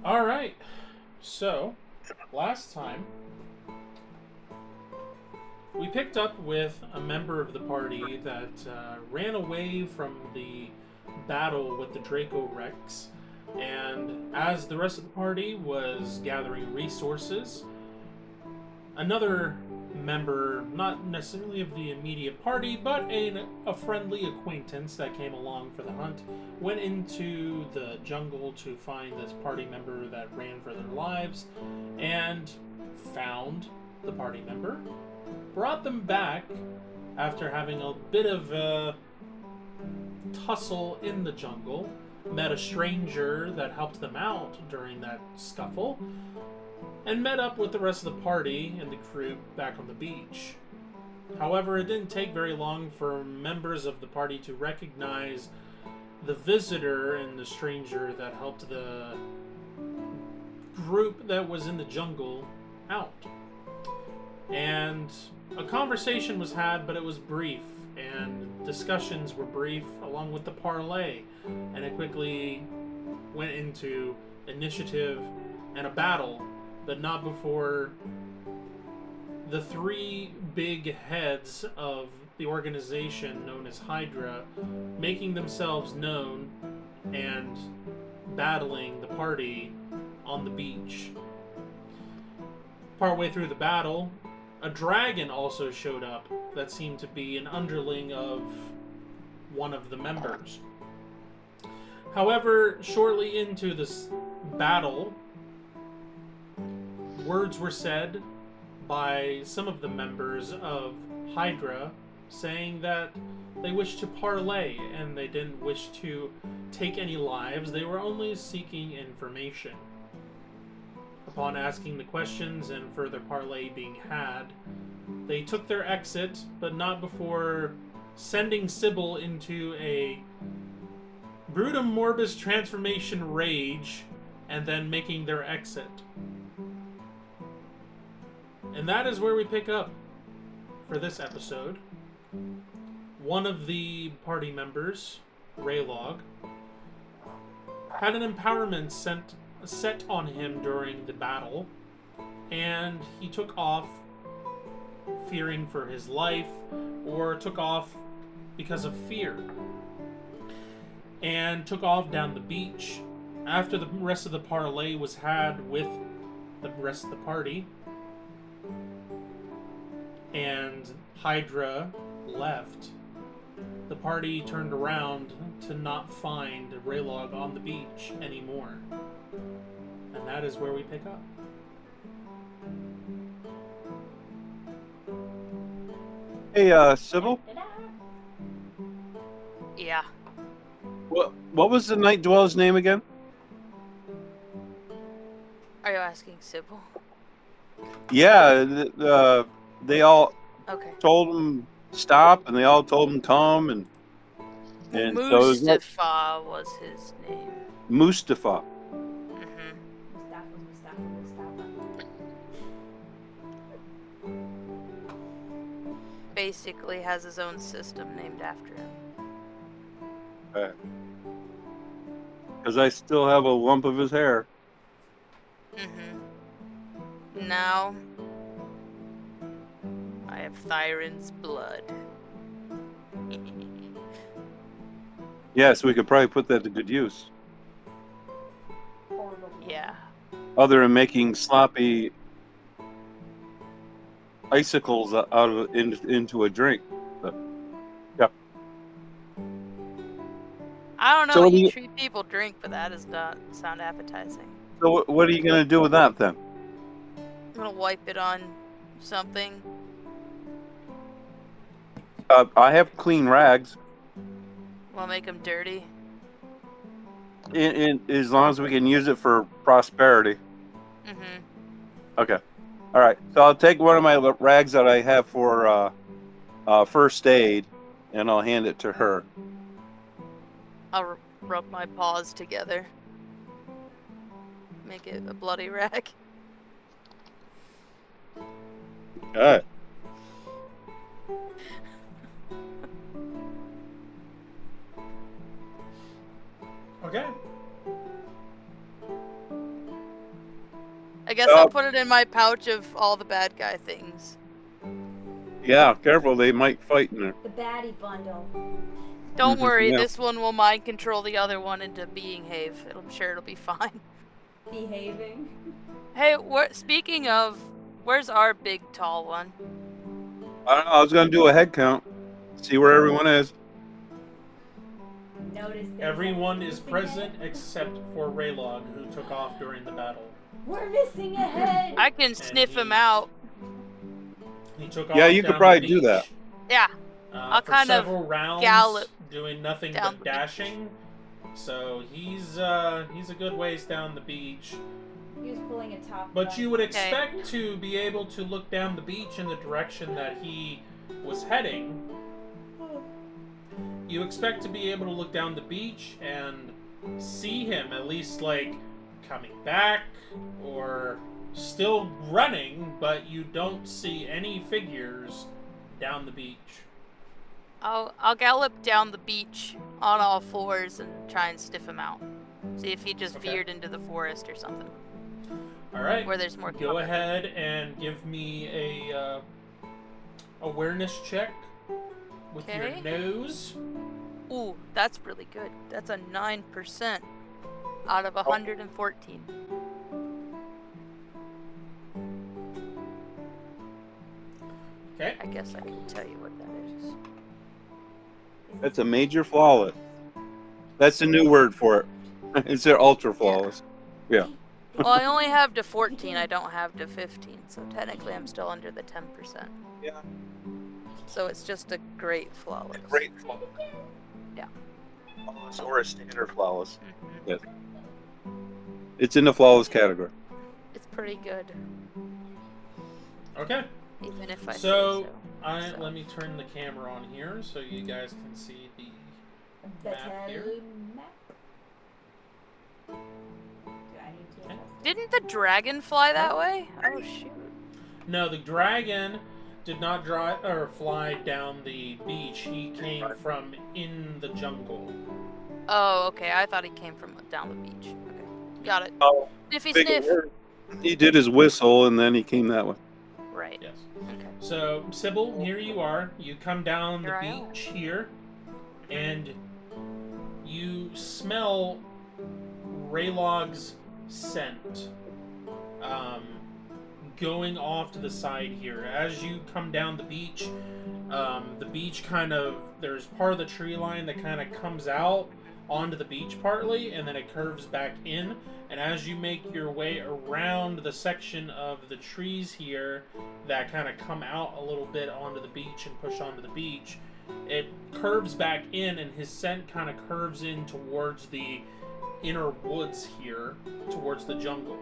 All right. So, last time we picked up with a member of the party that ran away from the battle with the Draco Rex, and as the rest of the party was gathering resources, another member, not necessarily of the immediate party, but a friendly acquaintance that came along for the hunt, went into the jungle to find this party member that ran for their lives, and found the party member, brought them back after having a bit of a tussle in the jungle, met a stranger that helped them out during that scuffle, and met up with the rest of the party and the crew back on the beach. However, it didn't take very long for members of the party to recognize the visitor and the stranger that helped the group that was in the jungle out. And a conversation was had, but it was brief, and discussions were brief along with the parlay, and it quickly went into initiative and a battle, but not before the three big heads of the organization known as Hydra making themselves known and battling the party on the beach. Partway through the battle, a dragon also showed up that seemed to be an underling of one of the members. However, shortly into this battle, words were said by some of the members of Hydra saying that they wished to parlay and they didn't wish to take any lives. They were only seeking information. Upon asking the questions and further parlay being had, they took their exit, but not before sending Sybil into a Brutum Morbus transformation rage and then making their exit. And that is where we pick up for this episode. One of the party members, Raylog, had an empowerment set on him during the battle, and he took off fearing for his life, or took off because of fear, and took off down the beach. After the rest of the parlay was had with the rest of the party, and Hydra left, the party turned around to not find Raylog on the beach anymore. And that is where we pick up. Hey, Sybil, Yeah. what was the night dweller's name again? Are you asking Sybil? Yeah, they all Okay. told him stop, and they all told him come, and so it was like Mustafa was his name. Mustafa. Mm-hmm. Basically has his own system named after him. Because I still have a lump of his hair. Mm-hmm. Now, I have Thyron's blood. Yeah, so we could probably put that to good use. Yeah. Other than making sloppy icicles out of into a drink. But, yeah. I don't know So what what do you you- treat people drink, but that does not sound appetizing. So what are you gonna do with that then? I'm gonna wipe it on something. I have clean rags. Wanna make them dirty? As long as we can use it for prosperity. Mm-hmm. Okay. All right. So I'll take one of my rags that I have for first aid, and I'll hand it to her. I'll rub my paws together. Make it a bloody rag. Okay. Okay. I guess I'll put it in my pouch of all the bad guy things. Yeah, careful. They might fight in there. The baddie bundle. Don't worry, yeah. this one will mind control the other one into being have. I'm sure it'll be fine. Behaving. Hey, speaking of, where's our big tall one? I don't know. I was going to do a head count. See where everyone is. Notice things Everyone like is missing present head. except for Raylog, who took off during the battle. We're missing a head. I can sniff him out. He took off. Yeah, you could down probably the do that. beach, Yeah, I'll for kind of several rounds, gallop doing nothing down but the beach. dashing. So he's a good ways down the beach. He was pulling a top. But you would Okay. expect to be able to look down the beach in the direction that he was heading. You expect to be able to look down the beach and see him at least, like, coming back or still running, but you don't see any figures down the beach. I'll gallop down the beach on all fours and try and sniff him out. See if he just Okay. veered into the forest or something, All right. where there's more Go cover. ahead and give me a awareness check with your Okay. nose. Ooh, that's really good. That's a 9% out of 114. Okay. I guess I can tell you what that is. That's a major flawless. That's a new word for it. It's their ultra flawless. Yeah. Well, I only have to 14. I don't have to 15, so technically I'm still under the 10%. Yeah. So it's just a great flawless. Great flawless. Yeah. Flawless or a standard flawless. Mhm. Yes. It's in the flawless category. It's pretty good, Okay. even if I So, say so. let me turn the camera on here so you guys can see the map here. Better map. Do I need to Okay. adjust? Didn't the dragon fly that way? Oh shoot. No, the dragon did not drive or fly down the beach. He came from in the jungle. Oh, okay. I thought he came from down the beach. Okay, got it. Oh, Sniffy big sniff. word. He did his whistle and then he came that way. Right. Yes. Okay. So, Sybil, here you are. You come down the Here I am. beach here, and you smell Raylog's scent going off to the side here. As you come down the beach kind of, there's part of the tree line that kind of comes out onto the beach partly, and then it curves back in. And as you make your way around the section of the trees here that kind of come out a little bit onto the beach and push onto the beach, it curves back in, and his scent kind of curves in towards the inner woods here, towards the jungle.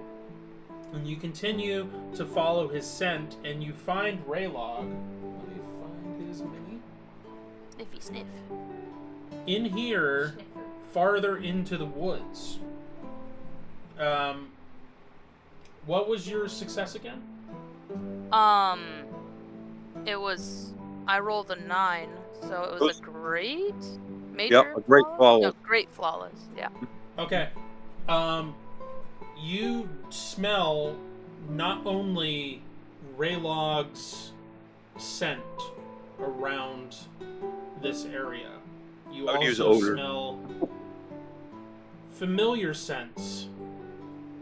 And you continue to follow his scent, and you find Raylog. Let me find his mini. Sniffy sniff. In here, farther into the woods. What was your success again? It was. I rolled a 9, so it was a great. Major. Yep, a great flawless. No, great flawless. Yeah. Okay. You smell not only Raylog's scent around this area, you I would use also odor. smell familiar scents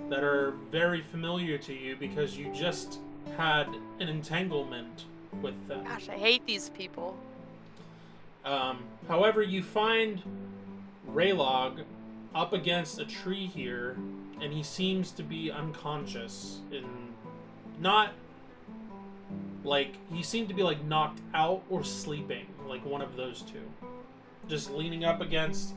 that are very familiar to you because you just had an entanglement with them. Gosh, I hate these people. However, you find Raylog up against a tree here, and he seems to be unconscious and not like he seemed to be like knocked out or sleeping, like one of those two, just leaning up against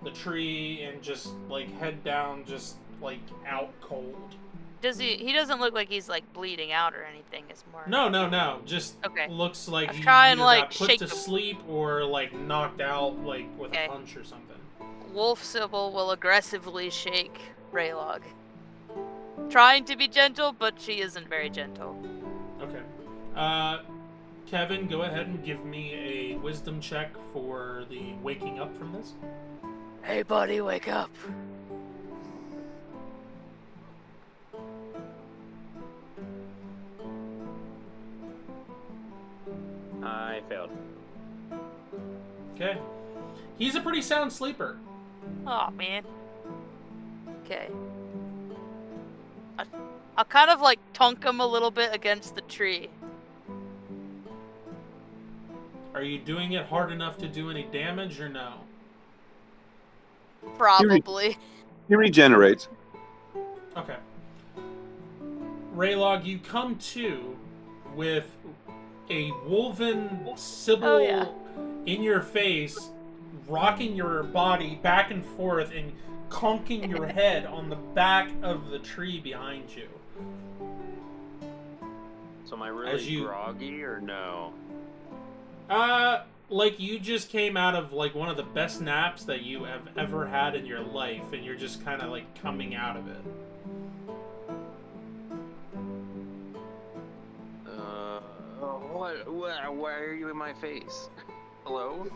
the tree and just like head down, just like out cold. Does he doesn't look like he's like bleeding out or anything. It's more. No, just Okay. looks like I'll he try and, either like, got put shake to him. sleep or like knocked out like with Okay. a punch or something. Wolf Sybil will aggressively shake Raylog. Trying to be gentle, but she isn't very gentle. Okay. Kevin, go ahead and give me a wisdom check for the waking up from this. Hey buddy, wake up. I failed. Okay. He's a pretty sound sleeper. Oh man. Okay. I'll kind of like tunk him a little bit against the tree. Are you doing it hard enough to do any damage or no? Probably. He regenerates. Okay. Raylog, you come to with a woven Sybil Oh, yeah. in your face, rocking your body back and forth and conking your head on the back of the tree behind you. So am I really groggy or no? Like you just came out of like one of the best naps that you have ever had in your life, and you're just kind of like coming out of it. Why are you in my face? Hello?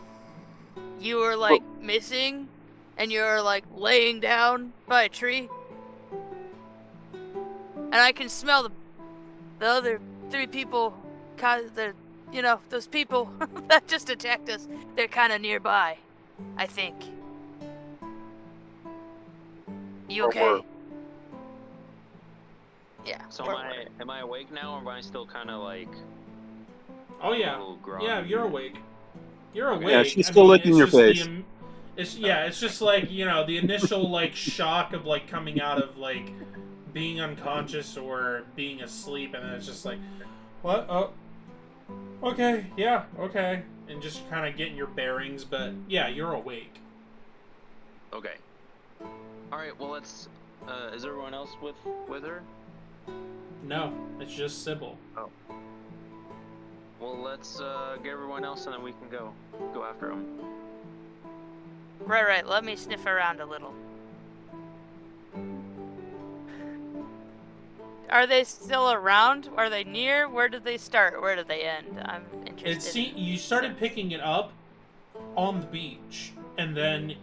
You were like missing, and you were like laying down by a tree, and I can smell the other 3 people. Those people that just attacked us. They're kind of nearby, I think. You okay? Yeah. So am I awake now, or am I still kind of like? Oh yeah, yeah, you're awake. You're awake. Yeah, she's still licking your face. It's just like, you know, the initial like shock of like coming out of like being unconscious or being asleep, and then it's just like, what? Oh, okay, yeah, okay, and just kind of getting your bearings. But yeah, you're awake. Okay. All right. Well, let's. Is everyone else with her? No, it's just Sybil. Oh. Well, let's get everyone else, and then we can go after them. Right. Let me sniff around a little. Are they still around? Are they near? Where did they start? Where did they end? I'm interested. You started picking it up on the beach, and then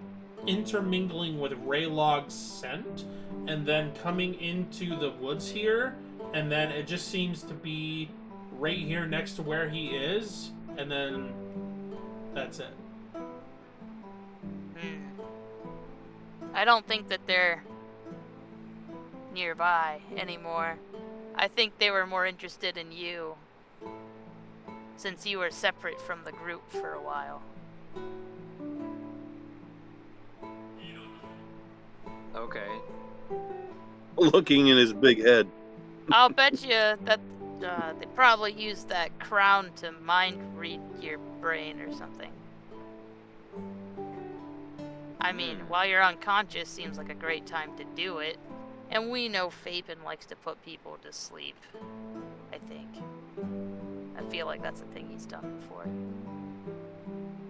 intermingling with Raylog's scent, and then coming into the woods here, and then it just seems to be right here next to where he is, and then that's it. I don't think that they're nearby anymore. I think they were more interested in you, since you were separate from the group for a while. Okay. Looking in his big head. I'll bet you that they probably used that crown to mind read your brain or something. I mean, while you're unconscious, seems like a great time to do it. And we know Fabian likes to put people to sleep, I think. I feel like that's a thing he's done before.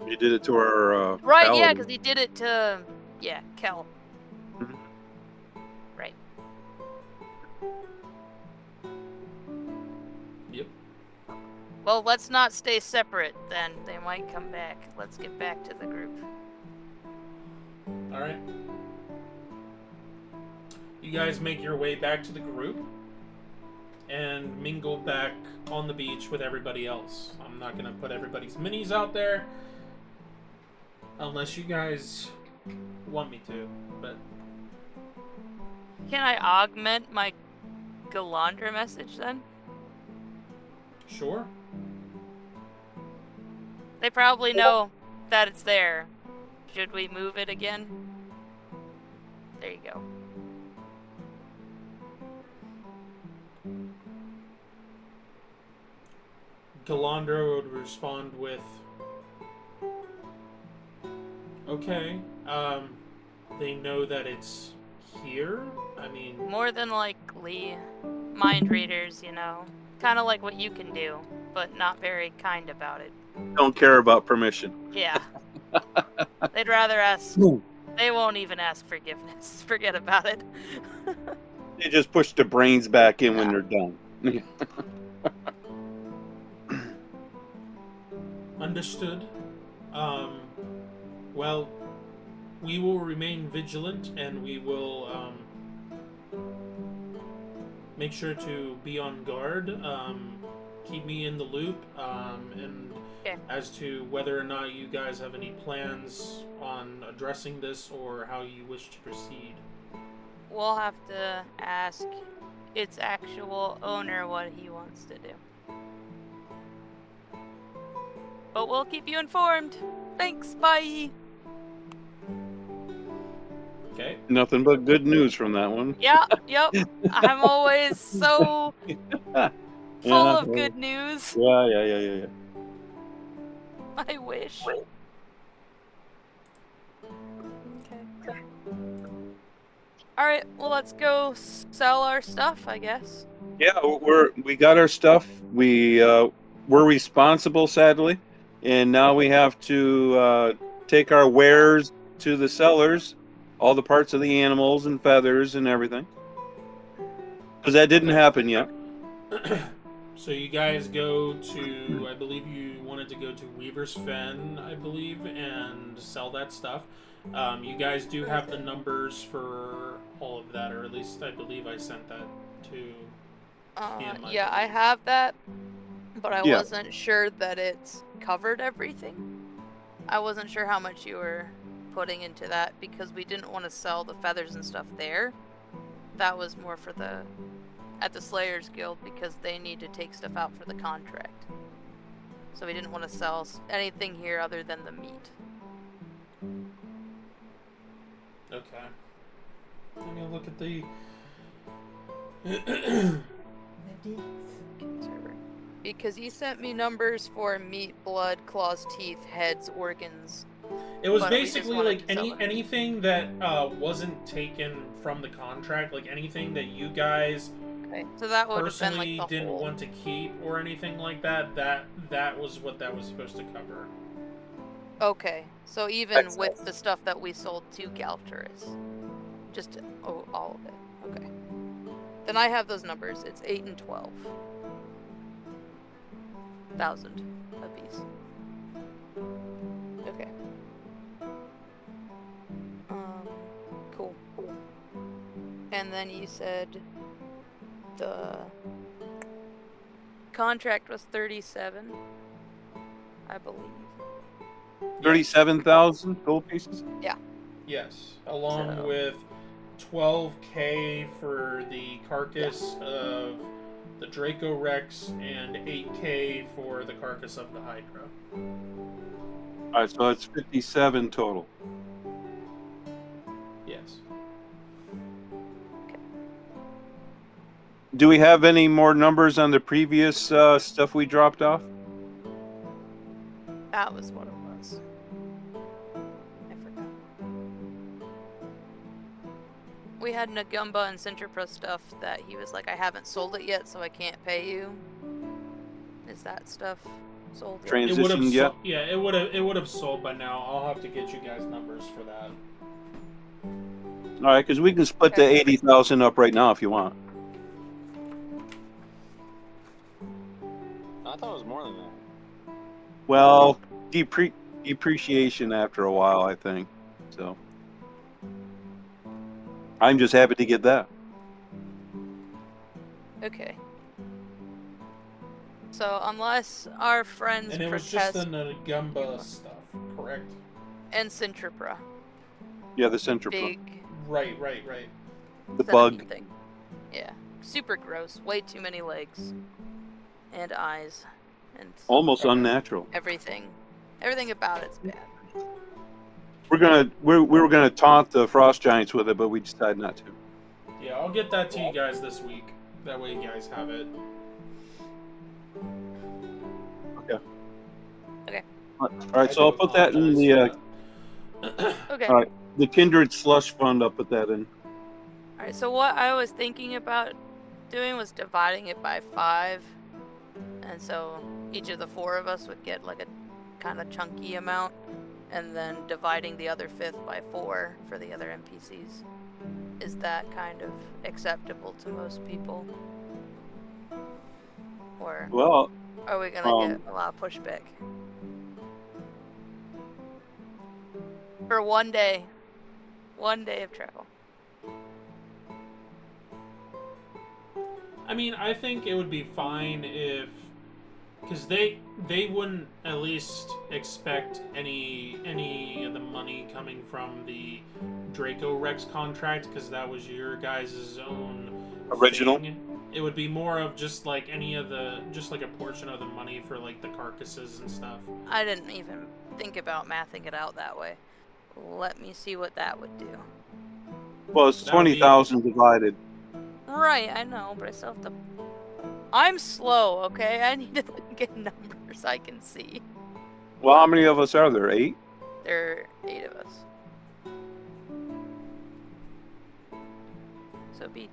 He did it to our right, paladin. yeah, because he did it to, Kel. Mhm. Right. Yep. Well, let's not stay separate, then. They might come back. Let's get back to the group. Alright. You guys make your way back to the group and mingle back on the beach with everybody else. I'm not going to put everybody's minis out there unless you guys want me to, but... Can I augment my Galandra message, then? Sure. They probably know that it's there. Should we move it again? There you go. Galandra would respond with, okay, they know that it's here? I mean... More than likely, mind readers, you know. Kind of like what you can do, but not very kind about it. Don't care about permission. Yeah. They'd rather ask... They won't even ask forgiveness. Forget about it. They just push the brains back in when they're done. Understood. Well, we will remain vigilant, and we will make sure to be on guard. Keep me in the loop, and Okay. as to whether or not you guys have any plans on addressing this or how you wish to proceed. We'll have to ask its actual owner what he wants to do. But we'll keep you informed. Thanks, bye! Okay. Nothing but good news from that one. Yeah, yep. I'm always so full of good news. Yeah. I wish. Okay. Alright, well, let's go sell our stuff, I guess. Yeah, we got our stuff. We're responsible, sadly, and now we have to take our wares to the sellers, all the parts of the animals and feathers and everything, because that didn't Okay. happen yet. So you guys go to, I believe you wanted to go to Weaver's Fen, I believe, and sell that stuff. You guys do have the numbers for all of that, or at least I believe I sent that to him. Yeah, I have that, but I Yeah. wasn't sure that it's covered everything. I wasn't sure how much you were putting into that because we didn't want to sell the feathers and stuff there. That was more for at the Slayers Guild because they need to take stuff out for the contract. So we didn't want to sell anything here other than the meat. Okay. Let me look at the. Because you sent me numbers for meat, blood, claws, teeth, heads, organs. It was But we just basically wanted like to sell them. anything that wasn't taken from the contract, like anything that you guys Okay, so that would have been personally like the didn't whole. want to keep or anything like that. That was what that was supposed to cover. Okay, so even Excellent. with the stuff that we sold to Galturus, just all of it. Okay. Then I have those numbers. It's 8 and 12,000 apiece. Okay. Cool. And then you said the contract was 37, I believe. 37,000 gold pieces. Yes, along So- with 12K for the carcass of the Draco Rex and 8K for the carcass of the Hydra. All right, so it's 57 total. Yes. Do we have any more numbers on the previous stuff we dropped off? That was what it was. I forgot. We had Nagumba and Centropra stuff that he was like, I haven't sold it yet, so I can't pay you. Is that stuff sold yet? Trans- It would have Transition yet? yeah, it would have sold by now. I'll have to get you guys numbers for that. All right, because we can split the Okay. 80,000 up right now if you want. I thought it was more than that. Well, depreciation after a while, I think. So I'm just happy to get that. Okay. So unless our friends And it was just protest the Nagumba stuff, correct? and Centropra, Yeah, the Centropra. big Right. The centipede bug. thing. Yeah, super gross. Way too many legs and eyes and Almost unnatural. everything. Everything about it's bad. We were gonna taunt the frost giants with it, but we decided not to. Yeah, I'll get that to you guys this week. That way you guys have it. All right, so I'll put that in the Okay. all right, the Kindred slush fund. I'll put that in. Alright, so what I was thinking about doing was dividing it by 5. And so each of the 4 of us would get like a kind of chunky amount. And then dividing the other 5th by 4 for the other NPCs. Is that kind of acceptable to most people? Or Well, are we gonna get a lot of pushback? For one day. One day of travel. I mean, I think it would be fine if Because they wouldn't at least expect any of the money coming from the Draco Rex contract, because that was your guys' own Original. thing. It would be more of just like any of the, just like a portion of the money for like the carcasses and stuff. I didn't even think about mathing it out that way. Let me see what that would do. Well, it's That would be- 20,000 divided. Right, I know, but I still have to. I'm slow, okay? I need to get numbers I can see. Well, how many of us are there? 8? There are 8 of us. So it'd be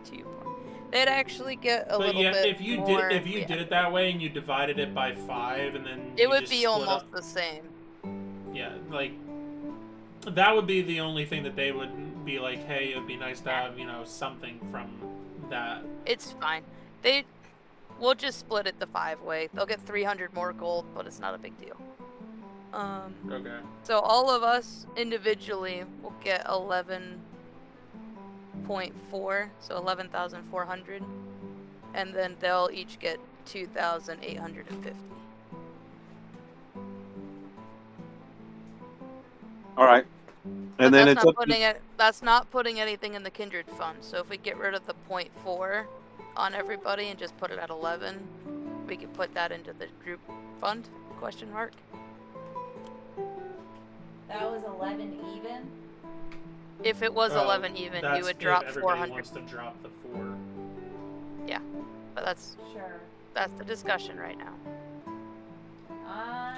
2 points. They'd actually get a But little yeah, bit if you more. did it that way and you divided it by 5 and then It you would just be split almost up, the same. yeah, like that would be the only thing that they would be like, hey, it would be nice to have, you know, something from that. It's fine. We'll just split it the 5-way. They'll get 300 more gold, but it's not a big deal. Okay. So all of us individually will get 11.4, so 11,400, and then they'll each get 2,850. All right. But And then that's it's not up to, that's not putting anything in the Kindred fund. So if we get rid of the 0.4 on everybody and just put it at 11, we could put that into the group fund? Question mark. That was 11 even. If it was Oh, 11 even, that's you would if drop everybody 400. wants to drop the 4. But that's Sure. the discussion right now.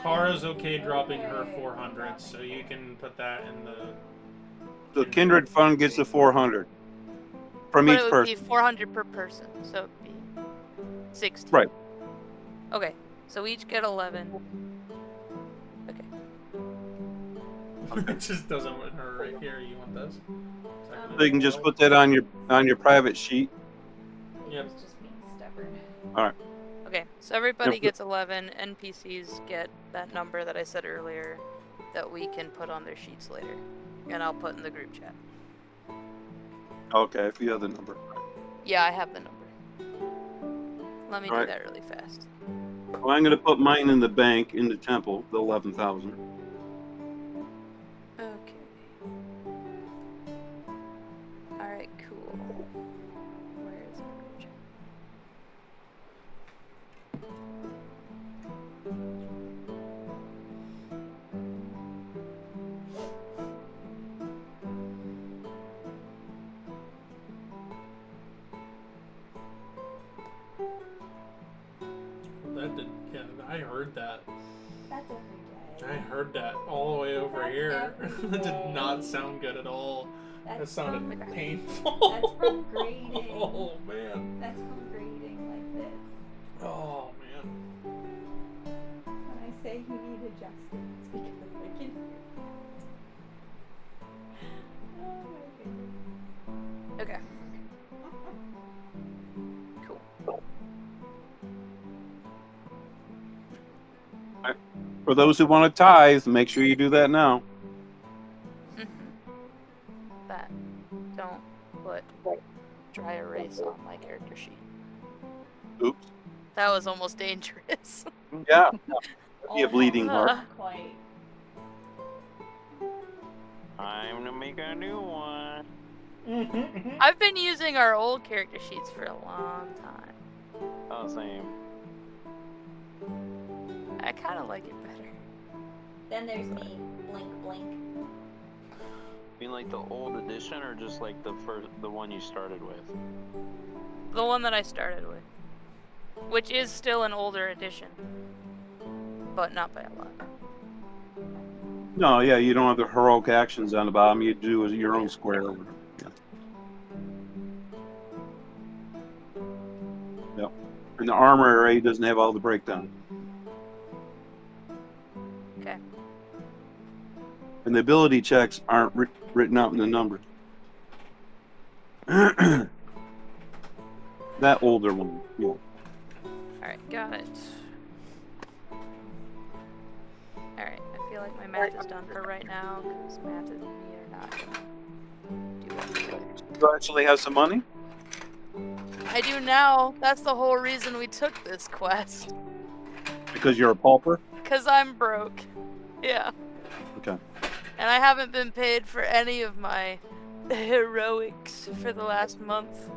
Kara's okay dropping her Okay, 400, dropping so you can put that in the the Kindred Fund gets the 400 from But each it would person. be 400 per person, so it'd be 60. Right. Okay, so we each get 11. Okay. It just doesn't want her right here. You want this? So you can just put that on your private sheet. He Yep. was just being stubborn. Okay, so everybody Yep. gets 11. NPCs get that number that I said earlier that we can put on their sheets later. And I'll put in the group chat. Okay, if you have the number. Yeah, I have the number. Let me do Alright. that really fast. Well, I'm going to put mine in the bank in the temple, the 11,000. Okay. Alright, cool. Where is our group chat? That did, yeah, I heard that. That's every day. I heard that all the way over That's here. every That did not day. sound good at all. That That's sounded from, painful. that's from grading. Oh man. That's from grading like this. Oh man. When I say you need adjustments, because I can hear that. Oh my goodness. Okay. Cool. For those who want to tithe, make sure you do that now. That. Don't put dry erase on my character sheet. Oops. That was almost dangerous. Yeah. Be a bleeding Almost, heart. not quite. Time to make a new one. I've been using our old character sheets for a long time. Oh, same. I kind of like it better. Then there's me. Blink, blink. You mean like the old edition, or just like the one you started with? The one that I started with. Which is still an older edition. But not by a lot. No, yeah, you don't have the heroic actions on the bottom. You do your own square. Yeah. Yep. And the armor array doesn't have all the breakdown. Okay. And the ability checks aren't written out in the numbers. That older one. Yeah. Alright, got it. Alright, I feel like my math is done for right now, because math and me are not gonna do it together. You actually have some money? I do now. That's the whole reason we took this quest. Because you're a pauper? Because I'm broke. Yeah. Okay. And I haven't been paid for any of my heroics for the last month.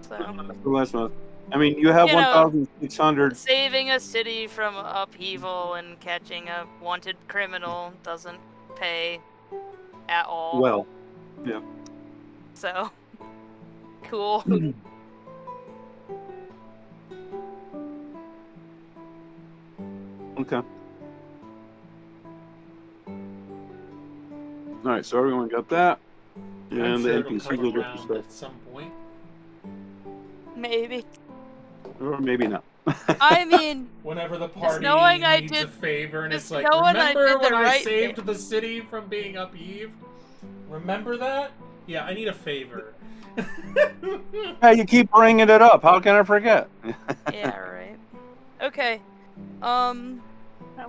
So, That's the last month. I mean, you have You know, 1,600. saving a city from upheaval and catching a wanted criminal doesn't pay at all. Well, yeah. So, cool. Okay. All right, so everyone got that. I'm And sure the it'll NPCs come will get around the stuff. at some point. Maybe. Or maybe not. I mean, Whenever the party knowing I needs a did- favor, and it's just like, knowing I remember did the when I right saved thing." the city from being upheaved? Remember that? Yeah, I need a favor. Yeah, you keep bringing it up. How can I forget? Yeah, right. Okay. How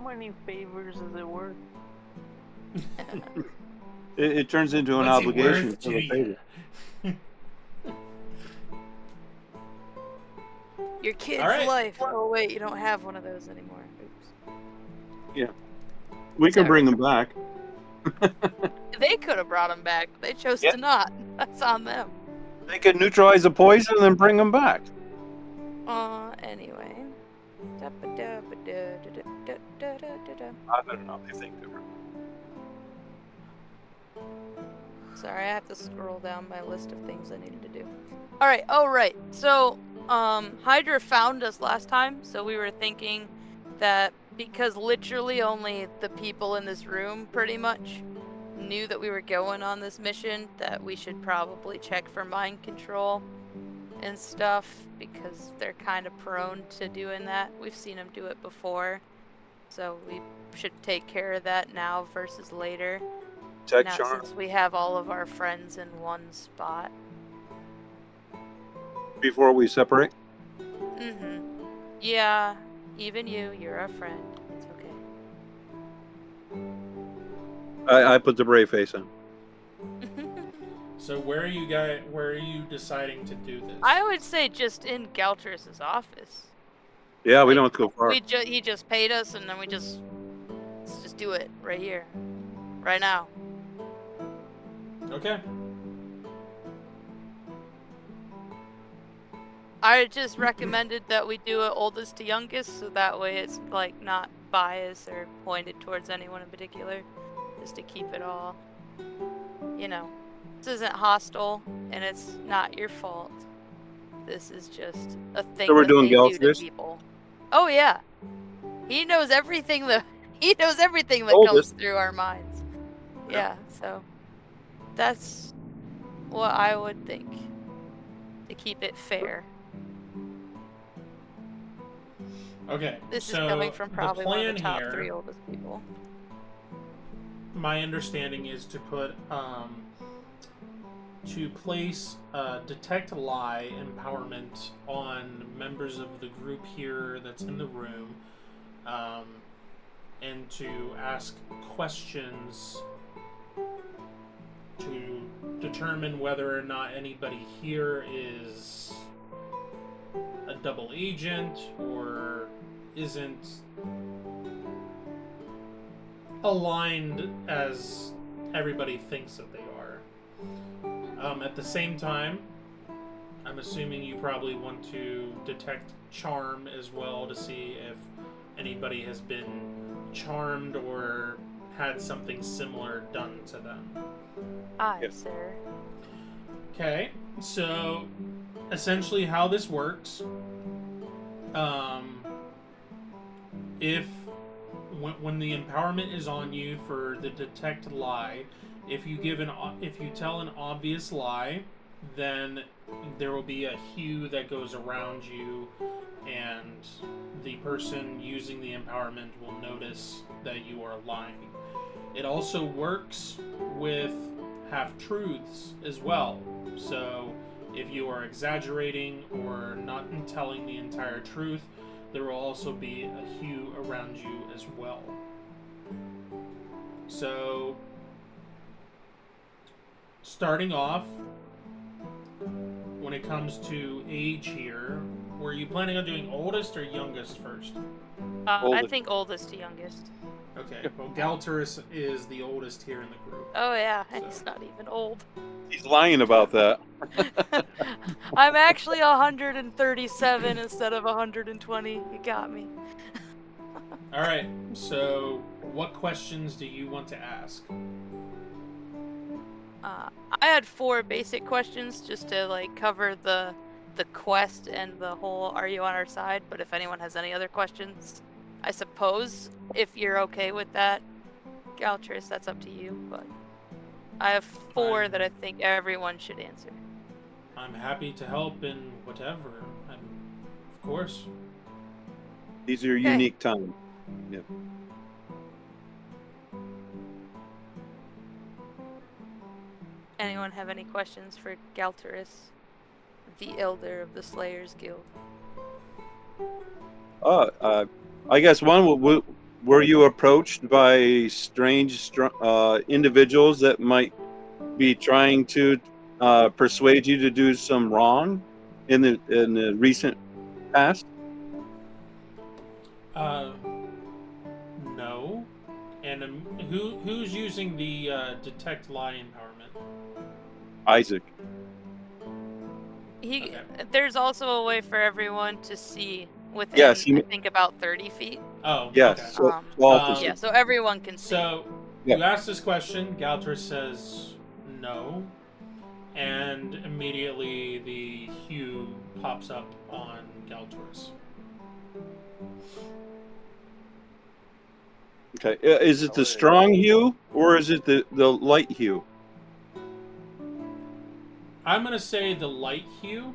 many favors is it worth? It turns into an What's he obligation worth for to the you? favor. Your kid's Alright. life. Oh wait, you don't have one of those anymore. Oops. We can Sorry. bring them back. They could have brought him back, but they chose Yeah. to not. That's on them. They can neutralize the poison and then bring them back. Anyway. I don't know. They think different. Sorry, I have to scroll down my list of things I needed to do. Alright, oh right. So, Hydra found us last time, so we were thinking that because literally only the people in this room pretty much knew that we were going on this mission, that we should probably check for mind control and stuff, because they're kind of prone to doing that. We've seen them do it before, so we should take care of that now versus later. Tech Now, charm. since we have all of our friends in one spot. Before we separate. Mm-hmm. Yeah, even you're a friend. It's okay. I put the brave face on. So where are you deciding to do this? I would say just in Galtrus's office. Yeah, we Like, don't have to go far. He just paid us, and then let's just do it right here, right now. Okay. I just recommended that we do it oldest to youngest, so that way it's like not biased or pointed towards anyone in particular, just to keep it all. You know, this isn't hostile, and it's not your fault. This is just a thing So we're that doing they do to Galtrus? people. Oh yeah, he knows everything that comes Oldest. through our minds. Yeah. Yeah, so that's what I would think to keep it fair. Okay. This is so coming from probably the one plan of the top here, 3 oldest people. my understanding is to put place detect lie empowerment on members of the group here that's in the room, and to ask questions to determine whether or not anybody here is a double agent or isn't aligned as everybody thinks that they are. At the same time, I'm assuming you probably want to detect charm as well to see if anybody has been charmed or had something similar done to them. Aye, Yes. sir. Okay, so essentially how this works, if when the empowerment is on you for the detect lie, if you tell an obvious lie, then there will be a hue that goes around you, and the person using the empowerment will notice that you are lying. It also works with half-truths as well. So if you are exaggerating or not telling the entire truth, there will also be a hue around you as well. So, starting off, when it comes to age here, were you planning on doing oldest or youngest first? I Oldest. think oldest to youngest. Okay, well, Galterus is the oldest here in the group. Oh yeah, and So- he's not even old. He's lying about that. I'm actually 137 instead of 120. You got me. All right, so what questions do you want to ask? I had 4 basic questions just to like cover the quest and the whole "Are you on our side?" But if anyone has any other questions, I suppose if you're okay with that, Galtris, that's up to you. But I have 4 that I think everyone should answer. I'm happy to help in whatever. Of course. These are Okay. unique times. Yep. Anyone have any questions for Galterus, the elder of the Slayers Guild? I guess one. Were you approached by strange individuals that might be trying to persuade you to do some wrong in the recent past? No. And who's using the detect lie empowerment? Isaac. Okay. There's also a way for everyone to see within, Yes, I think, about 30 feet. Oh, Yes. okay. So, all Yeah, so everyone can see. So, Yeah. you ask this question, Galter says no, and immediately the hue pops up on Galtor's. Okay. Is it the strong hue or is it the light hue? I'm going to say the light hue.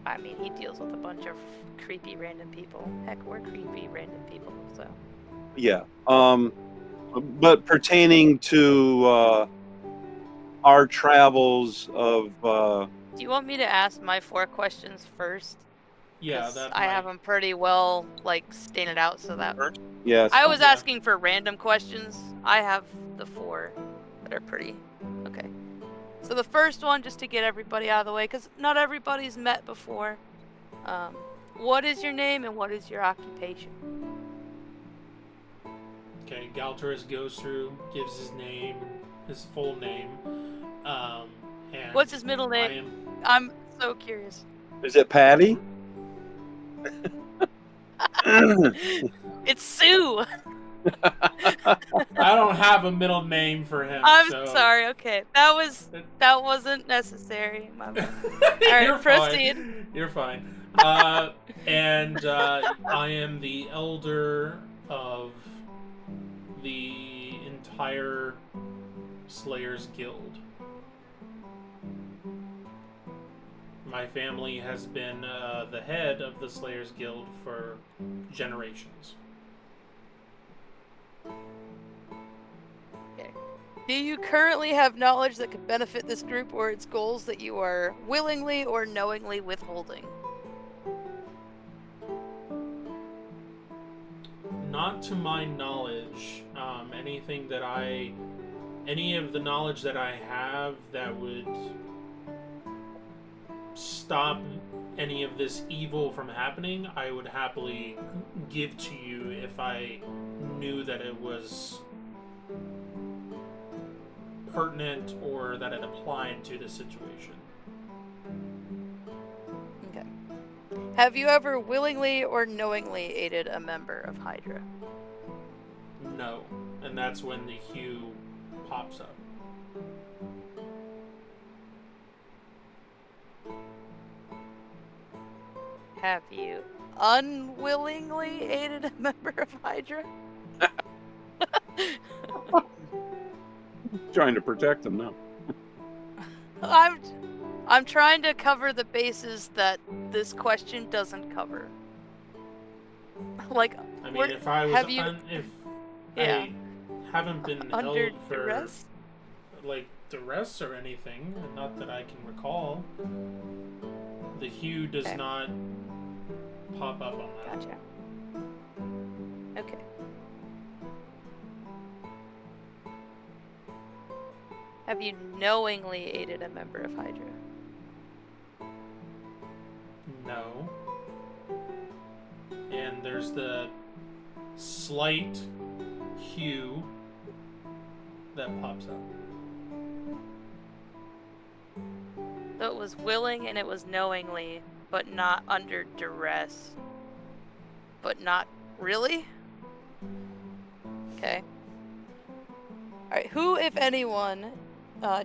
I mean, he deals with a bunch of creepy random people. Heck, we're creepy random people, so. Yeah. But pertaining to our travels of Do you want me to ask my 4 questions first? Yeah, 'Cause that I have them pretty well, like, stated out so that... yes. I was Yeah. asking for random questions. I have the 4 that are pretty... Okay. So the first one, just to get everybody out of the way, because not everybody's met before. What is your name and what is your occupation? Okay, Galterus goes through, gives his name, his full name. And What's his middle name? I'm so curious. Is it Patty? It's Sue! I don't have a middle name for him. I'm so... sorry, okay. That wasn't necessary. My bad. Alright, You're proceed. Fine. You're fine. And I am the elder of the entire Slayers Guild. My family has been the head of the Slayers Guild for generations. Okay. Do you currently have knowledge that could benefit this group or its goals that you are willingly or knowingly withholding? Not to my knowledge. Any of the knowledge that I have that would stop any of this evil from happening, I would happily give to you if I knew that it was pertinent or that it applied to the situation. Okay. Have you ever willingly or knowingly aided a member of Hydra? No. And that's when the hue pops up. Have you unwillingly aided a member of Hydra? Trying to protect them now. I'm trying to cover the bases that this question doesn't cover. Like, I mean, if I was have you... I haven't been under held for duress? like duress or anything, not that I can recall. The hue does Okay. not pop up on that. Gotcha. Okay. Have you knowingly aided a member of Hydra? and there's the slight hue that pops up. So it was willing and it was knowingly, but not under duress. But not really? Okay. Alright, who, if anyone,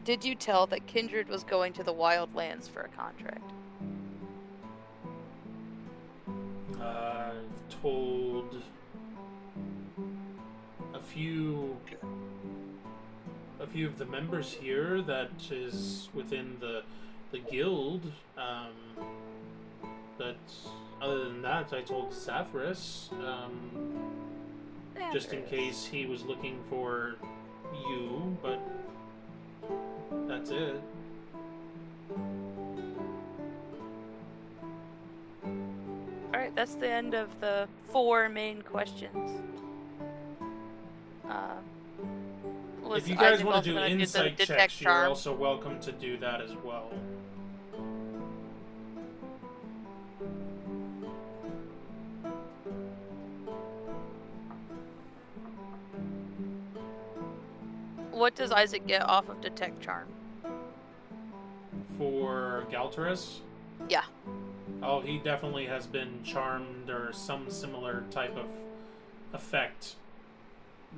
did you tell that Kindred was going to the Wildlands for a contract? I've told a few of the members here that is within the guild. But other than that, I told Sathras, just in case he was looking for you, but that's it. Alright, that's the end of the 4 main questions. If you guys want to do also gonna insight the checks, detect you're charm. also welcome to do that as well. What does Isaac get off of detect charm? For Galterus, Yeah. oh, he definitely has been charmed or some similar type of effect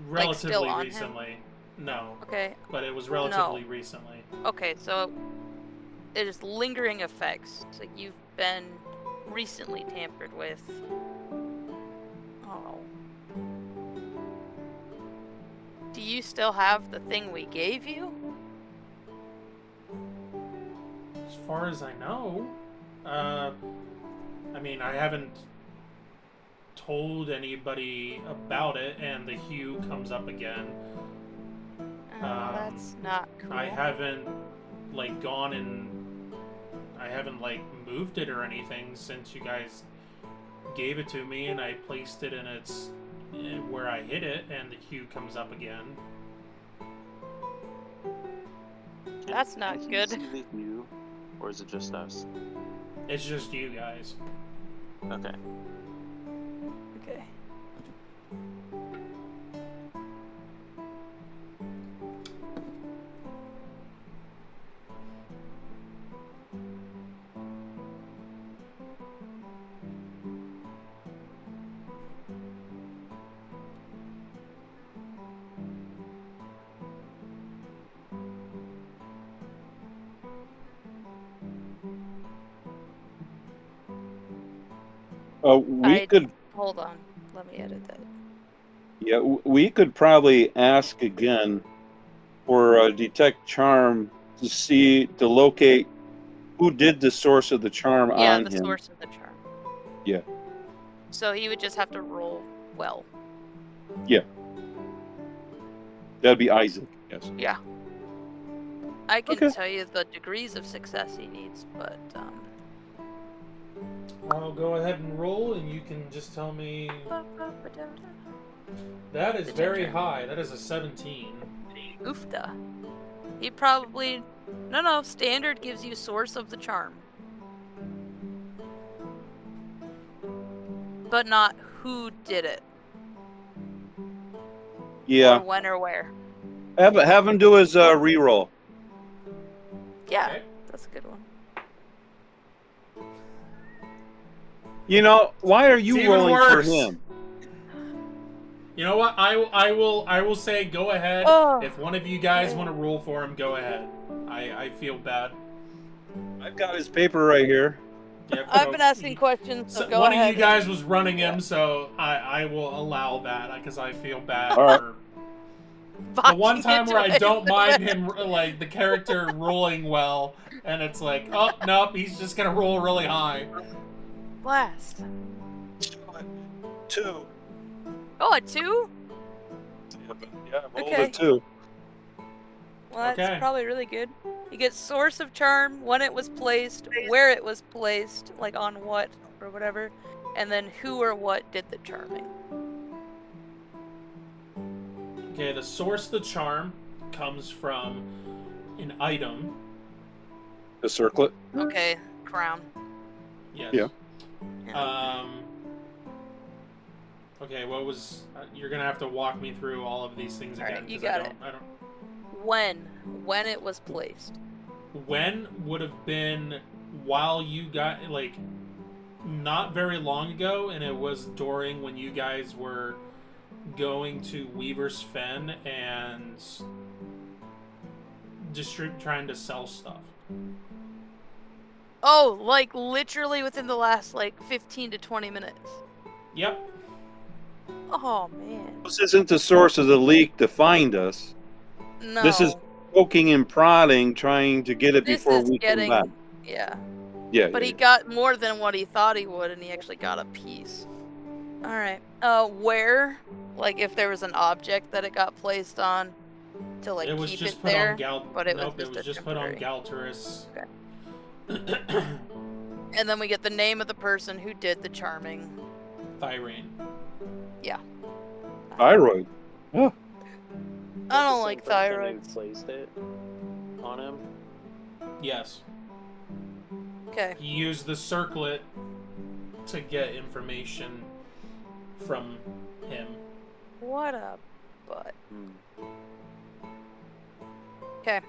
relatively still on him? recently. No, Okay. but it was relatively recently. Okay, so it is lingering effects. So you've been recently tampered with. Oh. Do you still have the thing we gave you? As far as I know, I mean, I haven't told anybody about it, and the hue comes up again. That's not cool. I haven't, like, gone and I haven't, like, moved it or anything since you guys gave it to me, and I placed it in where I hid it, and the hue comes up again. That's not Can good. you see the hue, or is it just us? It's just you guys. Okay. Okay. We could, Hold on. Let me edit that. yeah, we could probably ask again for detect charm to locate who did the source of the charm Yeah, on the him. source of the charm. Yeah. So he would just have to roll well. That'd be Isaac. Yes. Yeah. I can Okay. tell you the degrees of success he needs, but I'll go ahead and roll, and you can just tell me. That is very Detector. high. That is a 17. Oofda. He probably... No, standard gives you source of the charm. But not who did it. Yeah. Or when or where. Have him do his reroll. Yeah, Okay. that's a good one. You know, why are you It's even rolling for worse. him? You know what? I will say go ahead. Oh, If one of you guys okay. want to roll for him, go ahead. I feel bad. I've got his paper right here. Yep, I've been asking questions, so go one ahead. of you guys was running him, so I will allow that because I feel bad All right. for the Botching one time it where I twice. don't mind him, like the character rolling well, and it's like, oh nope, he's just gonna roll really high. Blast. 2. Oh, a 2? Yeah, rolled Okay. a 2. Well, that's Okay. probably really good. You get source of charm, when it was placed, where it was placed, like on what or whatever, and then who or what did the charming. Okay, the source of the charm comes from an item. The circlet. Okay, crown. Yes. Yeah. Yeah. Okay, what was... you're gonna have to walk me through all of these things Alright, again. you 'cause got I don't, it. I don't... When it was placed. When would have been while you got... like, not very long ago, and it was during when you guys were going to Weaver's Fen and trying to sell stuff. Oh, like literally within the last like 15 to 20 minutes. Yep. Oh man. This isn't the source of the leak to find us. No. This is poking and prodding, trying to get it This before is we getting, come back. yeah. Yeah, But yeah, he yeah. got more than what he thought he would, and he actually got a piece. All right. Where? Like, if there was an object that it got placed on to like It was keep just it put there, on but it Nope, was it was just a put on temporary. Galterus. Okay. And then we get the name of the person who did the charming. Thyrene. Yeah. Thyroid. Oh, I don't The like same person thyroids. who placed it on him. Yes. Okay. He used the circlet to get information from him. What a butt. Hmm. Okay.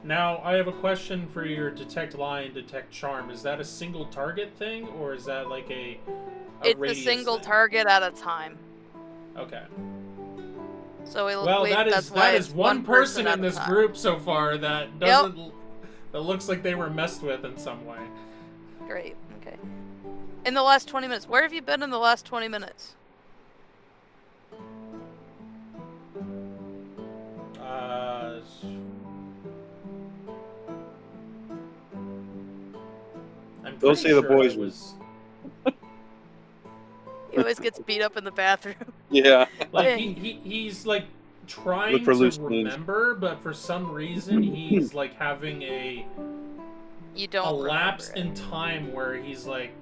Now, I have a question for your detect lie and detect charm. Is that a single target thing, or is that like a It's a radius single thing? target at a time. Okay. So we'll Well, wait, that that's is why that is it's one person at in a this time. group so far that doesn't that looks like they were messed with in some way. Great. Okay. In the last 20 minutes. Where have you been in the last 20 minutes? I'm Don't pretty say the sure boys I were- was He always gets beat up in the bathroom. yeah. like he's like trying for to loose ends. remember, but for some reason he's like having a You don't lapse remember in time where he's like,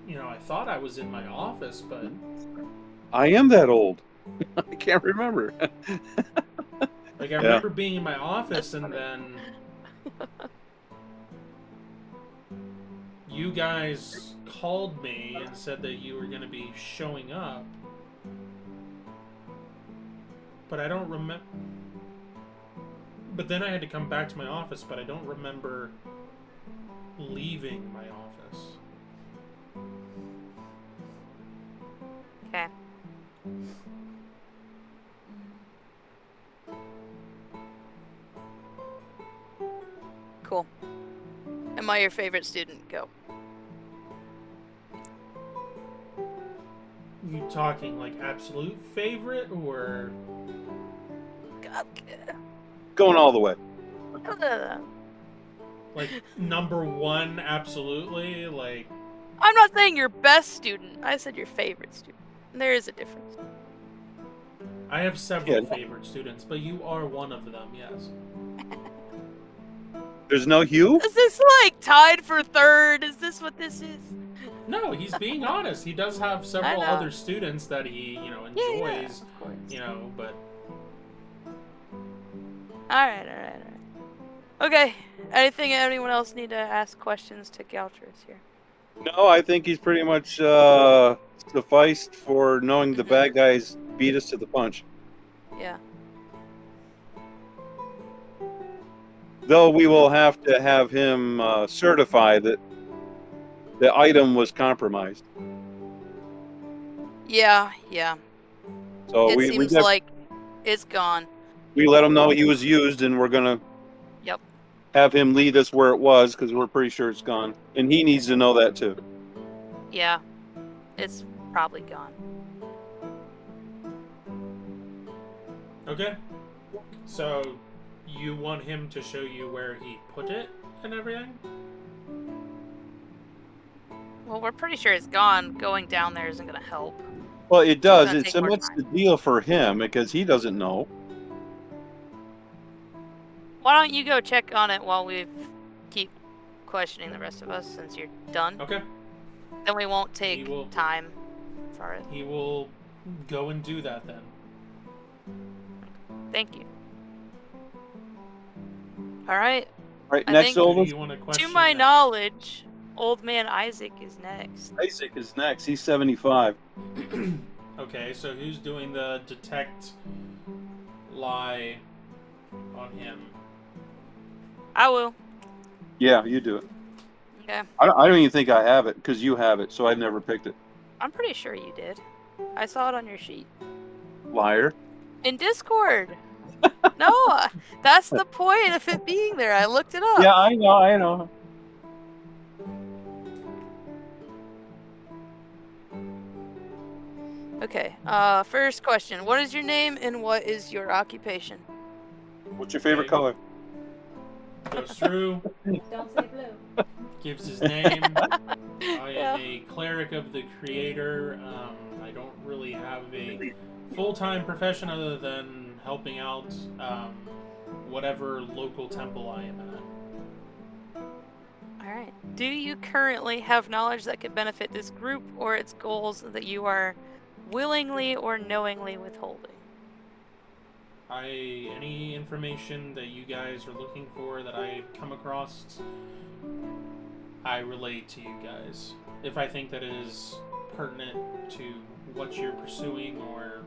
I thought I was in my office, but I am that old. I can't remember. like I remember being in my office, That's and funny. then you guys called me and said that you were going to be showing up, but I don't remember. But then I had to come back to my office, but I don't remember leaving my office. Okay. Cool. Am I your favorite student? Go. You talking like absolute favorite, or God. Going all the way. like number one absolutely? Like, I'm not saying your best student. I said your favorite student. There is a difference. I have several Yeah. favorite students, but you are one of them, yes. There's no Hugh? Is this like tied for third? Is this what this is? No, he's being honest. He does have several know. other students that he, enjoys, of course. but Alright. Okay. Anyone else need to ask questions to Galtris here? No, I think he's pretty much sufficed for knowing the bad guys beat us to the punch. Yeah. Though we will have to have him certify that the item was compromised. Yeah. So It we seems got- like it's gone. we let him know he was used, and we're gonna Yep. have him lead us where it was because we're pretty sure it's gone, and he needs to know that too. Yeah. It's probably gone. okay. So you want him to show you where he put it and everything? Well, we're pretty sure it's gone. Going down there isn't gonna help. Well, it does. gonna It take more cements time. the deal for him because he doesn't know. Why don't you go check on it while we keep questioning the rest of us since you're done? Okay. Then we won't take will- time for it. He will go and do that then. Thank you. Alright. Right, I next think- Do oldest. you want to question To my next? knowledge, Old Man Isaac is next. Isaac is next. He's 75. Okay, so who's doing the detect lie on him? I will. Yeah, you do it. Okay. I don't even think I have it because you have it, so I've never picked it. I'm pretty sure you did. I saw it on your sheet. Liar. In Discord. No, that's the point of it being there. I looked it up. Yeah, I know. Okay. First question. What is your name and what is your occupation? What's your favorite Okay. color? Goes through, Don't say blue. gives his name. I Yeah. am a cleric of the creator. I don't really have a full-time profession other than helping out whatever local temple I am at. Alright. Do you currently have knowledge that could benefit this group or its goals that you are willingly or knowingly withholding? Any information that you guys are looking for that I come across, I relay to you guys. If I think that it is pertinent to what you're pursuing or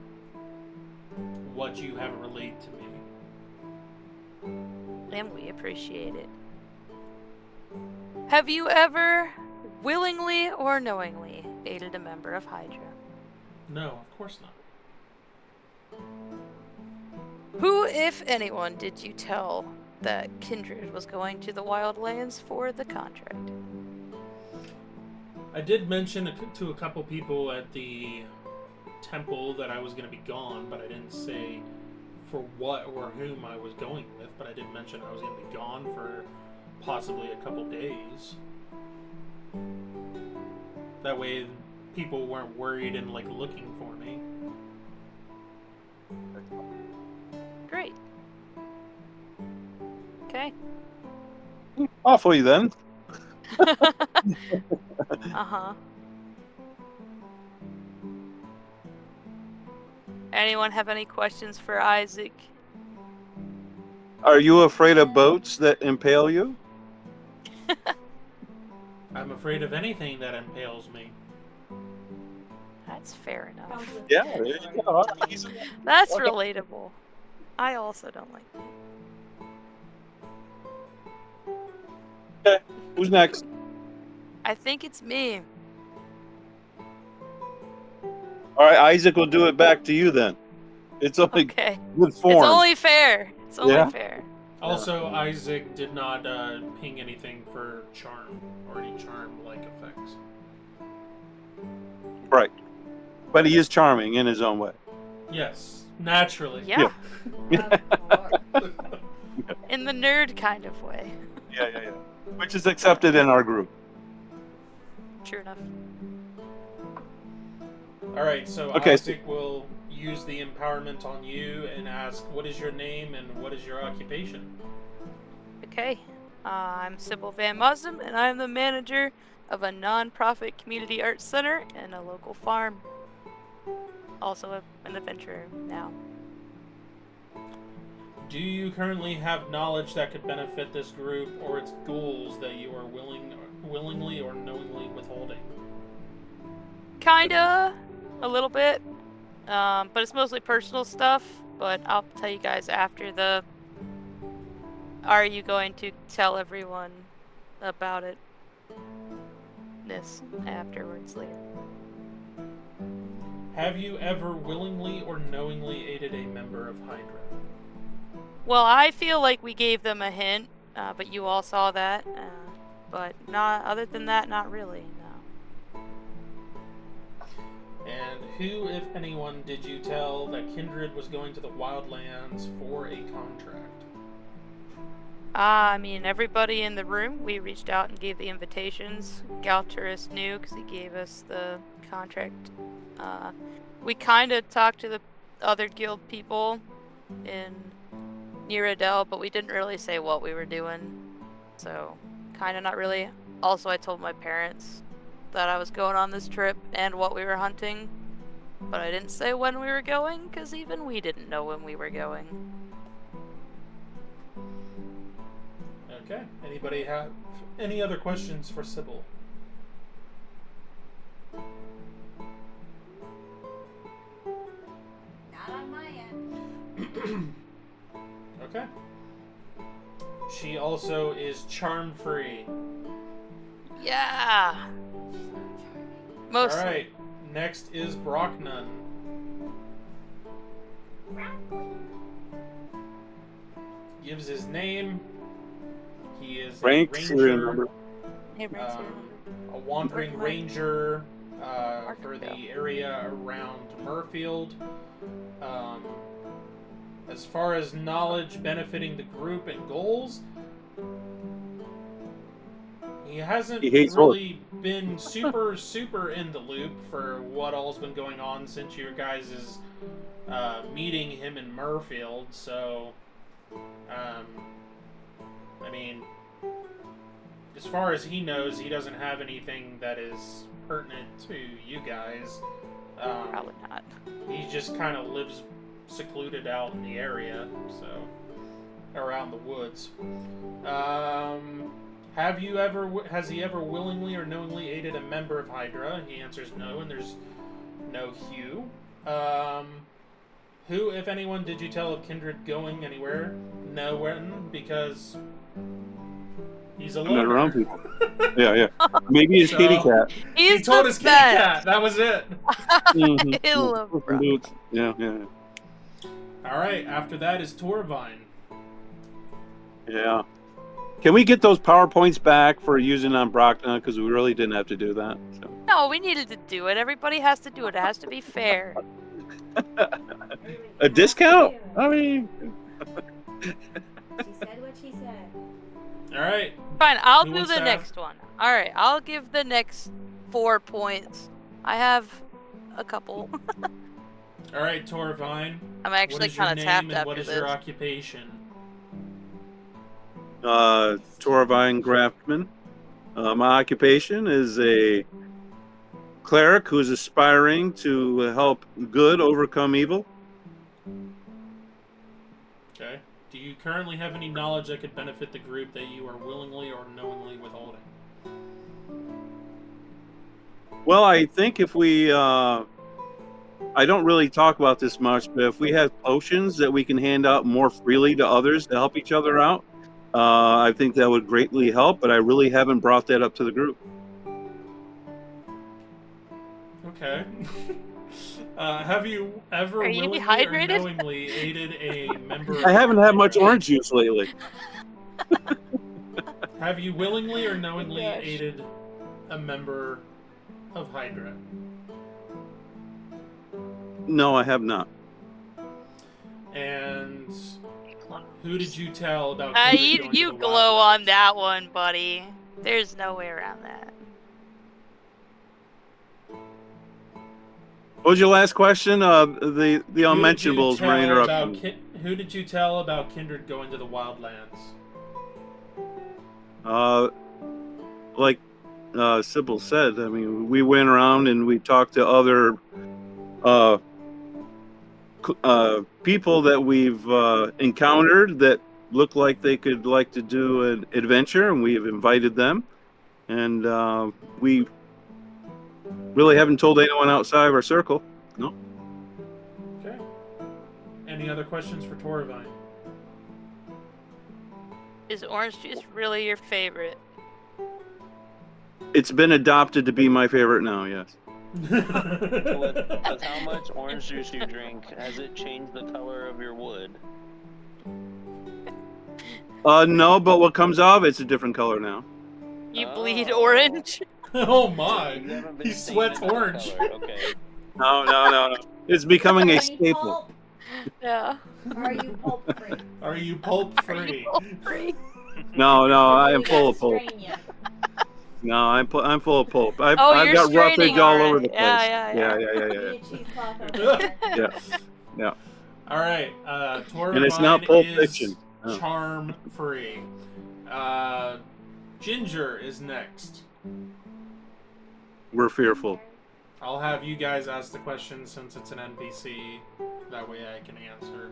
what you have relayed to me. And we appreciate it. Have you ever willingly or knowingly aided a member of Hydra? No, of course not. Who, if anyone, did you tell that Kindred was going to the Wildlands for the contract? I did mention to a couple people at the temple that I was going to be gone, but I didn't say for what or whom I was going with, but I did mention I was going to be gone for possibly a couple days. That way people weren't worried and like looking for me. Great. Okay. Off with you then. Uh-huh. Anyone have any questions for Isaac? Are you afraid of boats that impale you? I'm afraid of anything that impales me. That's fair enough. Comes with Yeah, the there you territory. go. That's Okay. relatable. I also don't like that. Who's next? I think it's me. All right, Isaac will do it back to you then. It's only Okay. good form. It's only fair. It's only Yeah. fair. Also, Isaac did not ping anything for charm or any charm-like effects. Right. But he is charming in his own way. Yes, naturally. Yeah. Of course. In the nerd kind of way. Yeah. Which is accepted in our group. True enough. All right, so Okay. Isaac will use the empowerment on you and ask, what is your name and what is your occupation? Okay. I'm Sybil Van Muslim, and I'm the manager of a non-profit community arts center and a local farm. Also an adventurer now. Do you currently have knowledge that could benefit this group or its goals that you are willingly or knowingly withholding? Kinda, a little bit, but it's mostly personal stuff. But I'll tell you guys after the. Are you going to tell everyone about it? This afterwards later. Have you ever willingly or knowingly aided a member of Hydra? Well, I feel like we gave them a hint, but you all saw that. But not other than that, not really. No. And who, if anyone, did you tell that Kindred was going to the Wildlands for a contract? I mean, everybody in the room, we reached out and gave the invitations. Galturus knew because he gave us the contract. We kind of talked to the other guild people in Niradel, but we didn't really say what we were doing. So, kind of not really. Also, I told my parents that I was going on this trip and what we were hunting. But I didn't say when we were going, because even we didn't know when we were going. Okay. Anybody have any other questions for Sybil? She also is charm free. Yeah. Mostly. All right. Next is Brocknun. Gives his name. He is Rank, a serial ranger, number. Hey, Brent, serial number. a wandering Mark. ranger Mark for Bill. the area around Murfield. As far as knowledge benefiting the group and goals, he hasn't He hates really been super in the loop for what all's been going on since your guys' meeting him in Murfield. So, I mean, as far as he knows, he doesn't have anything that is pertinent to you guys. Probably not. He just kind of lives secluded out in the area, so around the woods. Has he ever willingly or knowingly aided a member of Hydra? He answers no, and there's no Hugh. Who, if anyone, did you tell of Kindred going anywhere? Nowhere, because he's a I'm not loner. around people. Yeah. Maybe his So- kitty cat. He's He told the his kitty best. cat. That was it. Mhm. I love Puss in Brock. Boots. Yeah. All right. After that is Torvine. Yeah. Can we get those PowerPoints back for using on Brockna? Because we really didn't have to do that. So. No, we needed to do it. Everybody has to do it. It has to be fair. A discount? I mean, She said what she said. All right. Fine, I'll Who do wants the to next one. All right, I'll give the next 4 points. I have a couple. All right, Torvine. I'm What actually is your kind of name tapped and after what is this. your occupation? Torvine Graftman. My occupation is a cleric who's aspiring to help good overcome evil. Okay. Do you currently have any knowledge that could benefit the group that you are willingly or knowingly withholding? Well, I think if we, I don't really talk about this much, but if we have potions that we can hand out more freely to others to help each other out, I think that would greatly help, but I really haven't brought that up to the group. Okay. Have you ever Are you willingly or dehydrated? knowingly aided a member of I haven't had much Hydra? orange juice lately. Have you willingly or knowingly Gosh. aided a member of Hydra? No, I have not. And who did you tell about Ah, Kindred you going to you the glow Wild on that one, buddy. There's no way around that. What was your last question? The Who did you unmentionables were tell interrupting me. Who did you tell about Kindred going to the Wildlands? Like Sybil said, I mean, we went around and we talked to other people that we've encountered that look like they could like to do an adventure, and we have invited them. And we really haven't told anyone outside of our circle. No. Okay. Any other questions for Torvine? Is orange juice really your favorite? It's been adopted to be my favorite now, yes. With how much orange juice you drink, has it changed the color of your wood? No, but what comes out of it's a different color now. You bleed Oh. orange? Oh So my! you haven't been He seeing sweats another orange. color, Okay. No. It's becoming a Are you staple. pulp? Yeah. Are you pulp free? Are you pulp Are free? you free? No, I am Really full gotta of pulp. strain ya. No, I'm full of pulp. I've Oh, I've you're got roughage straining all already. over the place. Yeah. Yeah. Need a cheesecloth over there. Yeah. All right, Torvine And it's not Pulp is Fiction. Oh. charm free. Ginger is next. We're fearful. I'll have you guys ask the question since it's an NPC. That way I can answer.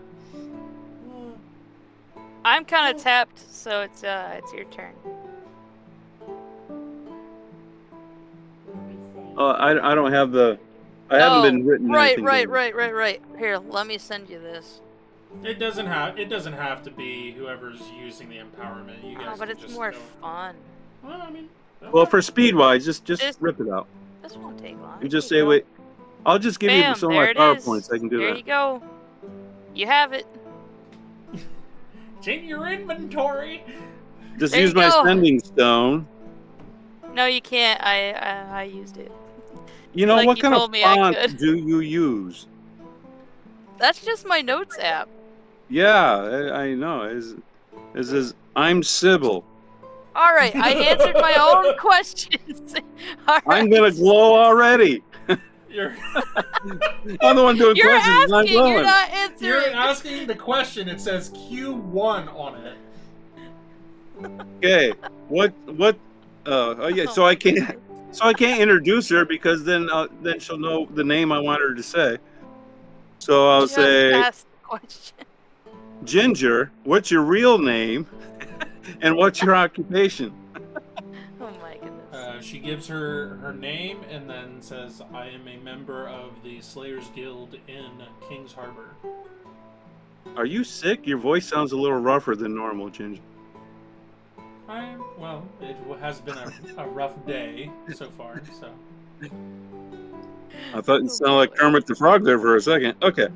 I'm kind of tapped, so it's your turn. I don't have the. I haven't been written. Right. anything down. Right. Here, let me send you this. It doesn't have to be whoever's using the empowerment. You guys Oh, but can it's just more go. fun. Well, I mean. Well, okay. for speed wise, just Just- rip it out. This won't take long. You just Here say, go. wait. I'll just give you Bam, some of there my it PowerPoints. is. I can do There that. you go. You have it. It's in your inventory. Just There use you my go. sending stone. No, you can't. I used it. You know, Like what you kind of told me I font could. do you use? That's just my notes app. Yeah, I know. Is I'm Sybil. All right, I answered my own questions. All right. I'm gonna glow already. You're I'm the one doing You're questions. and I'm asking. You're glowing. not you're answering. asking the question. It says Q1 on it. Okay. What? Oh yeah. Oh So I my can't. goodness. So I can't introduce her because then she'll know the name I want her to say. So I'll Just say, ask the question. Ginger, what's your real name, and what's your occupation? Oh my goodness. She gives her name and then says, "I am a member of the Slayers Guild in Kings Harbor." Are you sick? Your voice sounds a little rougher than normal, Ginger. Well, it has been a rough day so far. So. I thought you sounded like Kermit the Frog there for a second. Okay.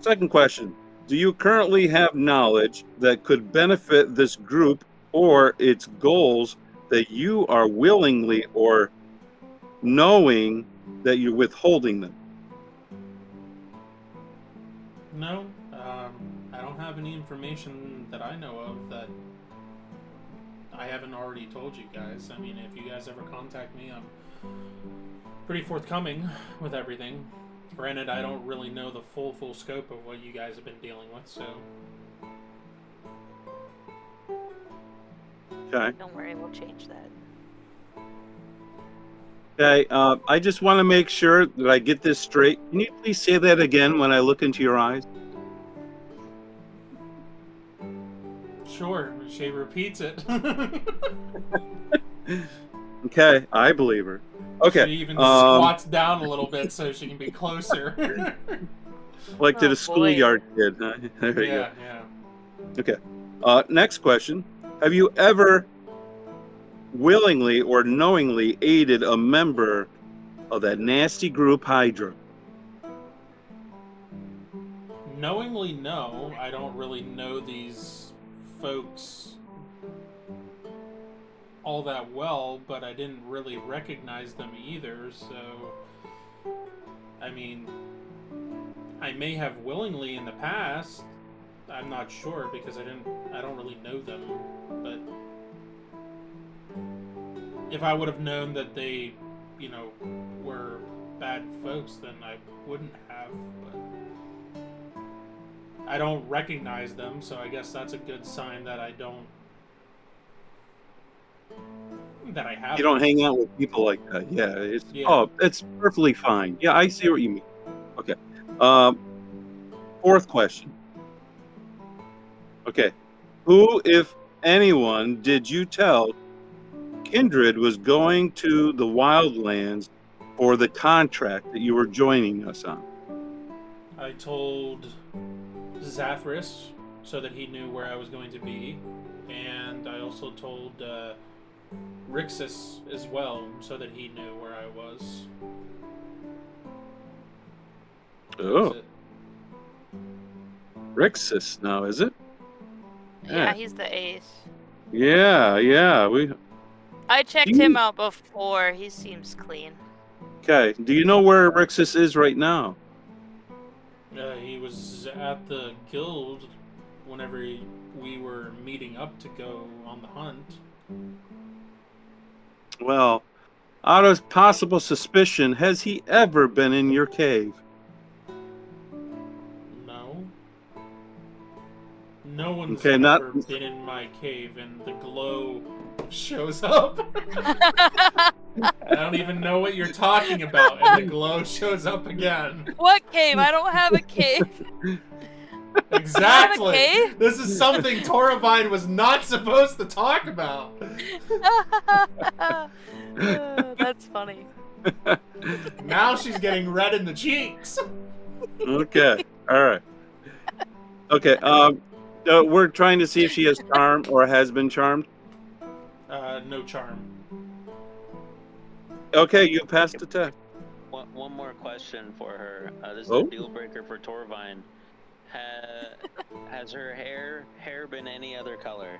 Second question. Do you currently have knowledge that could benefit this group or its goals that you are willingly or knowing that you're withholding them? No, I don't have any information that I know of that I haven't already told you guys. I mean, if you guys ever contact me, I'm pretty forthcoming with everything. Granted, I don't really know the full scope of what you guys have been dealing with, so... Okay. Don't worry, we'll change that. Okay. I just want to make sure that I get this straight. Can you please say that again when I look into your eyes? Sure, she repeats it. Okay, I believe her. Okay. She even squats down a little bit so she can be closer. Like to Oh, the boy. schoolyard kid. Huh? There you go. Yeah. Okay. Next question. Have you ever willingly or knowingly aided a member of that nasty group Hydra? Knowingly, no. I don't really know these folks all that well, but I didn't really recognize them either, so... I mean... I may have willingly in the past. I'm not sure because I don't really know them, but if I would have known that they, were bad folks, then I wouldn't have, but I don't recognize them, so I guess that's a good sign that I have. You don't hang out with people like that. Yeah. Yeah. Oh, it's perfectly fine. Yeah, I see what you mean. Okay. Fourth question. Okay. Who, if anyone, did you tell Kindred was going to the Wildlands for the contract that you were joining us on? I told Zathras so that he knew where I was going to be, and I also told Rixus as well so that he knew where I was. Oh, That's it. Rixus now, is it? Yeah, he's the ace. Yeah. I checked him out before. He seems clean. Okay. Do you know where Rixus is right now? He was at the guild whenever we were meeting up to go on the hunt. Well, out of possible suspicion, has he ever been in your cave? No. No one's Okay, ever been in my cave, and the glow shows up. I don't even know what you're talking about, and the glow shows up again. What cave? I don't have a cave. Exactly. cave? This is something Toravine was not supposed to talk about. That's funny. Now she's getting red in the cheeks. Okay. All right. Okay. We're trying to see if she has charm or has been charmed. No charm. Okay, you passed the test. One more question for her. This is Oh. a deal breaker for Torvine. Has her hair been any other color?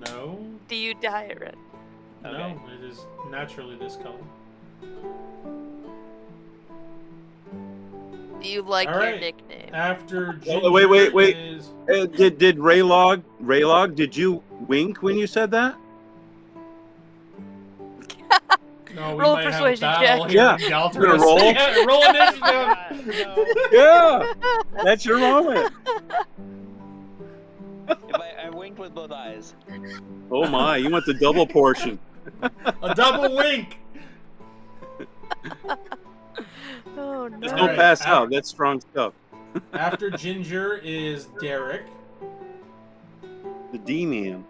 No. Do you dye it red? No, Okay. it is naturally this color. Do you like All your right. nickname? Oh, After Ginger wait. is... Did Raylog, did you wink when you said that? No, we Roll might have a persuasion battle check. here Yeah. in You Galteros. gonna roll? Yeah, roll initiative. No. Yeah, that's your moment. I winked with both eyes. Oh my, you want the double portion. A double wink. Oh Just no. don't Alright, pass out. That's strong stuff. After Ginger is Derek. The D-man.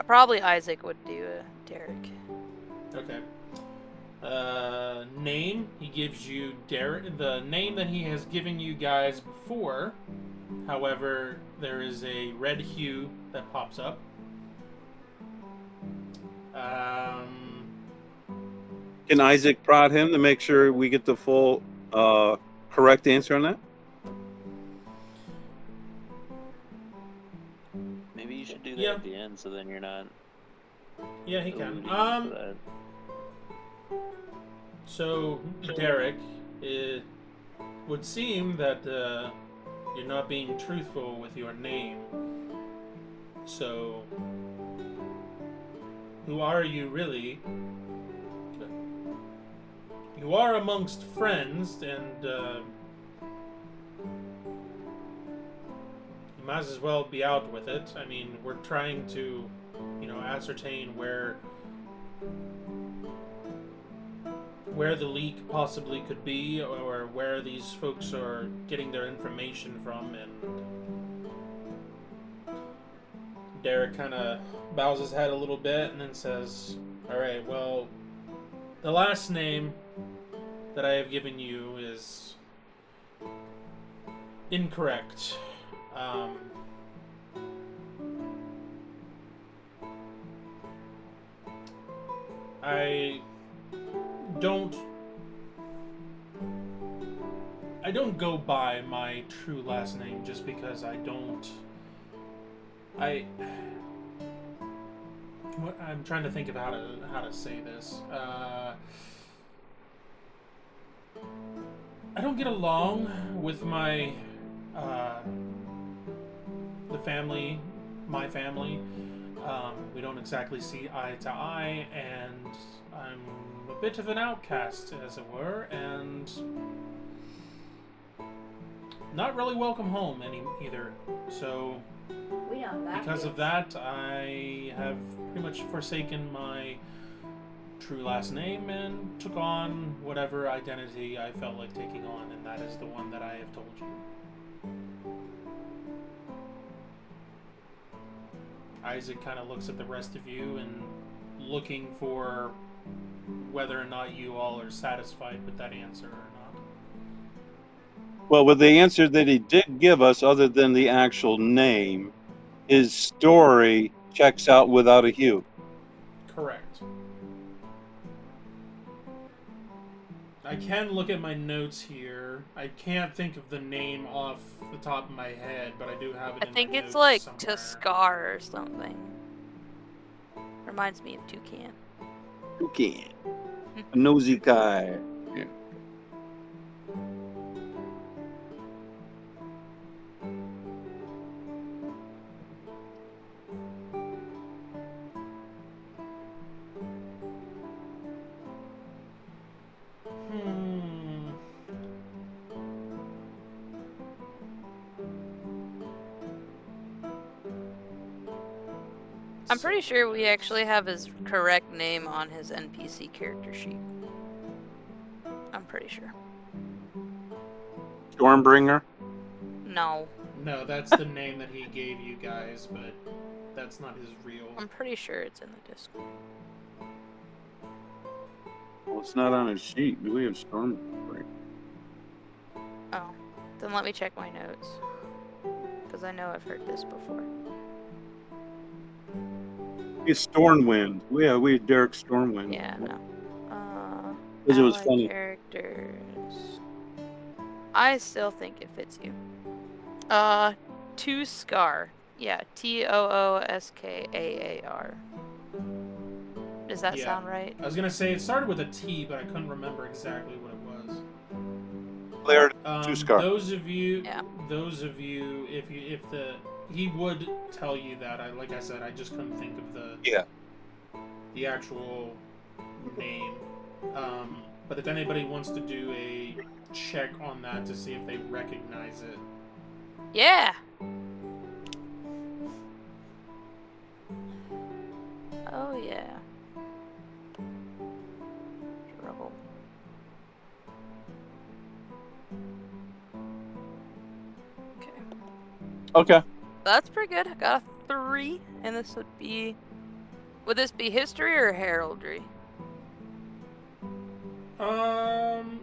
Probably Isaac would do Derek. Okay. Name. He gives you Derek, the name that he has given you guys before. However, there is a red hue that pops up. Can Isaac prod him to make sure we get the full correct answer on that? Maybe you should do that Yeah. at the end, so then you're not. Yeah, he can. alluding to that. So, Derek, it would seem that you're not being truthful with your name. So, who are you really? You are amongst friends, and you might as well be out with it. I mean, we're trying to, ascertain where the leak possibly could be, or where these folks are getting their information from, and Derek kind of bows his head a little bit and then says, alright, well, the last name that I have given you is incorrect. I don't go by my true last name just because I'm trying to think of how to say this. I don't get along with my family. We don't exactly see eye to eye, and I'm a bit of an outcast, as it were, and not really welcome home either. So, We know that. because of that, I have pretty much forsaken my true last name and took on whatever identity I felt like taking on, and that is the one that I have told you. Isaac kind of looks at the rest of you and looking for whether or not you all are satisfied with that answer or not. Well, with the answer that he did give us, other than the actual name, his story checks out without a hue. Correct. I can look at my notes here. I can't think of the name off the top of my head, but I do have it I in think my it's notes like somewhere. Tuscar or something. Reminds me of Toucan. Okay. A nosy guy. Yeah. I'm pretty sure we actually have his correct name on his NPC character sheet. I'm pretty sure. Stormbringer. No. No, that's the name that he gave you guys, but that's not his real. I'm pretty sure it's in the Discord. Well, it's not on his sheet. Do we have Storm? Oh. Then let me check my notes. Because I know I've heard this before. It's Stormwind. Yeah, we had Derek Stormwind. Yeah, no. Because it was Allied funny. characters. I still think it fits you. Tooskaar. Yeah, Tooskaar. Does that Yeah. sound right? I was gonna say it started with a T, but I couldn't remember exactly what it was. Blair Tooskaar. Those of you, Yeah. he would tell you that. Like I said, I just couldn't think of the actual name. But if anybody wants to do a check on that to see if they recognize it. Yeah! Oh, yeah. Trouble. Okay. Okay. That's pretty good. I got a 3, and this would be... Would this be history or heraldry?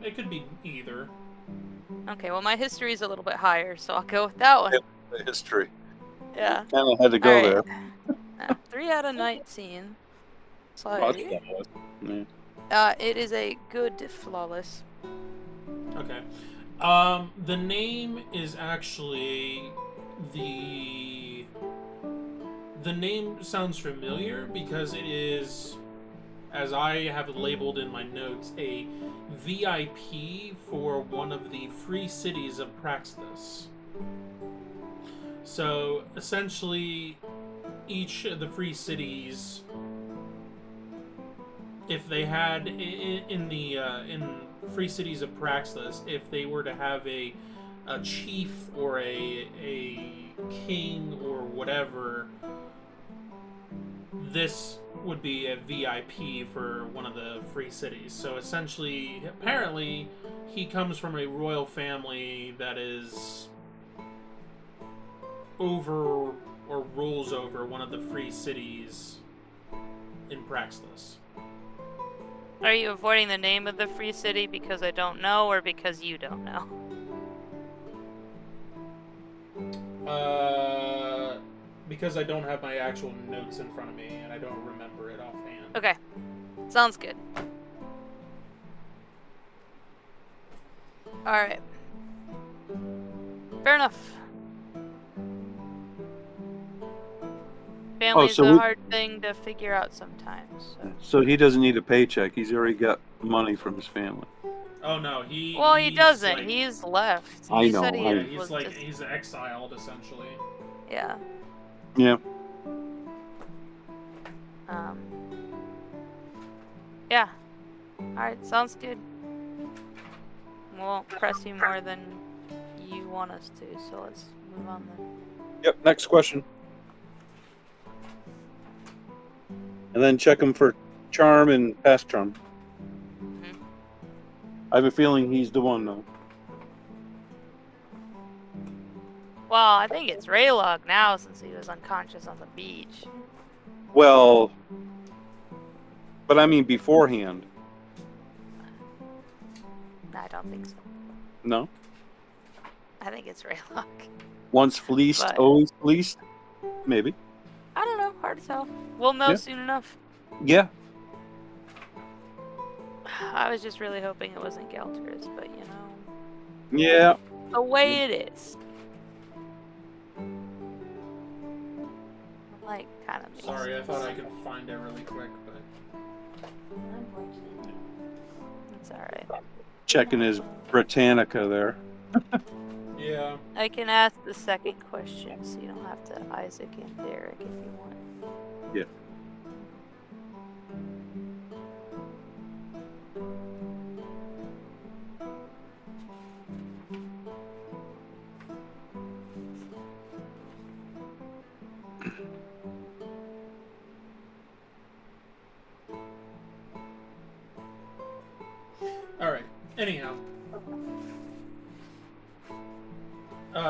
It could be either. Okay, well, my history is a little bit higher, so I'll go with that one. The history. Yeah. Kind of had to go there. 3 out of 19. Oh, Sorry. that's yeah. It is a good flawless. Okay. The name is actually the name sounds familiar because it is, as I have labeled in my notes, a VIP for one of the free cities of Praxis. So essentially, each of the free cities, if they had in free cities of Praxis, if they were to have a chief or a king or whatever, this would be a VIP for one of the free cities. So essentially, apparently, he comes from a royal family that is over or rules over one of the free cities in Praxis. Are you avoiding the name of the free city because I don't know, or because you don't know? Because I don't have my actual notes in front of me and I don't remember it offhand. Okay. Sounds good. Alright. Fair enough. Family's so a we- hard thing to figure out sometimes. So he doesn't need a paycheck. He's already got money from his family. Oh no, he Well, he doesn't. like- He's left. I He know, said he I- yeah, was he's like just- he's exiled essentially. Yeah. Yeah. Yeah. Alright, sounds good. We won't press you more than you want us to, so let's move on then. Yep. Next question. And then check him for charm and past charm. Mhm. I have a feeling he's the one though. Well, I think it's Raylog now since he was unconscious on the beach. Well, but I mean beforehand. I don't think so. No. I think it's Raylog. Once fleeced, But- always fleeced. Maybe. I don't know. Hard to tell. We'll know Yeah. soon enough. Yeah. I was just really hoping it wasn't Galteris, but you know, Yeah. the way it is. Like, kind of. Sorry, I thought I could find it really quick, but Unfortunately. It's alright. Checking his Britannica there. yeah. I can ask the second question, so you don't have to Isaac and Derek if you want. Yeah. All right. Anyhow. Let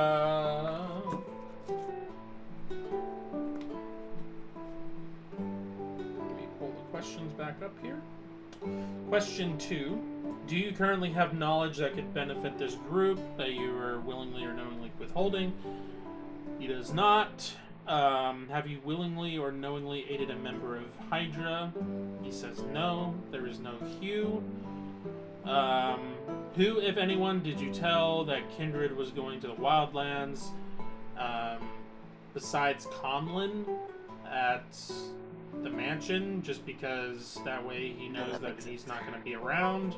me pull the questions back up here. Question 2. Do you currently have knowledge that could benefit this group that you are willingly or knowingly withholding? He does not. Have you willingly or knowingly aided a member of Hydra? He says no. There is no Hugh. Who, if anyone, did you tell that Kindred was going to the Wildlands? Besides Conlon at the mansion, just because that way he knows that he's not going to be around.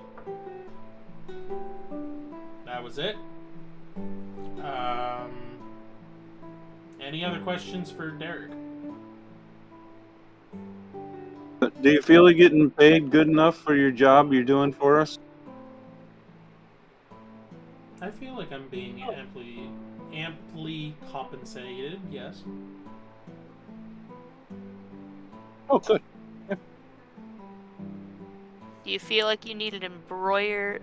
That was it. Any other questions for Derek? Do you feel you're getting paid good enough for your job you're doing for us? I feel like I'm being amply compensated, yes. Oh, good. Do you feel like you need an embroidered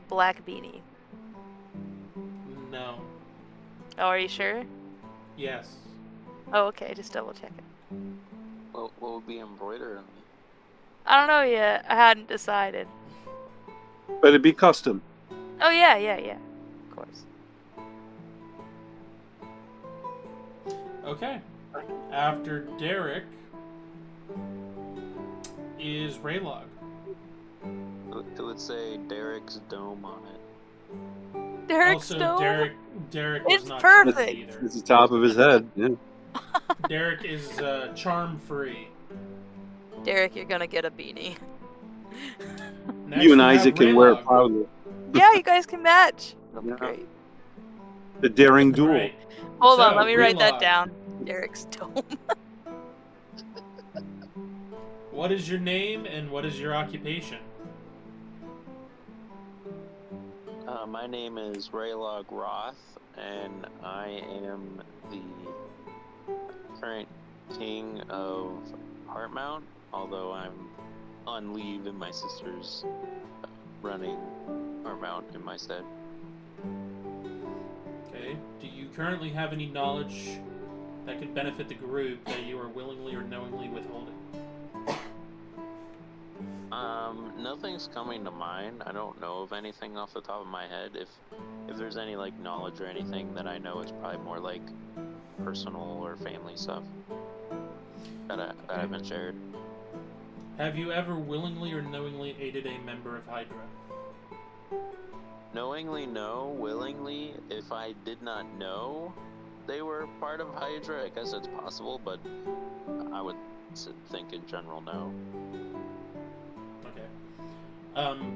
black beanie? No. Oh, are you sure? Yes. Oh, okay. Just double check it. What would be embroidered on me? I don't know yet. I hadn't decided. But it'd be custom. Oh yeah. Of course. Okay. After Derek is Raylog. It would say Derek's dome on it. Derek's Also, dome? Derek was It's not perfect. charmed either. It's the top of his head. Yeah. Derek is charm free. Derek, you're gonna get a beanie. Next, You and we have Isaac can wear it Raylog. proudly. Yeah, you guys can match. That'll be Yeah. great. The daring duel. Right. Hold on, So, let me write that Raylog. down. Derek's dome. What is your name and what is your occupation? My name is Raylog Roth, and I am the current king of Heartmount, although I'm on leave and my sister's running Heartmount in my stead. Okay. Do you currently have any knowledge that could benefit the group that you are willingly or knowingly withholding? Nothing's coming to mind. I don't know of anything off the top of my head. If there's any like knowledge or anything that I know, it's probably more like personal or family stuff that I've been shared. Have you ever willingly or knowingly aided a member of Hydra? Knowingly, no. Willingly, if I did not know they were part of Hydra, I guess it's possible, but I would think in general, no. Okay.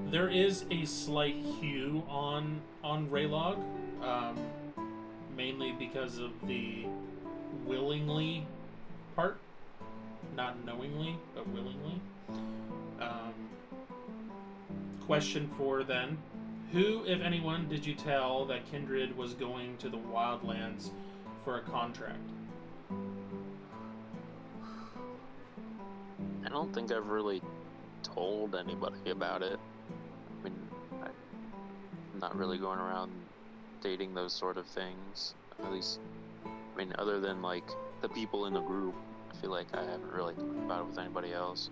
There is a slight hue on Raylog, mainly because of the willingly part. Not knowingly, but willingly. Question 4 then. Who, if anyone, did you tell that Kindred was going to the Wildlands for a contract? I don't think I've really told anybody about it. I mean, I'm not really going around dating those sort of things. At least, I mean, other than like the people in the group, I feel like I haven't really talked about it with anybody else.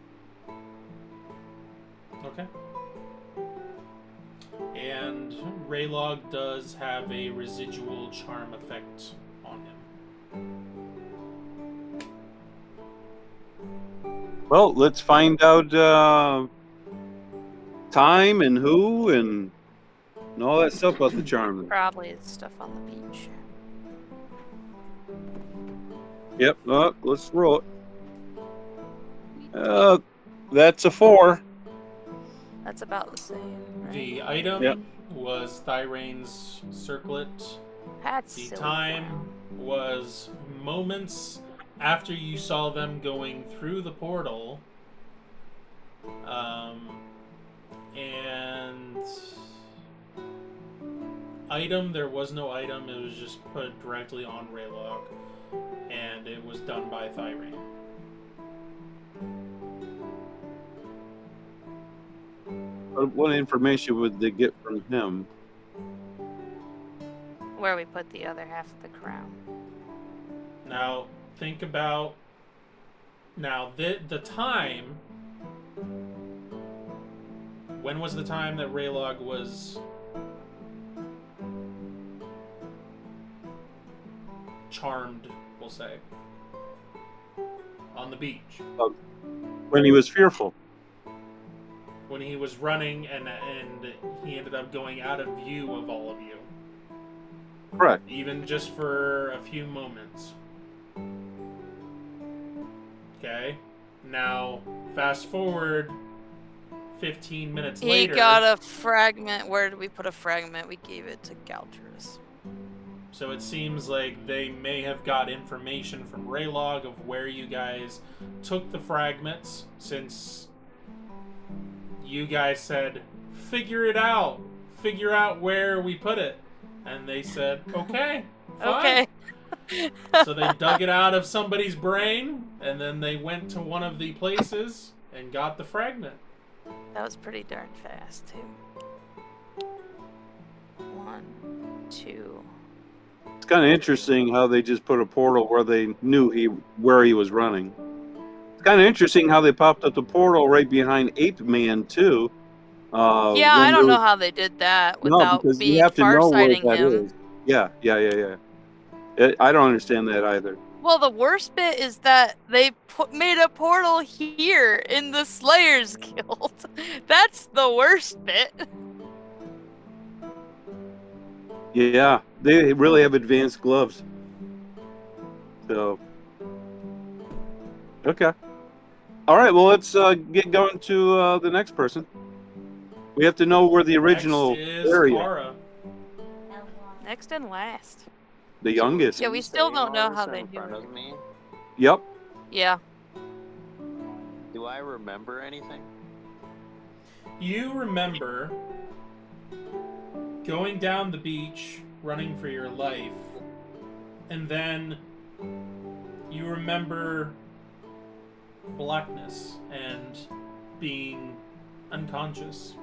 Okay. And Raylog does have a residual charm effect on him. Well, let's find out time and who and all that stuff about the charm. Probably it's stuff on the beach. Yep. Let's roll it. That's a 4. That's about the same, right? The item Yep. was Thyrane's circlet. That's The silly. time was moments after you saw them going through the portal. And item, there was no item. It was just put directly on Raylog, and it was done by Thyrane. What information would they get from him? Where we put the other half of the crown. Now, think about... Now, the time... When was the time that Raylog was... charmed, we'll say? On the beach. When he was fearful. When he was running and he ended up going out of view of all of you. Correct. Even just for a few moments. Okay? Now, fast forward 15 minutes He later. got a fragment. Where did we put a fragment? We gave it to Galterus. So it seems like they may have got information from Raylog of where you guys took the fragments, since you guys said, figure it out. Figure out where we put it. And they said, okay, fine. Okay. So they dug it out of somebody's brain, and then they went to one of the places and got the fragment. That was pretty darn fast, too. 1, 2. It's kind of interesting how they just put a portal where they knew where he was running. It's kind of interesting how they popped up the portal right behind Ape Man too. Yeah, I don't know how they did that without because you being have to know where farsighting that him. is. Yeah. I don't understand that either. Well, the worst bit is that they made a portal here in the Slayers Guild. That's the worst bit. Yeah, they really have advanced gloves. So, okay. All right, well, let's get going to the next person. We have to know where the original Next is area, Kara. Next and last. the youngest. Yeah, we still don't know how they in do front it. of me. Yep. Yeah. Do I remember anything? You remember going down the beach, running for your life, and then you remember blackness and being unconscious.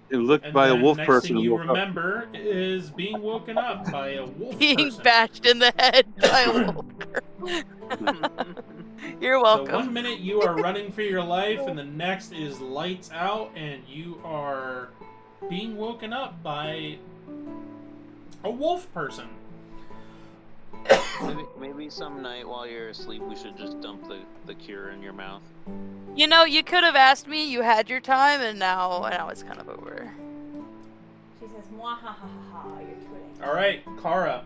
It looked And by a then wolf next person. thing who you woke up. remember is being woken up by a wolf Being person. bashed in the head by a wolf girl. You're welcome. So 1 minute you are running for your life, and the next is lights out, and you are being woken up by a wolf person. Maybe some night while you're asleep, we should just dump the cure in your mouth. You know, you could have asked me. You had your time, and now it's kind of over. She says, "Mwahahaha, you're twitting." All right, Kara.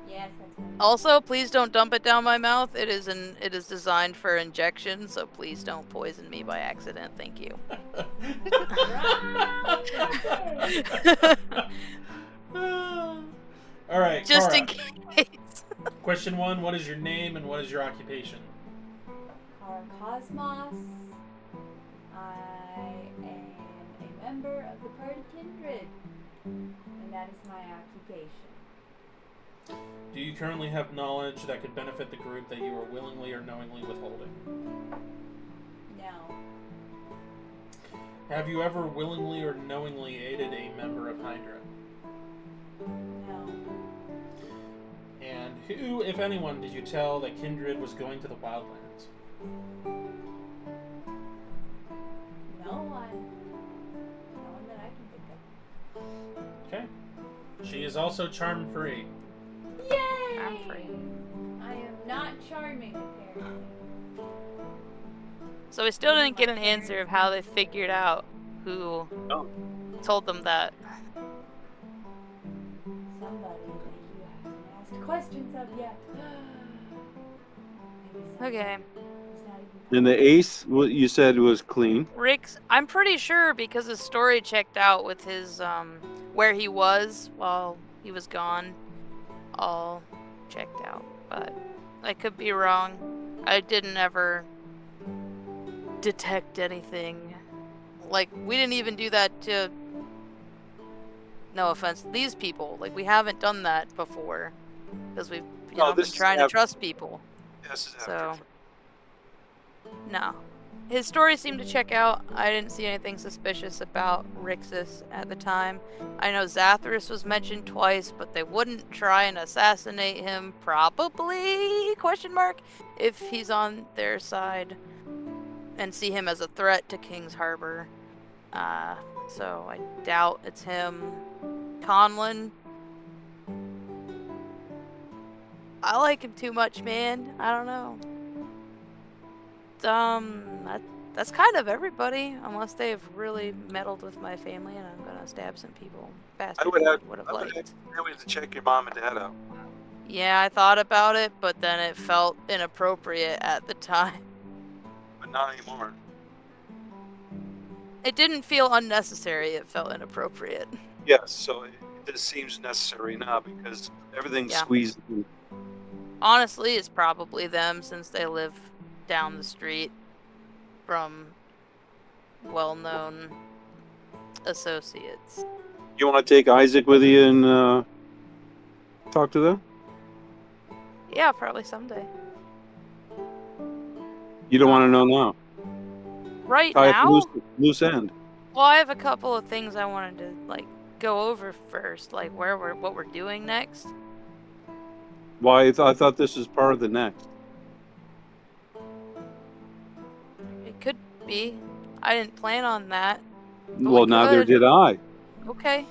Yes, that's right. Also, please don't dump it down my mouth. It is designed for injection, so please don't poison me by accident. Thank you. All right, Just Kara. in case. Question 1, what is your name and what is your occupation? Kara Cosmos. I am a member of the party Kindred, and that is my occupation. Do you currently have knowledge that could benefit the group that you are willingly or knowingly withholding? No. Have you ever willingly or knowingly aided a member of Hydra? No. And who, if anyone, did you tell that Kindred was going to the Wildlands? No one that I can think of. Okay. She is also charm free. Yay! I'm free. I am not charming, apparently. So we still didn't get an answer of how they figured out who told them that. Somebody that you haven't asked questions of yet. Maybe Okay. who's not even And the ace, what you said was clean. Rick's, I'm pretty sure because his story checked out with his, where he was while he was gone. All checked out, but I could be wrong. I didn't ever detect anything. Like, we didn't even do that to, no offense, these people. Like, we haven't done that before. Because we've been this is trying to after- trust people. This is So, no. his story seemed to check out. I didn't see anything suspicious about Rixus at the time. I know Zathras was mentioned twice, but they wouldn't try and assassinate him, probably, question mark, if he's on their side, and see him as a threat to King's Harbor. So I doubt it's him. Conlon, I like him too much, man. I don't know. That's kind of everybody, unless they have really meddled with my family, and I'm gonna stab some people faster I would than I have. would have I would liked. have really to check your mom and dad out. Yeah, I thought about it, but then it felt inappropriate at the time. But not anymore. It didn't feel unnecessary, it felt inappropriate. Yes, so this seems necessary now because everything's Yeah. squeezed. In. Honestly, it's probably them since they live down the street from well-known associates. You want to take Isaac with you and talk to them? Yeah, probably someday. You don't want to know now. Right Tie now? up loose end. Well, I have a couple of things I wanted to go over first, like what we're doing next. Why? I thought this was part of the next. It could be. I didn't plan on that. Well, neither could. did I. Okay.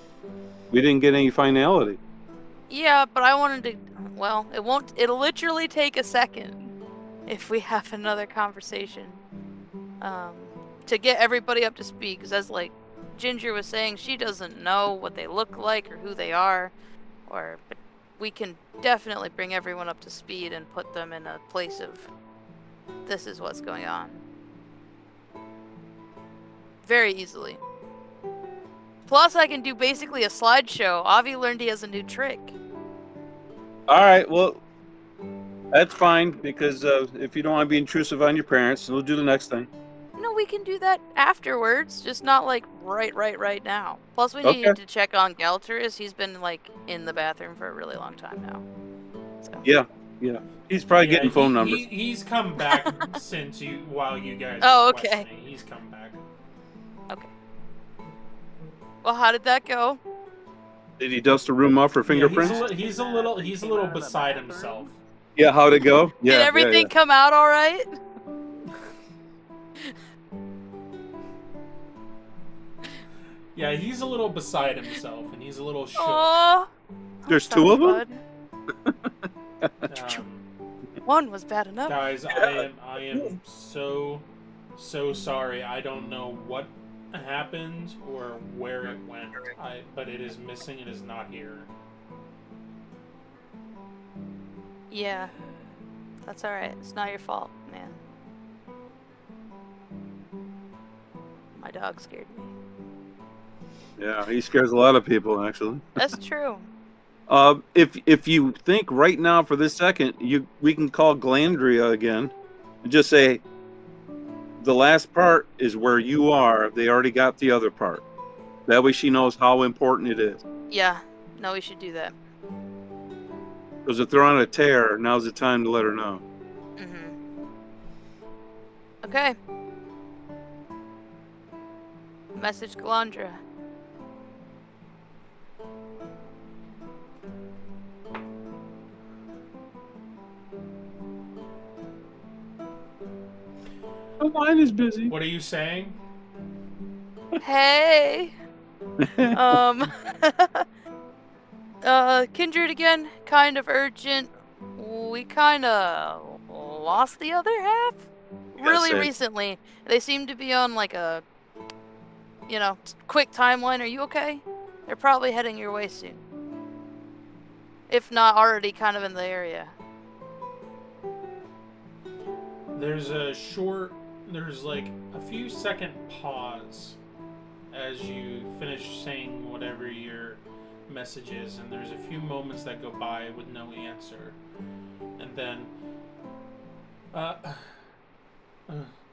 We didn't get any finality. Yeah, but I wanted to. Well, it won't. It'll literally take a second if we have another conversation. To get everybody up to speed, because as like Ginger was saying, she doesn't know what they look like or who they are, but we can definitely bring everyone up to speed and put them in a place of this is what's going on. Very easily. Plus, I can do basically a slideshow. Avi learned he has a new trick. All right, well, that's fine because if you don't want to be intrusive on your parents, we'll do the next thing. No, we can do that afterwards, just not like right now. Plus, we need to check on Galterus. He's been like in the bathroom for a really long time now. So. Yeah. He's probably getting phone numbers. He's come back while you guys. Oh, were okay. questioning. He's come back. Okay. Well, how did that go? Did he dust the room off for fingerprints? Yeah, he's a little beside himself. Yeah, how'd it go? Yeah. Did everything come out all right? Yeah, he's a little beside himself, and he's a little shook. Aww. There's two of them? One was bad enough. Guys, I am so sorry. I don't know what happened or where it went. But it is missing. It is not here. Yeah. That's alright. It's not your fault, man. My dog scared me. Yeah, he scares a lot of people, actually. That's true. If you think right now for this second, we can call Glandria again and just say the last part is where you are. They already got the other part. That way she knows how important it is. Yeah. No, we should do that. Because if they're on a tear, now's the time to let her know. Mm-hmm. Okay. Message Glandria. The line is busy. What are you saying? Hey. Kindred again, kind of urgent. We kind of lost the other half really recently. They seem to be on like a, quick timeline. Are you okay? They're probably heading your way soon. If not already kind of in the area. There's like a few second pause as you finish saying whatever your message is, and there's a few moments that go by with no answer. And then,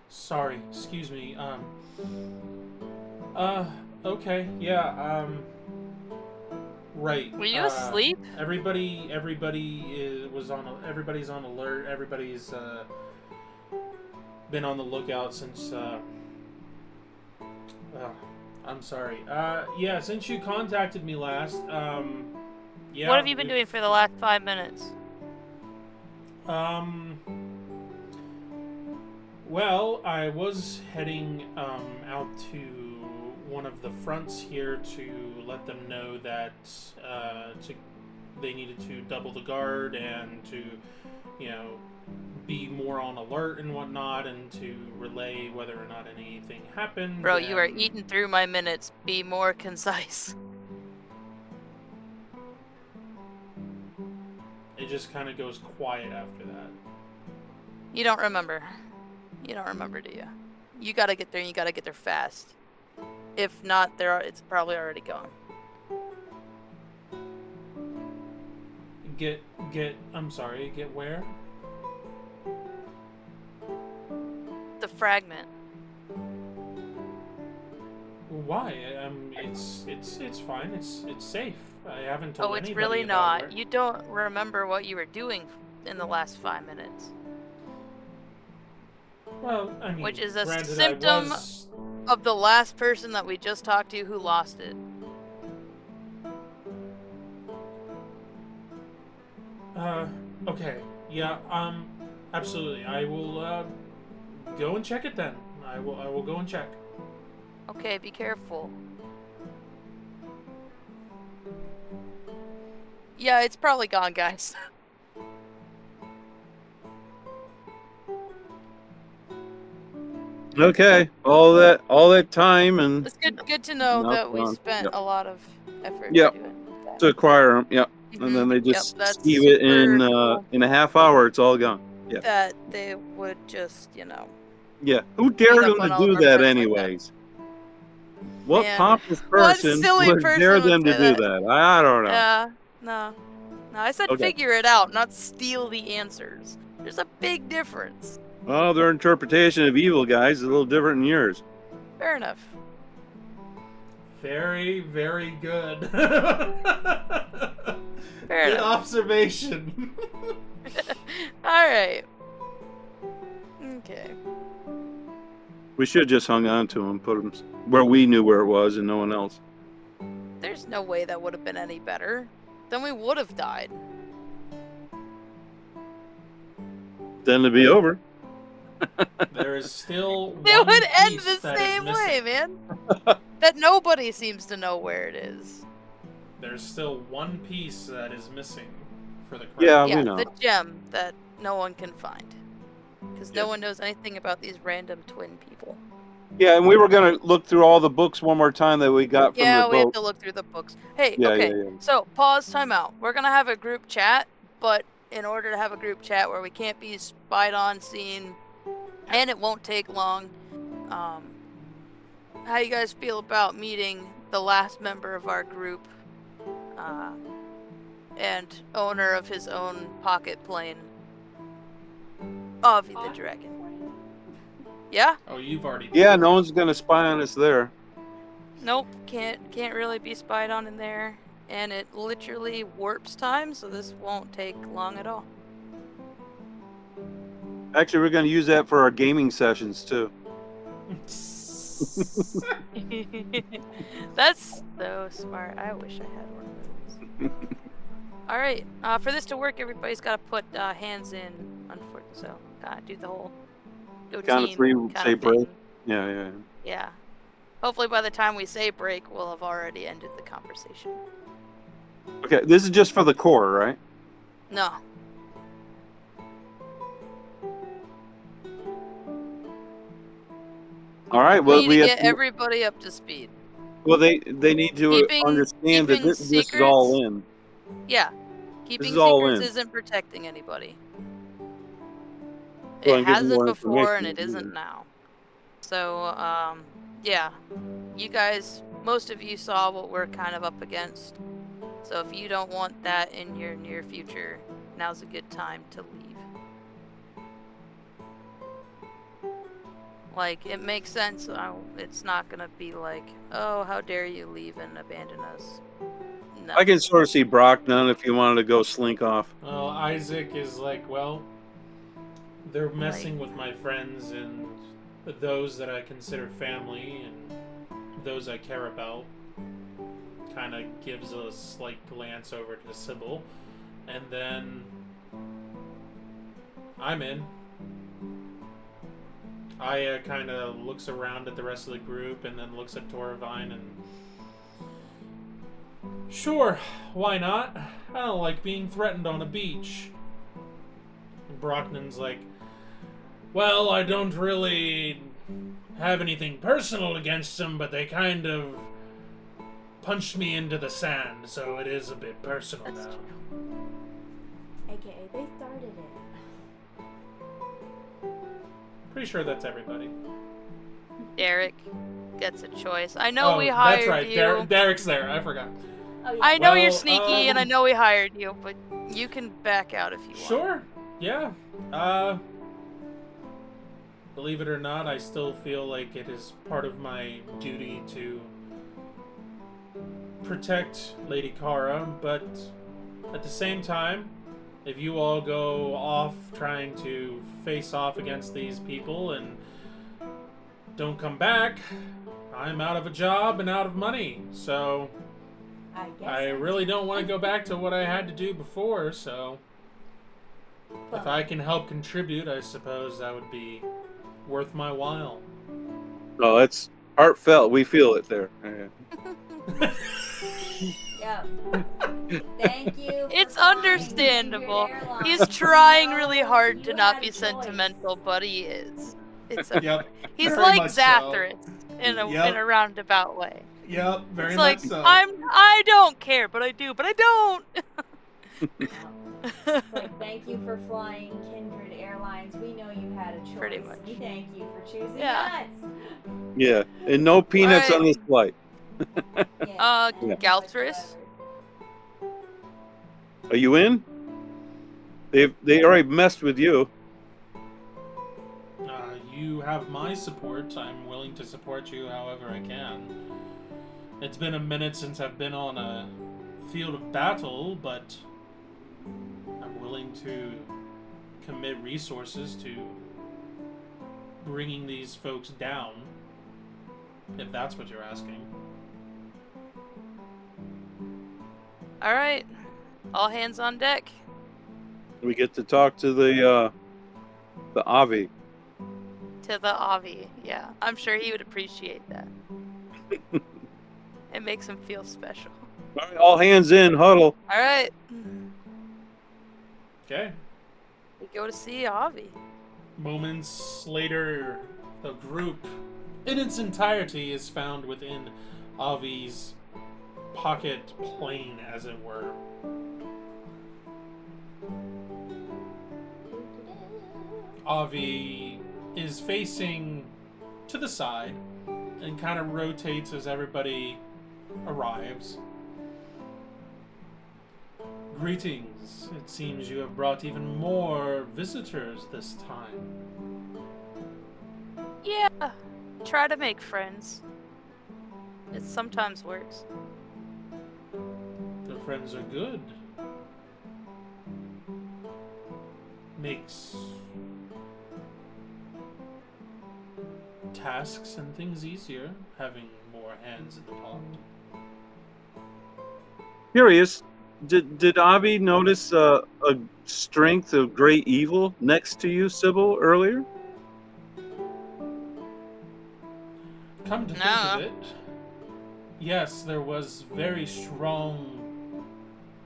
sorry, excuse me, okay, yeah, right. Were you asleep? Everybody's on alert, everybody's, been on the lookout since. I'm sorry. Yeah, since you contacted me last. Yeah. What have you been doing for the last 5 minutes? Well, I was heading out to one of the fronts here to let them know that they needed to double the guard and to, be more on alert and whatnot, and to relay whether or not anything happened. Bro, you are eating through my minutes. Be more concise. It just kind of goes quiet after that. You don't remember. You don't remember, do you? You gotta get there, and you gotta get there fast. If not, it's probably already gone. I'm sorry, get where? The fragment. Why? It's fine. It's safe. I haven't told Oh, it's anybody really about not. where- You don't remember what you were doing in the last 5 minutes. Well, I mean, Which is a granted, symptom I was... of the last person that we just talked to who lost it. Okay. Yeah. Absolutely. I will go and check it then. I will go and check. Okay, be careful. Yeah, it's probably gone, guys. Okay, all that time and It's good to know Now that it's we gone. spent Yep. a lot of effort Yep. doing that. to acquire them, yeah. And then they Mhm. Yep, just that's skeeve it in super cool. in a half hour. It's all gone. Yeah. That they would just, Yeah. Who beat dared up them on to all of do our that, friends like that. anyways? What Man, pompous what person silly would person dare would them to say do that? that? I don't know. Yeah, no. No, I said Okay. figure it out, not steal the answers. There's a big difference. Well, their interpretation of evil guys is a little different than yours. Fair enough. Very, very good. Fair Good enough. observation. Alright. Okay. We should have just hung on to them, put them where we knew where it was and no one else. There's no way that would have been any better. Then we would have died. Then it'd be over. There is still It one would end piece the that is same way, missing. man. That nobody seems to know where it is. There's still one piece that is missing for the crown. Yeah, Yeah, we know. the gem that no one can find. Because Yeah. no one knows anything about these random twin people. Yeah, and we were gonna look through all the books one more time that we got from Yeah, the we have boat. to look through the books. Hey, Yeah, okay, yeah. so pause, time out. We're gonna have a group chat, but in order to have a group chat where we can't be spied on, seen, and it won't take long, how you guys feel about meeting the last member of our group, and owner of his own pocket plane, Avi the Dragon? Yeah? Oh, you've already. Yeah, no one's gonna spy on us there. Nope, can't really be spied on in there, and it literally warps time, so this won't take long at all. Actually, we're gonna use that for our gaming sessions too. That's so smart. I wish I had one of those. All right, for this to work, everybody's got to put hands in. Unfortunately, so gotta do the whole go Count of team three, kind say of break. thing. Yeah. Yeah. Hopefully, by the time we say break, we'll have already ended the conversation. Okay, this is just for the core, right? No. All right. Well, we we need to have get to, everybody up to speed. well, they need to understand that keeping this is all in. Yeah. Keeping is all secrets in. isn't protecting anybody. Well, It and getting hasn't more before, and information it is isn't needed. now. So, yeah. You guys, most of you saw what we're kind of up against. So if you don't want that in your near future, now's a good time to leave. Like, it makes sense. It's not gonna be like, oh, how dare you leave and abandon us. No. I can sort of see Brock now if you wanted to go slink off. Well, Isaac is like, well, They're messing with my friends and those that I consider family and those I care about. Kind of gives a slight glance over to Sybil, and then I'm in. Aya kind of looks around at the rest of the group and then looks at Toravine and... Sure, why not? I don't like being threatened on a beach. And Brockman's like, well, I don't really have anything personal against them, but they kind of punched me into the sand, so it is a bit personal That's now. true. AKA, they started it. Pretty sure that's everybody. Derek gets a choice. I know we that's hired right. you. Derek's there. I forgot. Oh, yeah. I know you're Well, sneaky, and I know we hired you, but you can back out if you want. Sure. Yeah. Believe it or not, I still feel like it is part of my duty to protect Lady Kara, but at the same time, if you all go off trying to face off against these people and don't come back, I'm out of a job and out of money. So I guess. I really don't want to go back to what I had to do before, so if I can help contribute, I suppose that would be worth my while. Oh, it's heartfelt. We feel it there. Yeah. Thank you. It's for flying understandable. Kindred Airlines. He's trying You really know, hard you to not had be a choice. sentimental, but he is. It's okay. Yep. He's very like much so. Zathras in a Yep. in a roundabout way. Yep, very It's much like so. I don't care, but I do, but I don't. But thank you for flying Kindred Airlines. We know you had a choice. Pretty much. We thank you for choosing Yeah. us. Yeah, and no peanuts Alright. on this flight. Yeah. Yeah. Galtris. Are you in? They already messed with you. You have my support. I'm willing to support you however I can. It's been a minute since I've been on a field of battle, but I'm willing to commit resources to bringing these folks down, if that's what you're asking. All right, all hands on deck. We get to talk to the Avi. To the Avi, yeah. I'm sure he would appreciate that. It makes him feel special. All right, all hands in, huddle. All right, Okay. we go to see Avi. Moments later, the group in its entirety is found within Avi's pocket plane, as it were. Avi is facing to the side and kind of rotates as everybody arrives. Greetings. It seems you have brought even more visitors this time. Yeah, try to make friends. It sometimes works. The friends are good. Makes tasks and things easier, having more hands in the pot. Curious, did Avi notice a strength of great evil next to you, Sybil, earlier? Come to think of it, yes, there was very strong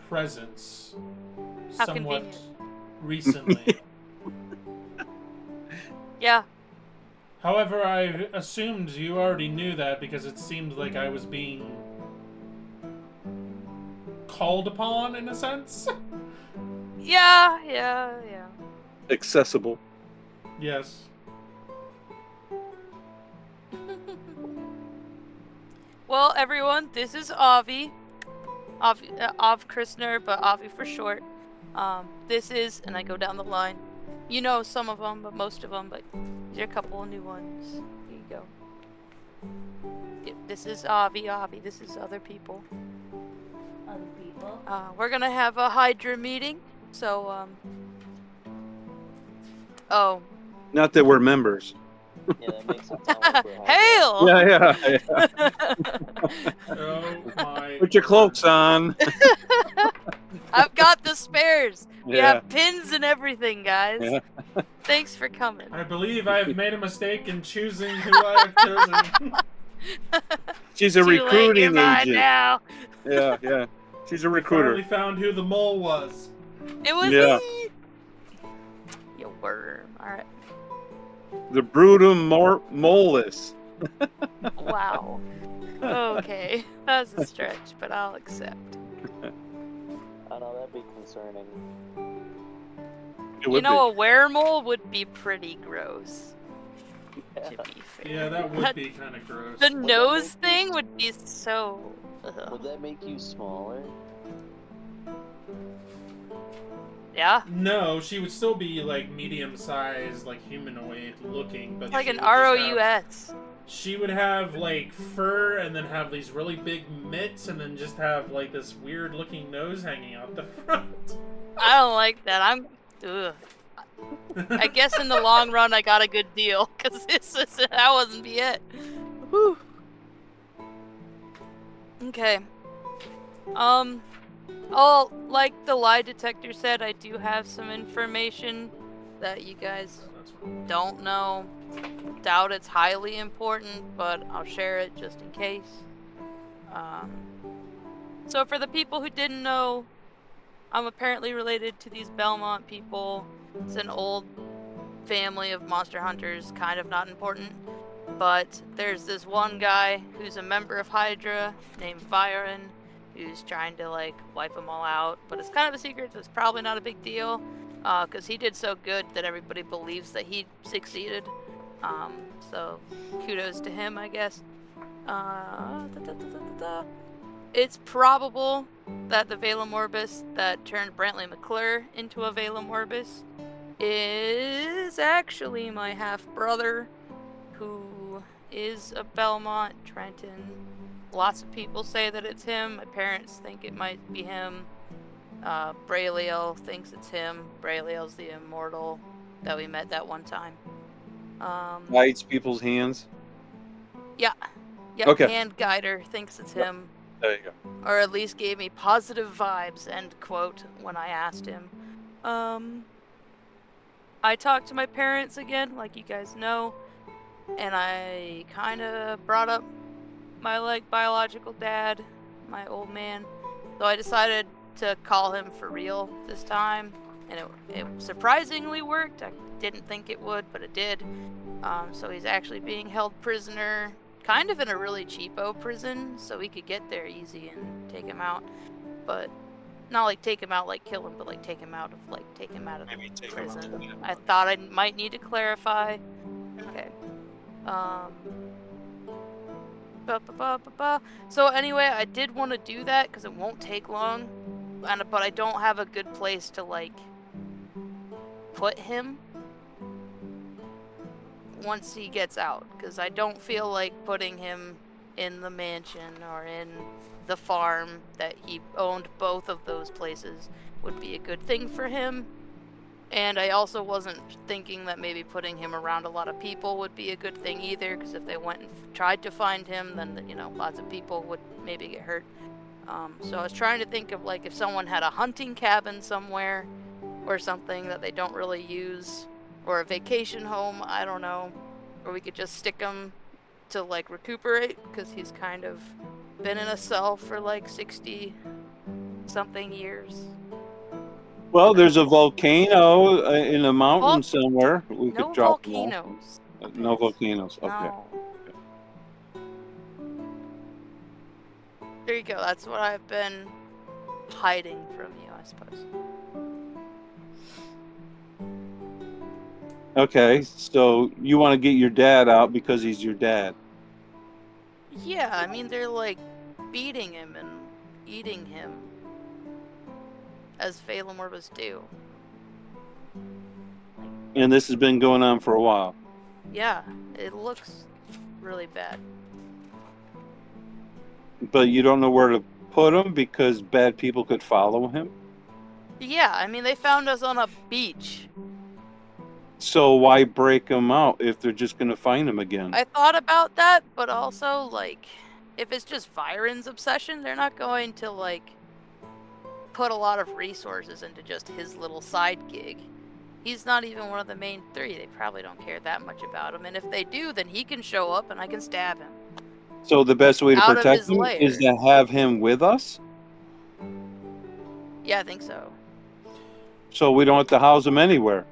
presence How somewhat convenient. recently. Yeah, However, I assumed you already knew that because it seemed like I was being called upon, in a sense. yeah. Accessible. Yes. Well, everyone, this is Avi. Av Kristner, but Avi for short. This is, and I go down the line. You know some of them, but most of them, but these are a couple of new ones. Here you go. This is Avi. This is other people. Other people. We're gonna have a Hydra meeting, so Oh. Not that we're members. Yeah, that makes it sound like we're Hydra. Hail! Yeah. Oh my. Put your word. cloaks on. I've got the spares. We Yeah. have pins and everything, guys. Yeah. Thanks for coming. I believe I have made a mistake in choosing who I have chosen. She's a Too late, you're recruiting mine agent. now. Yeah. She's a We recruiter. finally found who the mole was. It was Yeah. me. You worm. Alright. The Brutum Mollis. Wow. Okay. That was a stretch, but I'll accept. I know that'd be concerning. It You would know, a weremole would be pretty gross. To be fair. Yeah, that would be kind of gross. The that nose make you- thing would be so. Would that make you smaller? Yeah. No, she would still be like medium-sized, like humanoid looking, but Like she an would just have- ROUS. She would have like fur and then have these really big mitts and then just have like this weird looking nose hanging out the front. I don't like that. Ugh. I guess in the long run I got a good deal, because that wasn't be it. Whew. Okay. Oh, like the lie detector said, I do have some information that you guys don't know. Doubt it's highly important, but I'll share it just in case. So for the people who didn't know, I'm apparently related to these Belmont people. It's an old family of monster hunters, kind of not important. But there's this one guy who's a member of Hydra named Viren, who's trying to like wipe them all out. But it's kind of a secret, so it's probably not a big deal. Because he did so good that everybody believes that he succeeded. So kudos to him, I guess. It's probable that the Velum Orbis that turned Brantley McClure into a Velum Orbis is actually my half-brother, who is a Belmont Trenton. Lots of people say that it's him. My parents think it might be him. Braylio thinks it's him. Braylio's the immortal that we met that one time. Bites people's hands. Yeah. Okay. Hand Guider thinks it's him. There you go. Or at least gave me positive vibes, end quote, when I asked him. I talked to my parents again, like you guys know, and I kind of brought up my, like, biological dad, my old man. So I decided to call him for real this time, and it surprisingly worked. I didn't think it would, but it did. So he's actually being held prisoner, kind of in a really cheapo prison, so we could get there easy and take him out. But not like take him out like kill him, but like take him out of Maybe the take him out. prison. Yeah. I thought I might need to clarify. Okay. So anyway, I did want to do that because it won't take long, but I don't have a good place to like put him once he gets out, because I don't feel like putting him in the mansion or in the farm that he owned. Both of those places would be a good thing for him. And I also wasn't thinking that maybe putting him around a lot of people would be a good thing either, because if they went and tried to find him, then, you know, lots of people would maybe get hurt. So I was trying to think of, like, if someone had a hunting cabin somewhere or something that they don't really use, or a vacation home, I don't know, or we could just stick him to, like, recuperate, because he's kind of been in a cell for, like, 60-something years. Well, there's a volcano in a mountain somewhere. We No could drop them off. volcanoes. No volcanoes. Okay. No. There you go. That's what I've been hiding from you, I suppose. Okay. So you want to get your dad out because he's your dad. Yeah, I mean, they're like beating him and eating him, as Phalem Orbis do. And this has been going on for a while. Yeah, it looks really bad. But you don't know where to put him because bad people could follow him? Yeah, I mean, they found us on a beach. So why break them out if they're just going to find them again? I thought about that, but also, like, if it's just Viren's obsession, they're not going to, like, put a lot of resources into just his little side gig. He's not even one of the main three. They probably don't care that much about him. And if they do, then he can show up and I can stab him. So the best way to Out of protect his him is lair. to have him with us? Yeah, I think so. So we don't have to house him anywhere.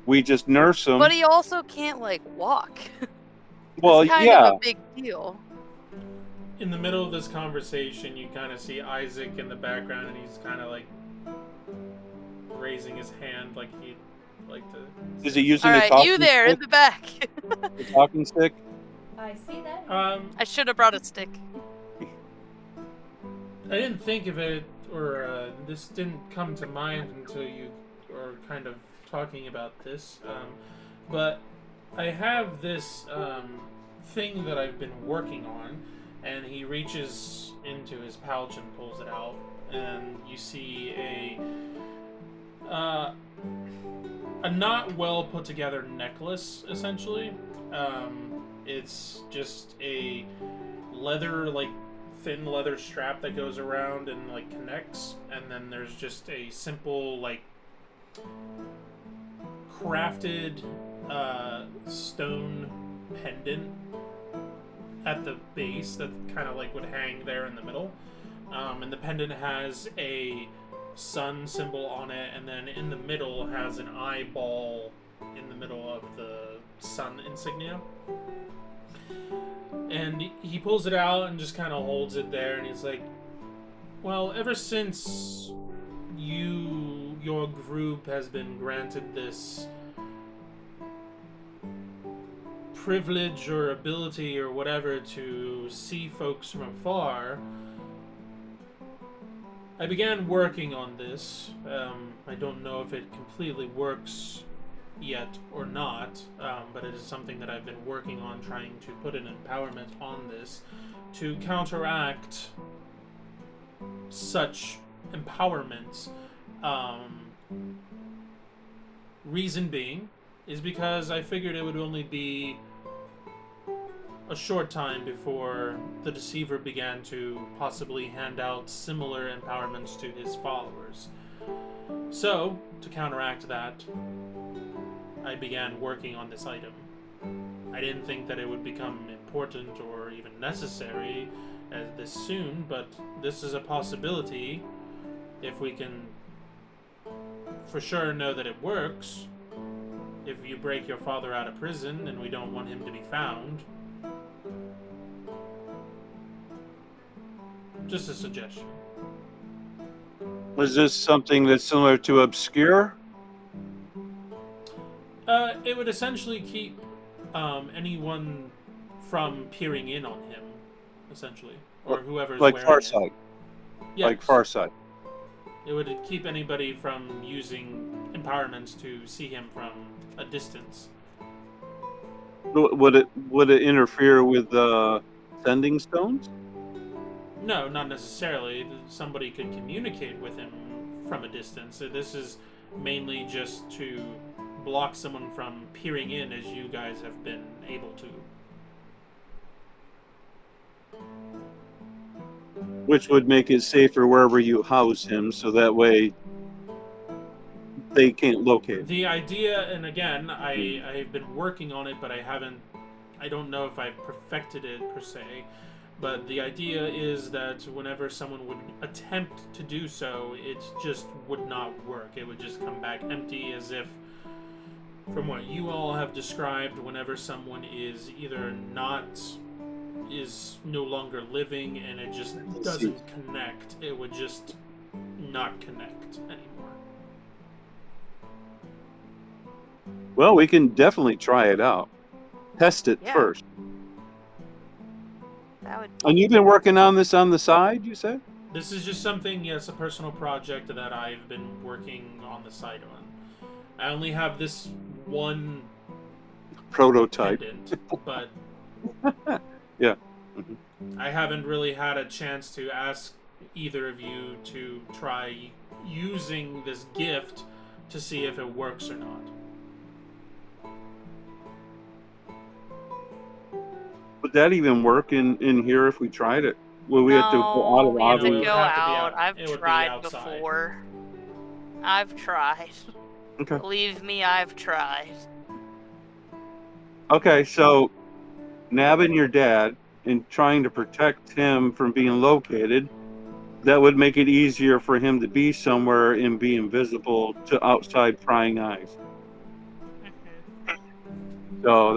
We just nurse him. But he also can't, like, walk. Well, It's kind yeah. of a big deal. In the middle of this conversation, you kind of see Isaac in the background, and he's kind of like raising his hand, like he'd like to. Is he using All the right, talking you there in stick? the back. The talking stick? I see that. I should have brought a stick. I didn't think of it, or this didn't come to mind until you were kind of talking about this. But I have this thing that I've been working on, and he reaches into his pouch and pulls it out, and you see a not well put together necklace, essentially. It's just a leather, like thin leather strap that goes around and like connects, and then there's just a simple like crafted stone pendant at the base that kind of like would hang there in the middle, and the pendant has a sun symbol on it, and then in the middle has an eyeball in the middle of the sun insignia. And he pulls it out and just kind of holds it there, and he's like, well, ever since your group has been granted this privilege or ability or whatever to see folks from afar, I began working on this. I don't know if it completely works yet or not, but it is something that I've been working on, trying to put an empowerment on this to counteract such empowerment. Reason being is because I figured it would only be a short time before the Deceiver began to possibly hand out similar empowerments to his followers. So, to counteract that, I began working on this item. I didn't think that it would become important or even necessary this soon, but this is a possibility if we can for sure know that it works. If you break your father out of prison and we don't want him to be found. Just a suggestion. Was this something that's similar to Obscure? It would essentially keep anyone from peering in on him, essentially, or whoever's like wearing Farsight. it. Yes. Like Farsight. It would keep anybody from using empowerments to see him from a distance. Would it interfere with sending stones? No, not necessarily. Somebody could communicate with him from a distance. So this is mainly just to block someone from peering in as you guys have been able to. Which would make it safer wherever you house him, so that way they can't locate him. The idea, and again, I've been working on it, but I don't know if I've perfected it per se, but the idea is that whenever someone would attempt to do so, it just would not work. It would just come back empty, as if, from what you all have described, whenever someone is either is no longer living and it just doesn't connect, it would just not connect anymore. Well, we can definitely try it out. Test it first. That would. And you've been working on this on the side, you said? This is just something, yes, a personal project that I've been working on the side on. I only have this one Prototype. pendant, but Yeah. I haven't really had a chance to ask either of you to try using this gift to see if it works or not. Would that even work in here if we tried it? Will we have to go out No, of we have No, it to would go have to be out. out- I've it would be tried outside. before. I've tried. Okay. Believe me, I've tried. Okay, so nabbing your dad and trying to protect him from being located, that would make it easier for him to be somewhere and be invisible to outside prying eyes. Mhm. So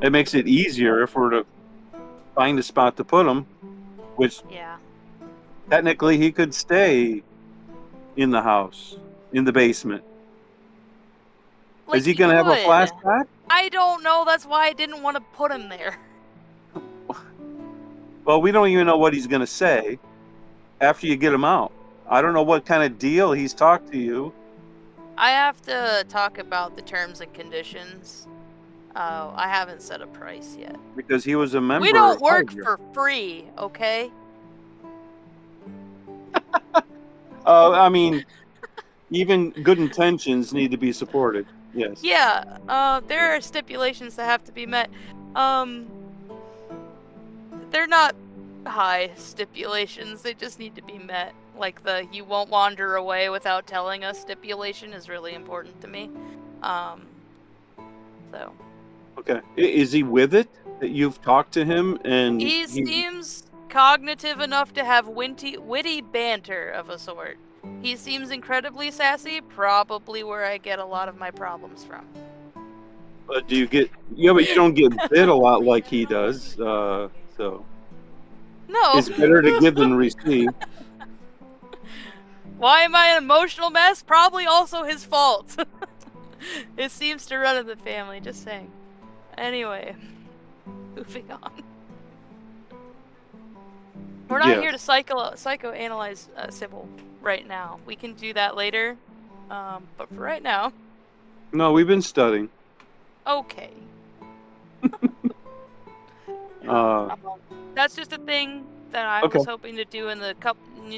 it makes it easier if we're to find a spot to put him, which Yeah. technically he could stay in the house, in the basement. Like, Is he going to have a could. flashback? I don't know. That's why I didn't want to put him there. Well, we don't even know what he's going to say after you get him out. I don't know what kind of deal he's talked to you. I have to talk about the terms and conditions. I haven't set a price yet. Because he was a member. We don't of work Hydra. for free, okay? I mean, even good intentions need to be supported. Yes. Yeah, there are stipulations that have to be met. They're not high stipulations, they just need to be met. Like the you won't wander away without telling us stipulation is really important to me. So. Okay. Is he with it? That you've talked to him and He seems cognitive enough to have witty banter of a sort. He seems incredibly sassy, probably where I get a lot of my problems from. do you get? Yeah, but you don't get bit a lot like he does. So No. it's better to give than receive. Why am I an emotional mess? Probably also his fault. It seems to run in the family, just saying. Anyway, moving on. We're not here to psychoanalyze Sybil right now. We can do that later, but for right now. No, we've been studying. Okay. That's just a thing that I was hoping to do in the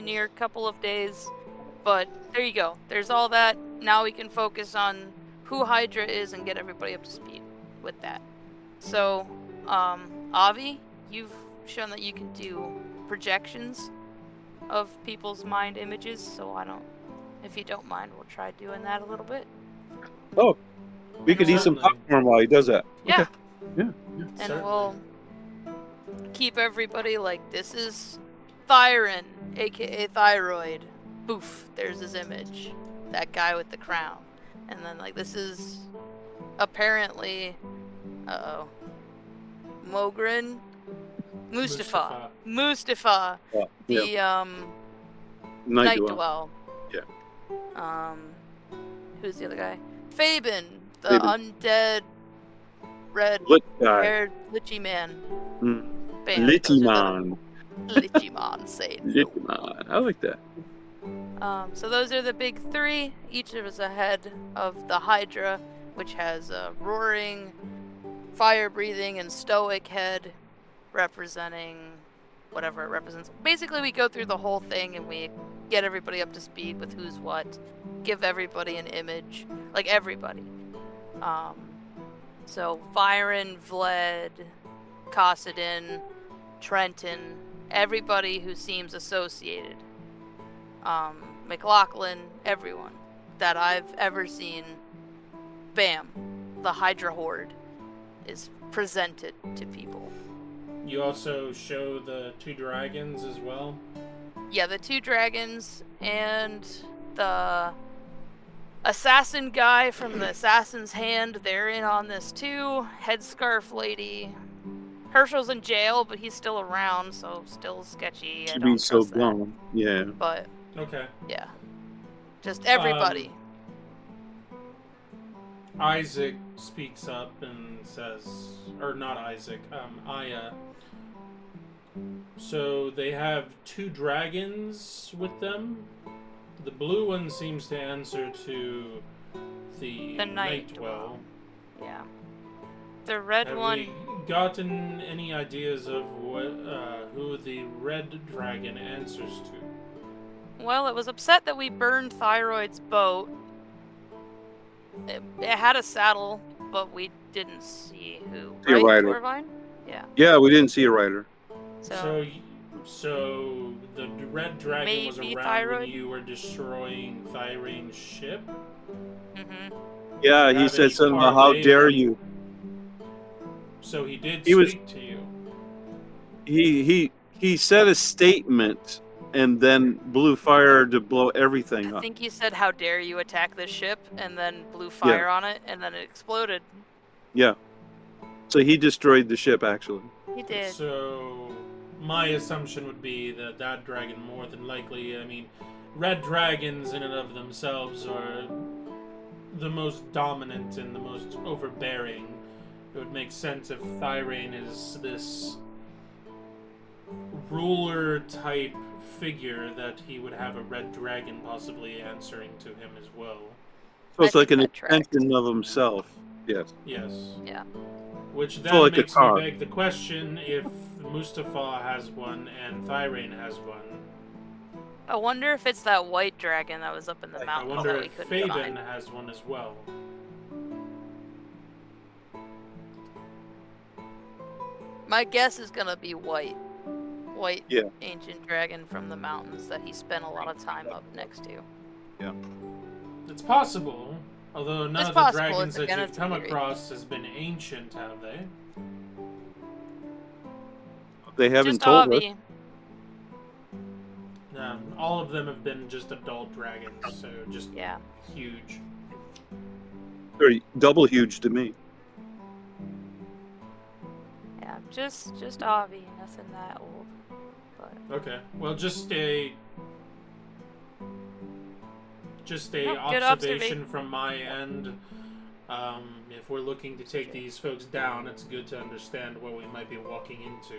near couple of days. But there you go. There's all that. Now we can focus on who Hydra is and get everybody up to speed with that. So, Avi, you've shown that you can do projections of people's mind images, so if you don't mind, we'll try doing that a little bit. Oh, we could eat some Certainly. popcorn while he does that. Yeah. Okay. Yeah. And Certainly. we'll keep everybody like, this is Thyron, aka Thyroid. Boof, there's his image. That guy with the crown. And then, like, this is apparently, Mogren? Mustafa. Yeah. The, Night Night Dwell. Dwell. Yeah. Who's the other guy? Fabian, the Fabian. undead red Lit guy. haired Lichy man. Mm. Bam, Litty those are man. the Lichy man say no. Litty man. I like that. So those are the big three. Each of us ahead of the Hydra, which has a roaring, fire-breathing, and stoic head representing whatever it represents. Basically, we go through the whole thing and we get everybody up to speed with who's what, give everybody an image, like everybody. So Viren, Vlad, Cossidin, Trenton, everybody who seems associated. McLaughlin, everyone that I've ever seen. Bam, the Hydra Horde is presented to people. You also show the 2 dragons as well. Yeah, the 2 dragons and the assassin guy from the Assassin's Hand, they're in on this too. Headscarf lady. Herschel's in jail, but he's still around, so still sketchy. I Should don't be so trust that. gone. Yeah. But Okay. yeah, just everybody. Isaac speaks up and says, or not Isaac, Aya. So they have 2 dragons with them. The blue one seems to answer to the Night Dwell. Yeah. The red Have one. we gotten any ideas of who the red dragon answers to? Well, it was upset that we burned Thyroid's boat. It had a saddle but we didn't see who. See a Right, rider. Torvine? Yeah. Yeah, we didn't see a rider. So the red dragon was Maybe around Thyroid? when you were destroying Thyrane's ship. Mm-hmm. Yeah, Do you he have said any something about how parlay dare that- you. So he did He was- speak to you. He said a statement and then blew fire to blow everything I up. think he said, "How dare you attack this ship?" and then blew fire on it, and then it exploded. Yeah. So he destroyed the ship, actually. He did. So my assumption would be that that dragon, more than likely, I mean, red dragons in and of themselves are the most dominant and the most overbearing. It would make sense if Thyrane is this ruler type figure that he would have a red dragon possibly answering to him as well. So it's I like an think that tracks. extension of himself. Yes. Yes. Yeah. Which So then like a makes me car. beg the question if Mustafa has one and Thyrane has one. I wonder if it's that white dragon that was up in the I mountains wonder that we if couldn't Fabian find. has one as well. My guess is gonna be white. White Yeah. ancient dragon from the mountains that he spent a lot of time up next to. It's possible, although none It's of the possible, dragons it's- that again, you've it's a come theory. across has been ancient, have they? They haven't Just told us. Avi. All of them have been just adult dragons, so just Yeah. huge. They're double huge to me. Yeah. Just Avi. Nothing that old. But Okay, well, just a No, good observation from my end. If we're looking to take these folks down, it's good to understand what we might be walking into.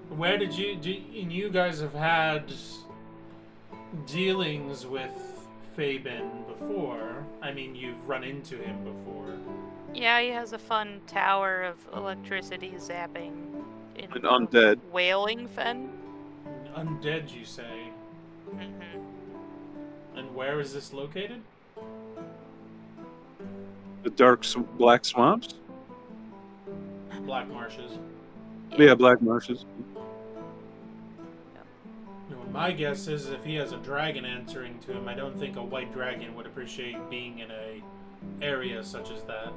Where did you guys have had dealings with Fabian before? I mean, you've run into him before. yeah, he has a fun tower of electricity zapping in An undead. Wailing Fen. Undead, you say? Mm-hmm. And where is this located? The dark black swamps? Black Marshes. Yeah, black marshes. Well, my guess is if he has a dragon answering to him, I don't think a white dragon would appreciate being in a area such as that.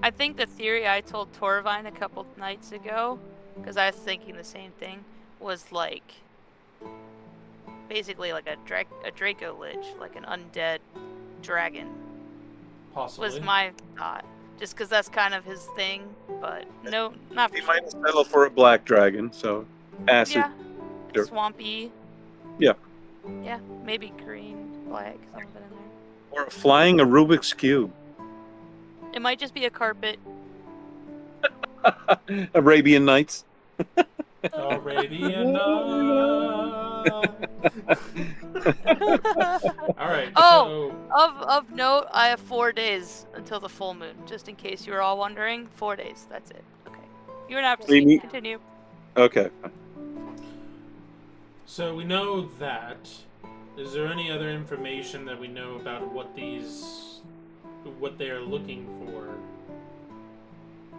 I think the theory I told Torvine a couple nights ago, because I was thinking the same thing, was like basically like a Draco Lich, like an undead dragon, Possibly. was my thought. Just because that's kind of his thing, but no, not for He sure. might settle for a black dragon, so acid. Yeah, Sure. swampy. Yeah. Yeah, maybe green, black, something in there. Or flying a Rubik's Cube. It might just be a carpet. Arabian Nights. Arabian Alright, Oh! Of note, I have 4 days until the full moon, just in case you were all wondering. 4 days, that's it. Okay. You don't have to Amy- see. Continue. Okay. so we know that. Is there any other information that we know about what they are looking for?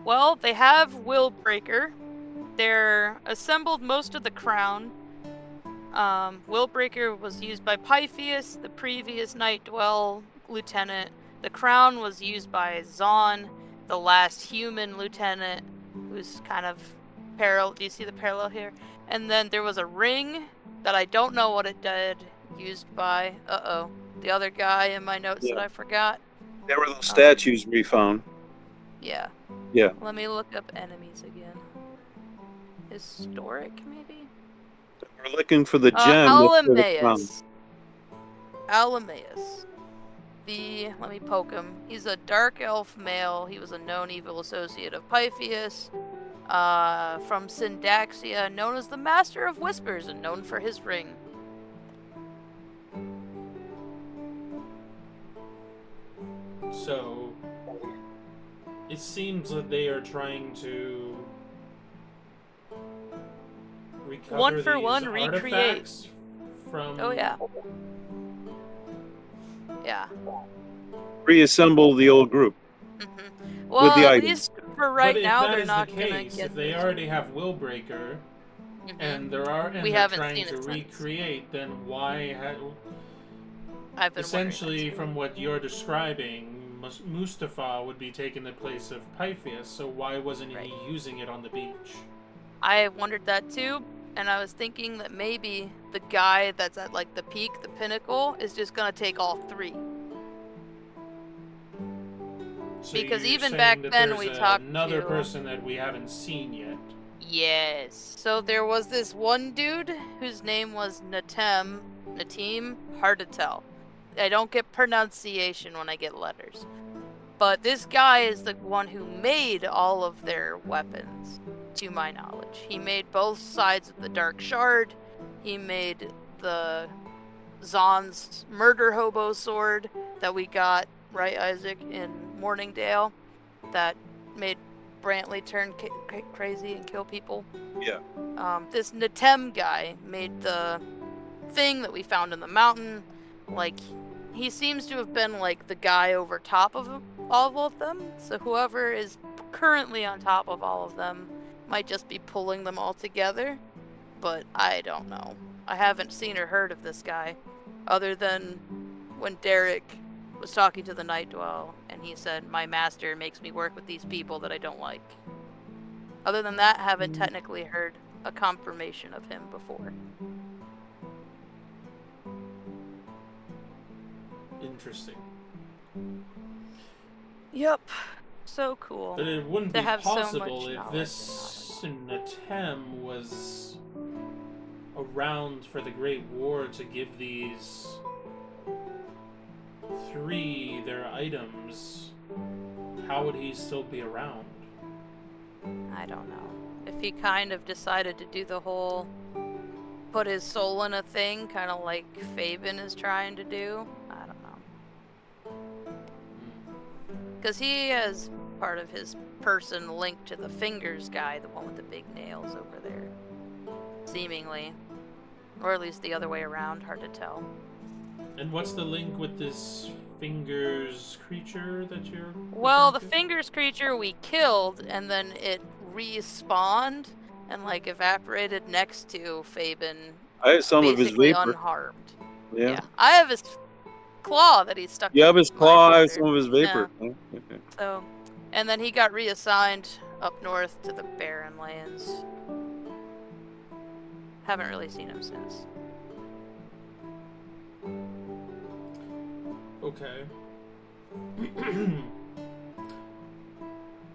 Well, they have Willbreaker. They're assembled most of the crown. Willbreaker was used by Pythias, the previous Night Dwell lieutenant. The crown was used by Zon, the last human lieutenant, who's kind of parallel. Do you see the parallel here? And then there was a ring that I don't know what it did, used by, the other guy in my notes that I forgot. There were those statues we found. Yeah. Yeah. Let me look up enemies again. Historic, maybe? We're looking for the gem. that's for the crown. Alamaeus. Let me poke him. He's a dark elf male. He was a known evil associate of Pythias. From Syndaxia, known as the Master of Whispers and known for his ring. So, it seems that they are trying to recover One for these one, recreate. artifacts from. Oh, yeah. Yeah. reassemble the old group. Well, the at items. least for right but if now, that they're is not the gonna case, get. if they already have Willbreaker, and We they're haven't trying seen to it since. recreate, then why? I've been Essentially, wondering that too. from what you're describing, Mustafa would be taking the place of Pythias. So why wasn't Right. he using it on the beach? I wondered that too, and I was thinking that maybe the guy that's at like the peak, the pinnacle, is just gonna take all three. So Because you're even saying back that then there's we talked another to. person that we haven't seen yet. Yes. So there was this one dude whose name was Natim, hard to tell. I don't get pronunciation when I get letters. But this guy is the one who made all of their weapons, to my knowledge. He made both sides of the Dark Shard. He made the Zon's murder hobo sword that we got, right, Isaac, in Morningdale, that made Brantley turn crazy and kill people. Yeah. This Natem guy made the thing that we found in the mountain. Like, he seems to have been like the guy over top of all of them. So whoever is currently on top of all of them might just be pulling them all together. But I don't know. I haven't seen or heard of this guy, other than when Derek was talking to the Night Dwell, and he said, "My master makes me work with these people that I don't like." Other than that, haven't technically heard a confirmation of him before. Interesting. Yep. So cool. But it wouldn't To be have so possible much if knowledge this Natem was around for the Great War to give these three their items. How would he still be around? I don't know. If he kind of decided to do the whole put his soul in a thing, kind of like Fabian is trying to do, I don't know. Because he has part of his person linked to the Fingers guy, the one with the big nails over there. Seemingly. Or at least the other way around, hard to tell. And what's the link with this Fingers creature that you're Well, the referring to? Fingers creature we killed, and then it respawned and like evaporated next to Fabian, I have some of his basically vapor. unharmed. Yeah. I have his claw that he stuck. You have his in my claw. I have shoulder. some of his vapor. Yeah. Oh, okay. So, and then he got reassigned up north to the Barren Lands. Haven't really seen him since. Okay.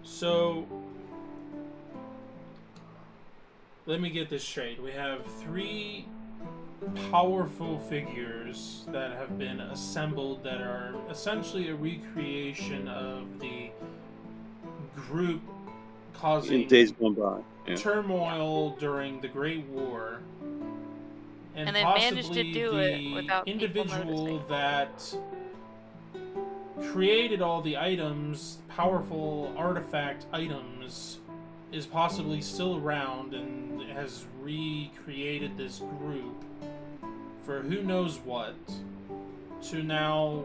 So, let me get this straight. We have three powerful figures that have been assembled that are essentially a recreation of the group causing In days gone by. Yeah. turmoil during the Great War. And they managed to possibly do it the without people individual noticing. that created all the items, powerful artifact items, is possibly still around and has recreated this group for who knows what, to now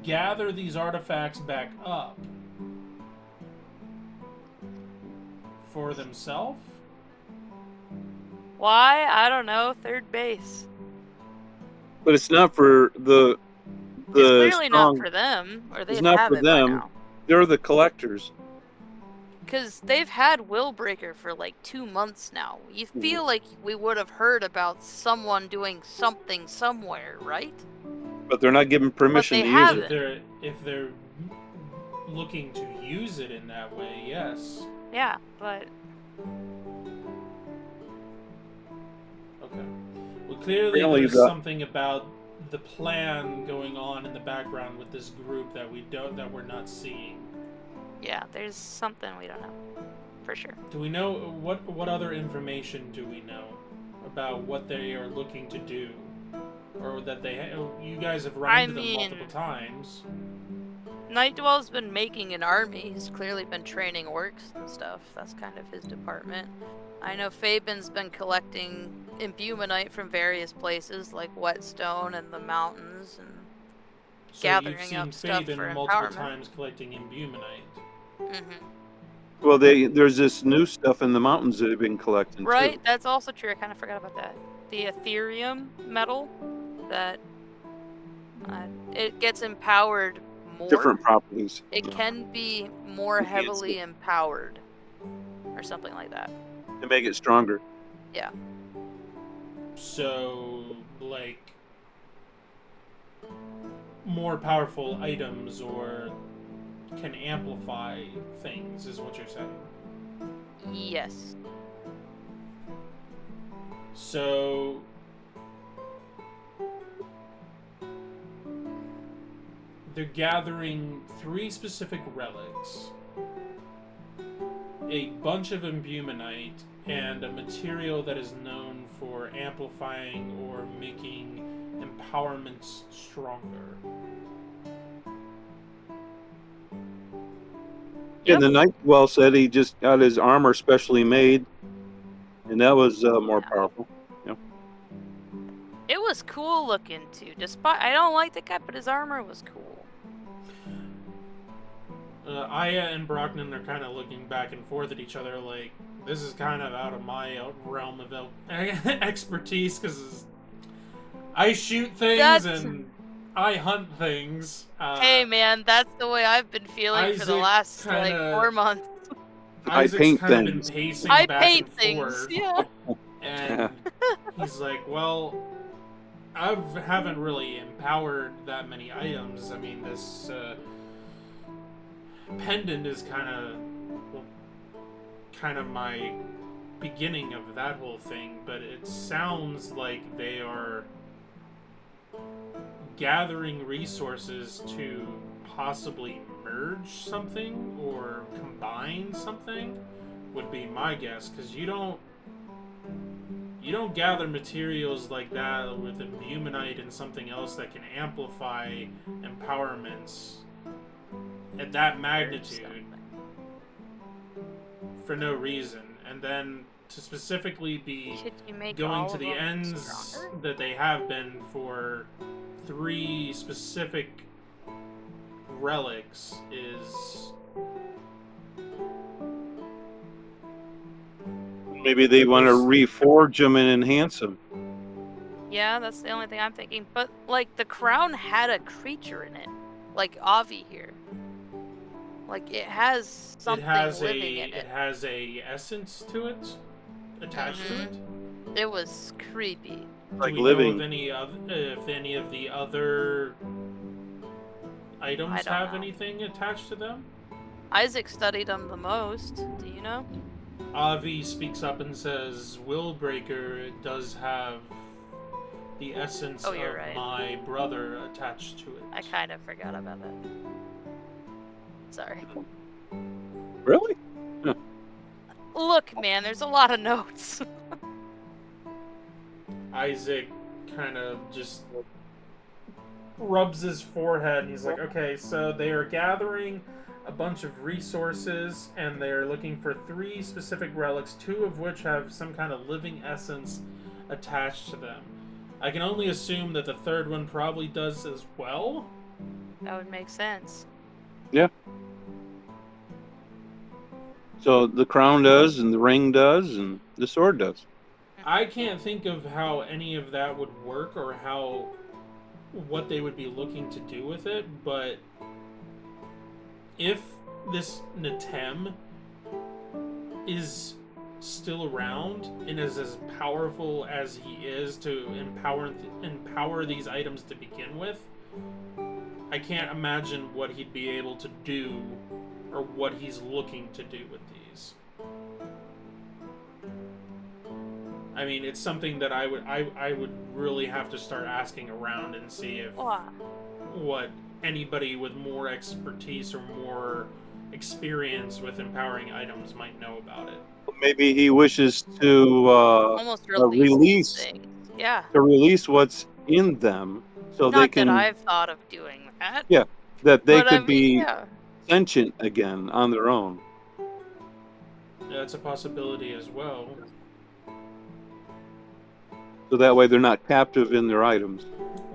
gather these artifacts back up for themselves. Why? I don't know. Third base. But it's not for the It's clearly strong. not for them, or It's they'd not have for it by them. now. They're the collectors. Because they've had Willbreaker for like 2 months now. You feel like we would have heard about someone doing something somewhere, right? But they're not given permission they to use have it. it. If they're looking to use it in that way, yes. Yeah, but Okay. Well, clearly Apparently there's the- something about the plan going on in the background with this group that we're not seeing. yeah, there's something we don't know. For sure. Do we know what other information do we know about what they are looking to do, or that you guys have run into them multiple times? Night Dwell's been making an army. He's clearly been training orcs and stuff. That's kind of his department. I know Fabian's been collecting imbumonite from various places like Whetstone and the mountains and So gathering you've seen up stuff Fabian for multiple empowerment. times collecting imbumonite. Mm-hmm. Well, there's this new stuff in the mountains that have been collecting Right, too. that's also true. I kind of forgot about that. The Ethereum metal that it gets empowered more. Different properties. It can be more Enhance heavily empowered, or something like that. to make it stronger. Yeah. So, like, more powerful items or can amplify things is what you're saying. Yes. So, they're gathering 3 specific relics, a bunch of imbumonite, and a material that is known for amplifying or making empowerments stronger. And the Nightwell said he just got his armor specially made, and that was more powerful. It was cool looking too. Despite I don't like the guy, but his armor was cool. Aya and Brockman are kind of looking back and forth at each other like, this is kind of out of my realm of expertise, because I shoot things and I hunt things. Hey man, that's the way I've been feeling for the Isaac last kinda- like 4 months. Isaac's paint kind of been things. pacing I back paint and things, forth. yeah. And he's like, well, I haven't really empowered that many items. I mean, this pendant is kind of my beginning of that whole thing, but it sounds like they are gathering resources to possibly merge something or combine something, would be my guess, because you don't gather materials like that with imbumonite and something else that can amplify empowerments at that magnitude for no reason, and then to specifically be Should you make going all to of the them ends stronger? that they have been for 3 specific relics is... Maybe they want to reforge them and enhance them. Yeah, that's the only thing I'm thinking. But like the crown had a creature in it, like Avi here. Like it has something living in It it. has a essence to it, attached to it. It was creepy. Like Do we living. know if any of the other items I don't have know. anything attached to them? Isaac studied them the most. Do you know? Avi speaks up and says, Willbreaker does have the essence Oh, of you're right. my brother attached to it. I kind of forgot about that. Sorry. Really? Look, man, there's a lot of notes. Isaac kind of just rubs his forehead and he's like, okay, so they are gathering a bunch of resources and they're looking for 3 specific relics, 2 of which have some kind of living essence attached to them. I can only assume that the 3rd one probably does as well. That would make sense. Yeah. So the crown does, and the ring does, and the sword does. I can't think of how any of that would work or what they would be looking to do with it, but if this Natem is still around and is as powerful as he is to empower these items to begin with, I can't imagine what he'd be able to do or what he's looking to do with these. I mean, it's something that I would really have to start asking around and see if what anybody with more expertise or more experience with empowering items might know about it. Maybe he wishes to Almost release these things. Yeah. release what's in them, so they Not can. that I've thought of doing that. Yeah. that they But could I mean, be yeah. sentient again on their own. Yeah, that's a possibility as well. So that way they're not captive in their items.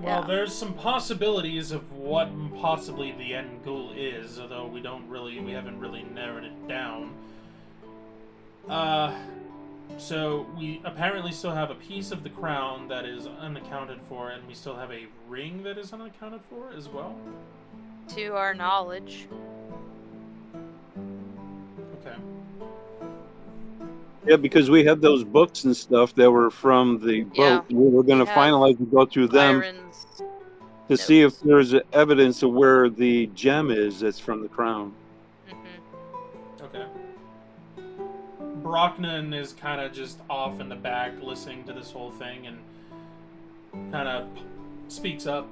Well, Yeah. there's some possibilities of what possibly the end goal is, although we haven't really narrowed it down. So we apparently still have a piece of the crown that is unaccounted for, and we still have a ring that is unaccounted for as well. To our knowledge. Okay. Yeah, because we had those books and stuff that were from the Yeah, boat. We were going to we have finalize and go through them Byron's to see if notes. there's evidence of where the gem is that's from the crown. Okay. Brocknan is kind of just off in the back listening to this whole thing and kind of speaks up.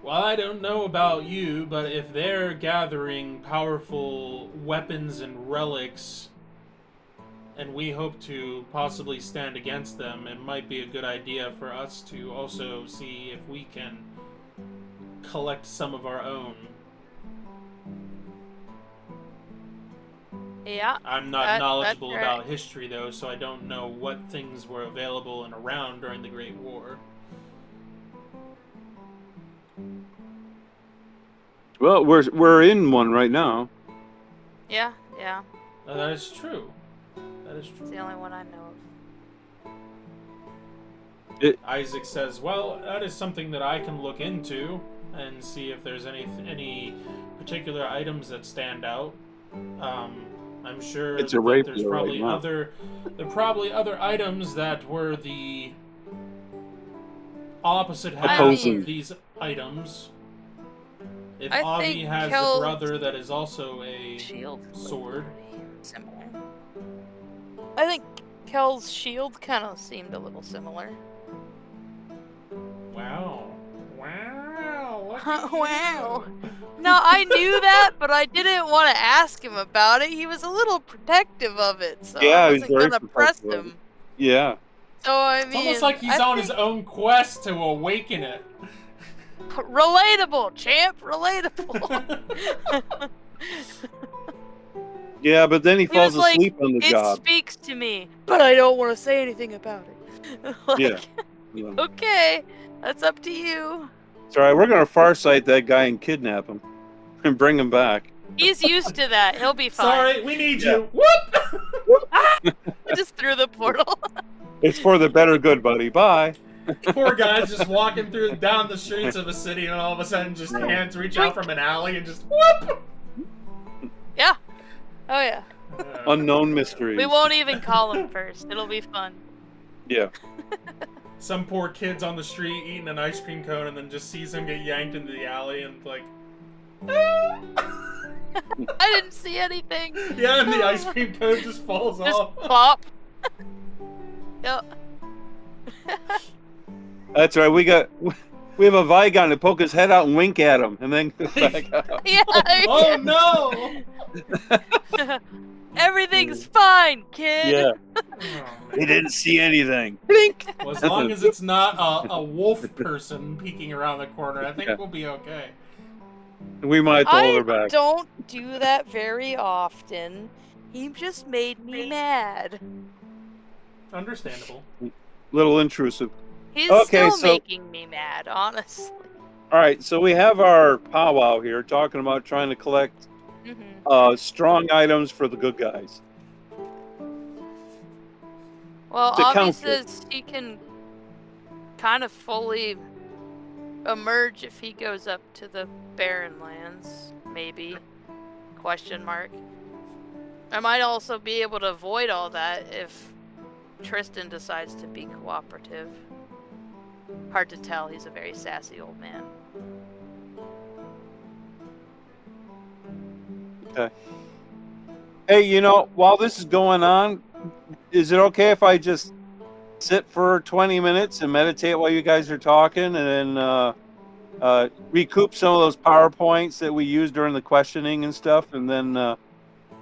Well, I don't know about you, but if they're gathering powerful weapons and relics, and we hope to possibly stand against them, it might be a good idea for us to also see if we can collect some of our own. Yeah. I'm not That's knowledgeable right. about history, though, so I don't know what things were available and around during the Great War. Well, we're in one right now. Yeah, yeah. That is true. That is It's true. the only one I know of. Isaac says, well, that is something that I can look into and see if there's any particular items that stand out. I'm sure It's a that rapier there's probably right now. there are probably other items that were the opposite halves Opposing. of these items. If I Avi think has Kel's a brother that is also a shield sword. similar. I think Kel's shield kind of seemed a little similar. Wow. Wow. Look Huh, at wow. you. No, I knew that, but I didn't want to ask him about it. He was a little protective of it, so Yeah, I he's wasn't very gonna press protective of it. him. Yeah. So I It's mean, almost like he's I on his think- own quest to awaken it. Relatable, champ. Relatable. Yeah, but then he He falls was like, asleep on the it job. speaks to me, but I don't want to say anything about it. Like, Yeah. Yeah. okay, that's up to you. It's all right. We're going to farsight that guy and kidnap him and bring him back. He's used to that. He'll be fine. Sorry, we need Yeah. you. Whoop! I just threw the portal. It's for the better good, buddy. Bye. Poor guy's just walking down the streets of a city, and all of a sudden, just hands reach out from an alley and just whoop. Yeah. Oh yeah. Unknown mysteries. We won't even call him first. It'll be fun. Yeah. Some poor kid's on the street eating an ice cream cone, and then just sees him get yanked into the alley, and like, I didn't see anything. yeah, and the ice cream cone just falls Just off. plop. Yep. That's right. We have a Vigon to poke his head out and wink at him, and then go back out. Yeah. Oh no! Everything's fine, kid. Yeah. Oh, He didn't see anything. Blink. well, as long as it's not a wolf person peeking around the corner, I think Yeah. we'll be okay. We might have to hold her I back. don't do that very often. He just made me mad. Understandable. Little intrusive. He's Okay, still so- making me mad, honestly. All right. So we have our powwow here talking about trying to collect strong items for the good guys. Well, To Avi counter. says he can kind of fully emerge if he goes up to the barren lands, maybe. Question mark. I might also be able to avoid all that if Tristan decides to be cooperative. Hard to tell, he's a very sassy old man. Hey, while this is going on, is it okay if I just sit for 20 minutes and meditate while you guys are talking, and then recoup some of those PowerPoints that we used during the questioning and stuff, and then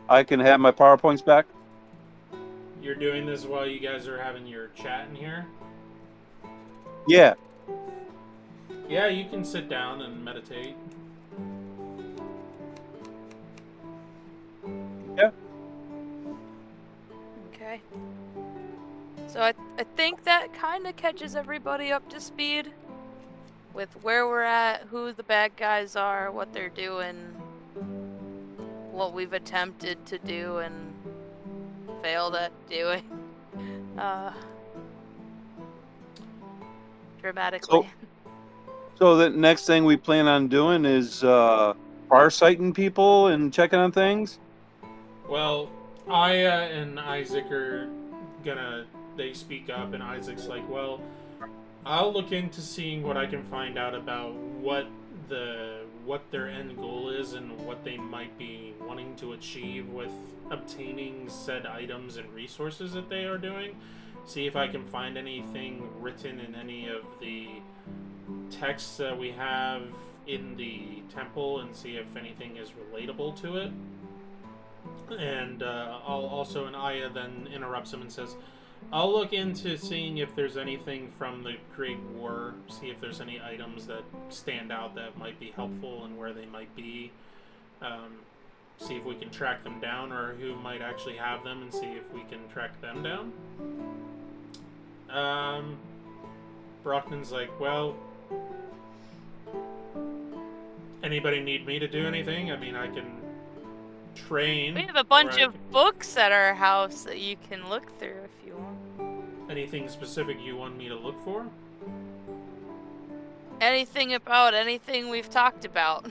I can have my PowerPoints back? You're doing this while you guys are having your chat in here? Yeah. Yeah, you can sit down and meditate. kind of catches everybody up to speed with where we're at, who the bad guys are, what they're doing, what we've attempted to do and failed at doing. Dramatically. So the next thing we plan on doing is farsighting people and checking on things. Well, Aya and Isaac are they speak up, and Isaac's like, well, I'll look into seeing what I can find out about what their end goal is and what they might be wanting to achieve with obtaining said items and resources that they are doing. See if I can find anything written in any of the texts that we have in the temple and see if anything is relatable to it. And I'll also, and Aya then interrupts him and says, I'll look into seeing if there's anything from the Great War, see if there's any items that stand out that might be helpful and where they might be. See if we can track them down or who might actually have them and see if we can track them down. Brockman's like, well, anybody need me to do anything? I mean, I can train. We have a bunch of books at our house that you can look through if you want. Anything specific you want me to look for? Anything about anything we've talked about.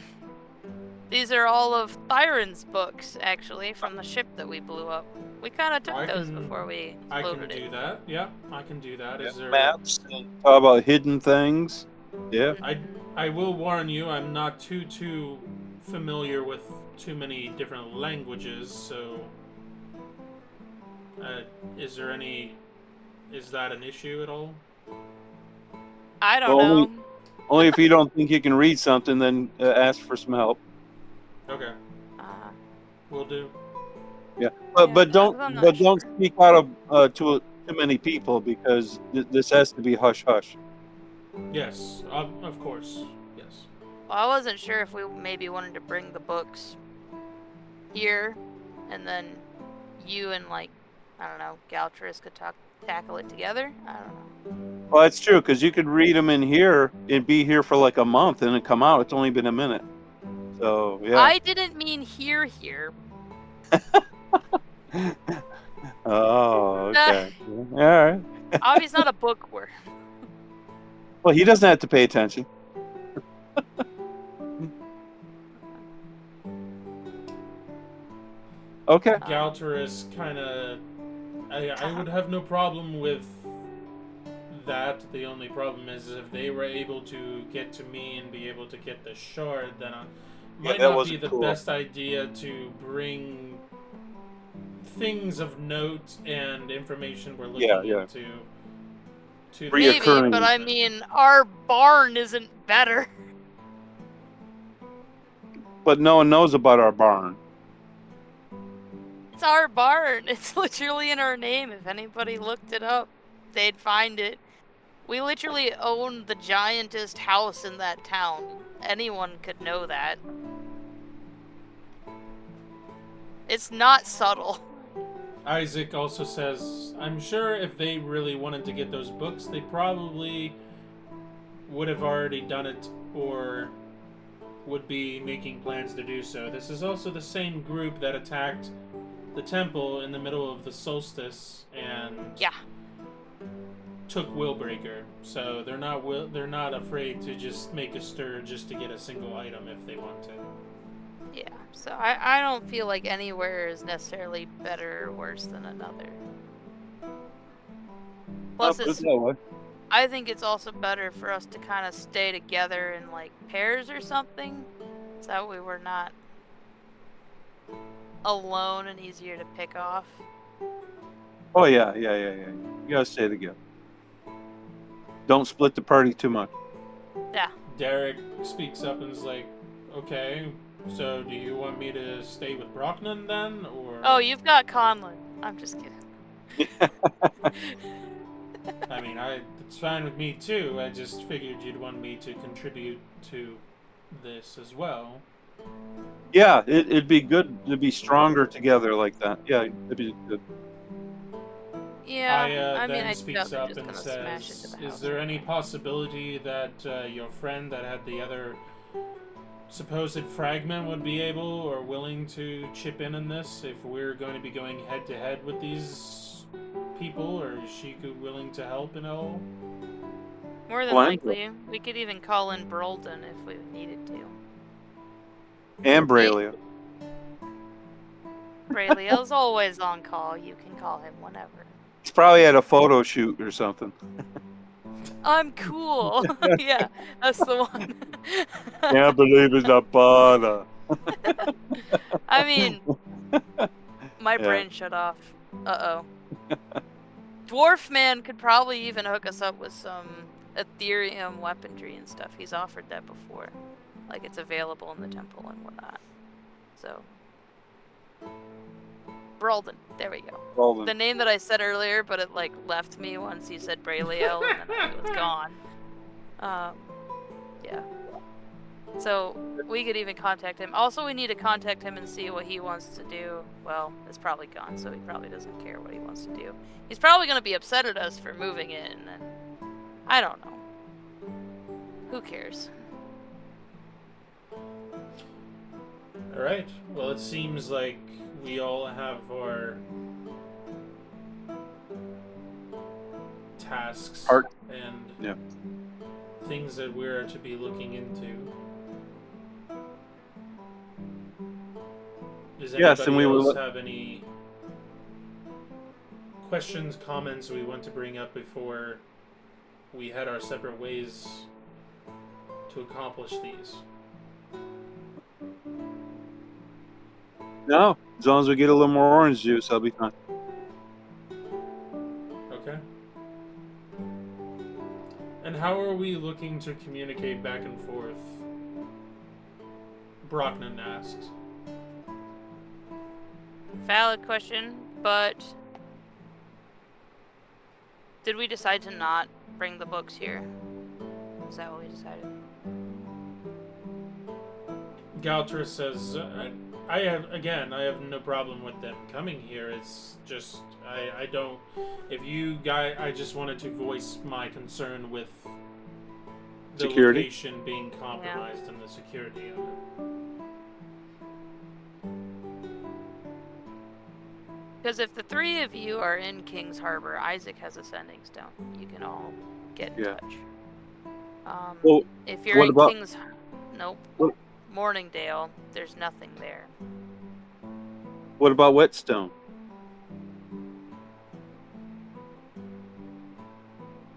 These are all of Thyron's books, actually, from the ship that we blew up. We kind of took those before we exploded I can it. do that. Yeah, I can do that. Is there maps? Talk about hidden things. Yeah. I will warn you, I'm not too familiar with too many different languages, so is that an issue at all? I don't know. Only if you don't think you can read something, then ask for some help. Okay. Will do. Yeah, but don't speak out of to too many people because this has to be hush hush. Yes, of course. Yes. Well, I wasn't sure if we maybe wanted to bring the books here, and then you and, like, I don't know, Galtris could tackle it together. I don't know. Well, that's true because you could read them in here and be here for like a month and then come out. It's only been a minute. So yeah. I didn't mean here. Oh, okay. All right. Obviously not a bookworm. Well, he doesn't have to pay attention. Okay. Galteris kind of... I would have no problem with that. The only problem is if they were able to get to me and be able to get the shard, then it might not be the best idea to bring things of note and information we're looking into. Maybe, but I mean, our barn isn't better. But no one knows about our barn. It's our barn. It's literally in our name. If anybody looked it up, they'd find it. We literally own the giantest house in that town. Anyone could know that. It's not subtle. Isaac also says, I'm sure if they really wanted to get those books, they probably would have already done it or would be making plans to do so. This is also the same group that attacked the temple in the middle of the solstice and took Willbreaker. So they're not afraid to just make a stir just to get a single item if they want to. Yeah, so I don't feel like anywhere is necessarily better or worse than another. Plus, I think it's also better for us to kind of stay together in, like, pairs or something. So that way we're not alone and easier to pick off. Oh, yeah. You gotta stay together. Don't split the party too much. Yeah. Derek speaks up and is like, okay, so do you want me to stay with Brockman then, or... Oh, you've got Conlon. I'm just kidding. I mean, it's fine with me too. I just figured you'd want me to contribute to this as well. Yeah, it'd be good to be stronger together like that. Yeah, it'd be good. Yeah, Aya I mean, then I speaks doubt they're up just and gonna smash into says, the house. "Is there any possibility that your friend that had the other supposed fragment would be able or willing to chip in this if we're going to be going head to head with these people, or is she willing to help in all?" More than Well, likely, we could even call in Brolden if we needed to. And Braylio. Braylio's always on call. You can call him whenever. He's probably at a photo shoot or something. I'm cool. Yeah, that's the one. Can't believe it's not butter. I mean, my Yeah. brain shut off. Uh-oh. Dwarf Man could probably even hook us up with some Ethereum weaponry and stuff. He's offered that before. Like, it's available in the temple and whatnot. So. Brolden. There we go. Rolling. The name that I said earlier, but it, like, left me once you said Braylio, and then it was gone. Yeah. So, we could even contact him. Also, we need to contact him and see what he wants to do. Well, it's probably gone, so he probably doesn't care what he wants to do. He's probably going to be upset at us for moving it, and then... I don't know. Who cares? Alright, well, it seems like we all have our tasks and Yeah. things that we're to be looking into. Does Yes, anybody and we will else have any questions, comments we want to bring up before we head our separate ways to accomplish these? No, as long as we get a little more orange juice, I'll be fine. Okay. And how are we looking to communicate back and forth? Brocknan asks. Valid question, but... Did we decide to not bring the books here? Is that what we decided? Galtra says, I have no problem with them coming here. It's just, I don't, if you guys, I just wanted to voice my concern with the Security? location being compromised and the security of it. Because if the three of you are in King's Harbor, Isaac has a sending stone. You can all get in Yeah. touch. Well, if you're what in about- King's... Nope. What- Morningdale, there's nothing there. What about Whetstone?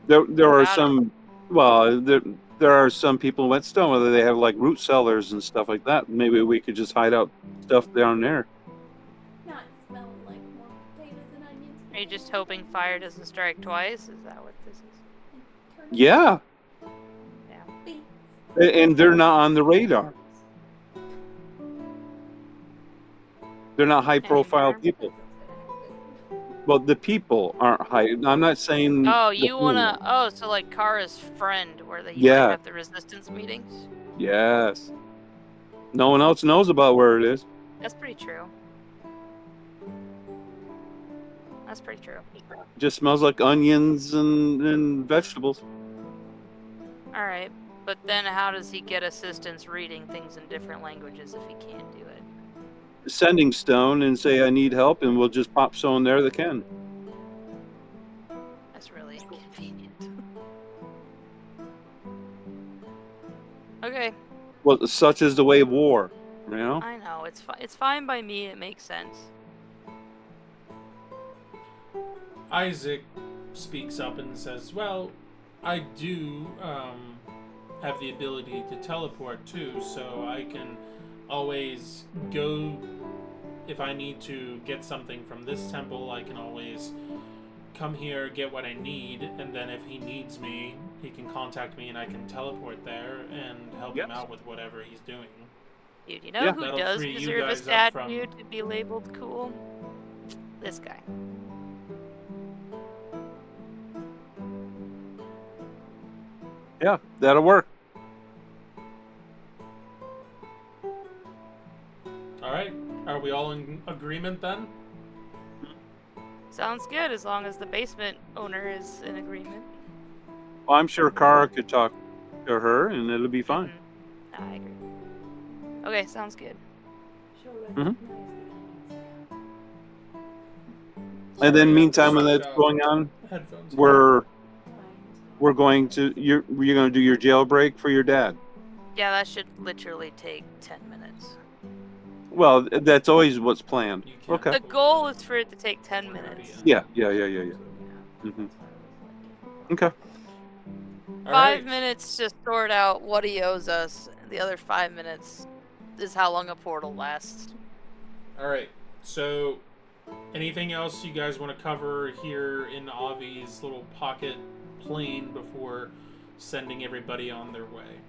There are About some. Well, there are some people in Whetstone whether they have like root cellars and stuff like that. Maybe we could just hide out stuff down there. Not smelling like more potatoes and onions. Are you just hoping fire doesn't strike twice? Is that what this is? Yeah, Yeah. and they're not on the radar. They're not high-profile Anymore? people. Well, the people aren't high. I'm not saying. Oh, the you wanna... thing. Oh, so like Kara's friend, where they used Yeah. to have the resistance meetings? Yes. No one else knows about where it is. That's pretty true. That's pretty true. Just smells like onions and vegetables. Alright, but then how does he get assistance reading things in different languages if he can't do it? Sending stone and say I need help, and we'll just pop someone there that can. That's really inconvenient. Okay, Well, such is the way of war, you know. I know, it's fine by me, it makes sense. Isaac speaks up and says, well, I do have the ability to teleport too, so I can always go. If I need to get something from this temple, I can always come here, get what I need, and then if he needs me, he can contact me and I can teleport there and help him Yes. out with whatever he's doing. Dude, you know Yeah. who That'll does free you deserve a guys up from- statue to be labeled cool? This guy. Yeah, that'll work. Alright, are we all in agreement then? Sounds good, as long as the basement owner is in agreement. Well, I'm sure Kara could talk to her, and it'll be fine. Mhm. I agree. Okay, sounds good. She'll Mhm. recognize the emails. And then, Sorry, meantime, when switch that's out going on, headphones. we're Fine. going to you're going to do your jailbreak for your dad. Yeah, that should literally take 10 minutes. Well, that's always what's planned. You can't Okay. The goal is for it to take 10 minutes. Yeah. hmm Okay. All 5 right. minutes to sort out what he owes us. The other 5 minutes is how long a portal lasts. All right. So, anything else you guys want to cover here in Avi's little pocket plane before sending everybody on their way?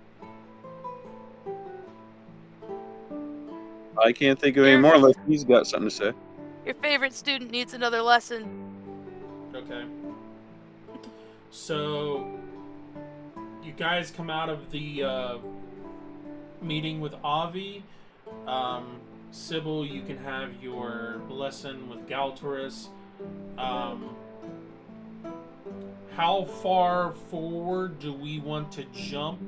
I can't think of any more unless he's got something to say. Your favorite student needs another lesson. Okay. So, you guys come out of the meeting with Avi. Sybil, you can have your lesson with Galtorus. How far forward do we want to jump?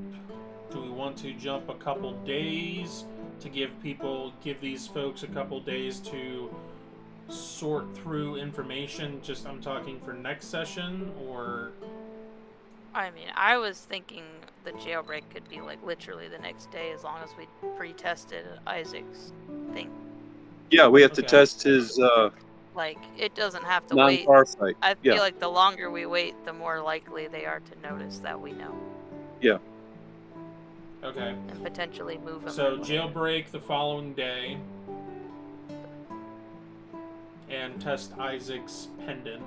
Do we want to jump a couple days to give these folks a couple days to sort through information? Just, I'm talking for next session, or... I mean, I was thinking the jailbreak could be like literally the next day as long as we pre-tested Isaac's thing. Yeah, we have to Okay. test his Like, it doesn't have to wait. non-farsight. I Yeah. feel like the longer we wait, the more likely they are to notice that we know. Yeah. Okay. And potentially move them. So, jailbreak the following day. And test Isaac's pendant.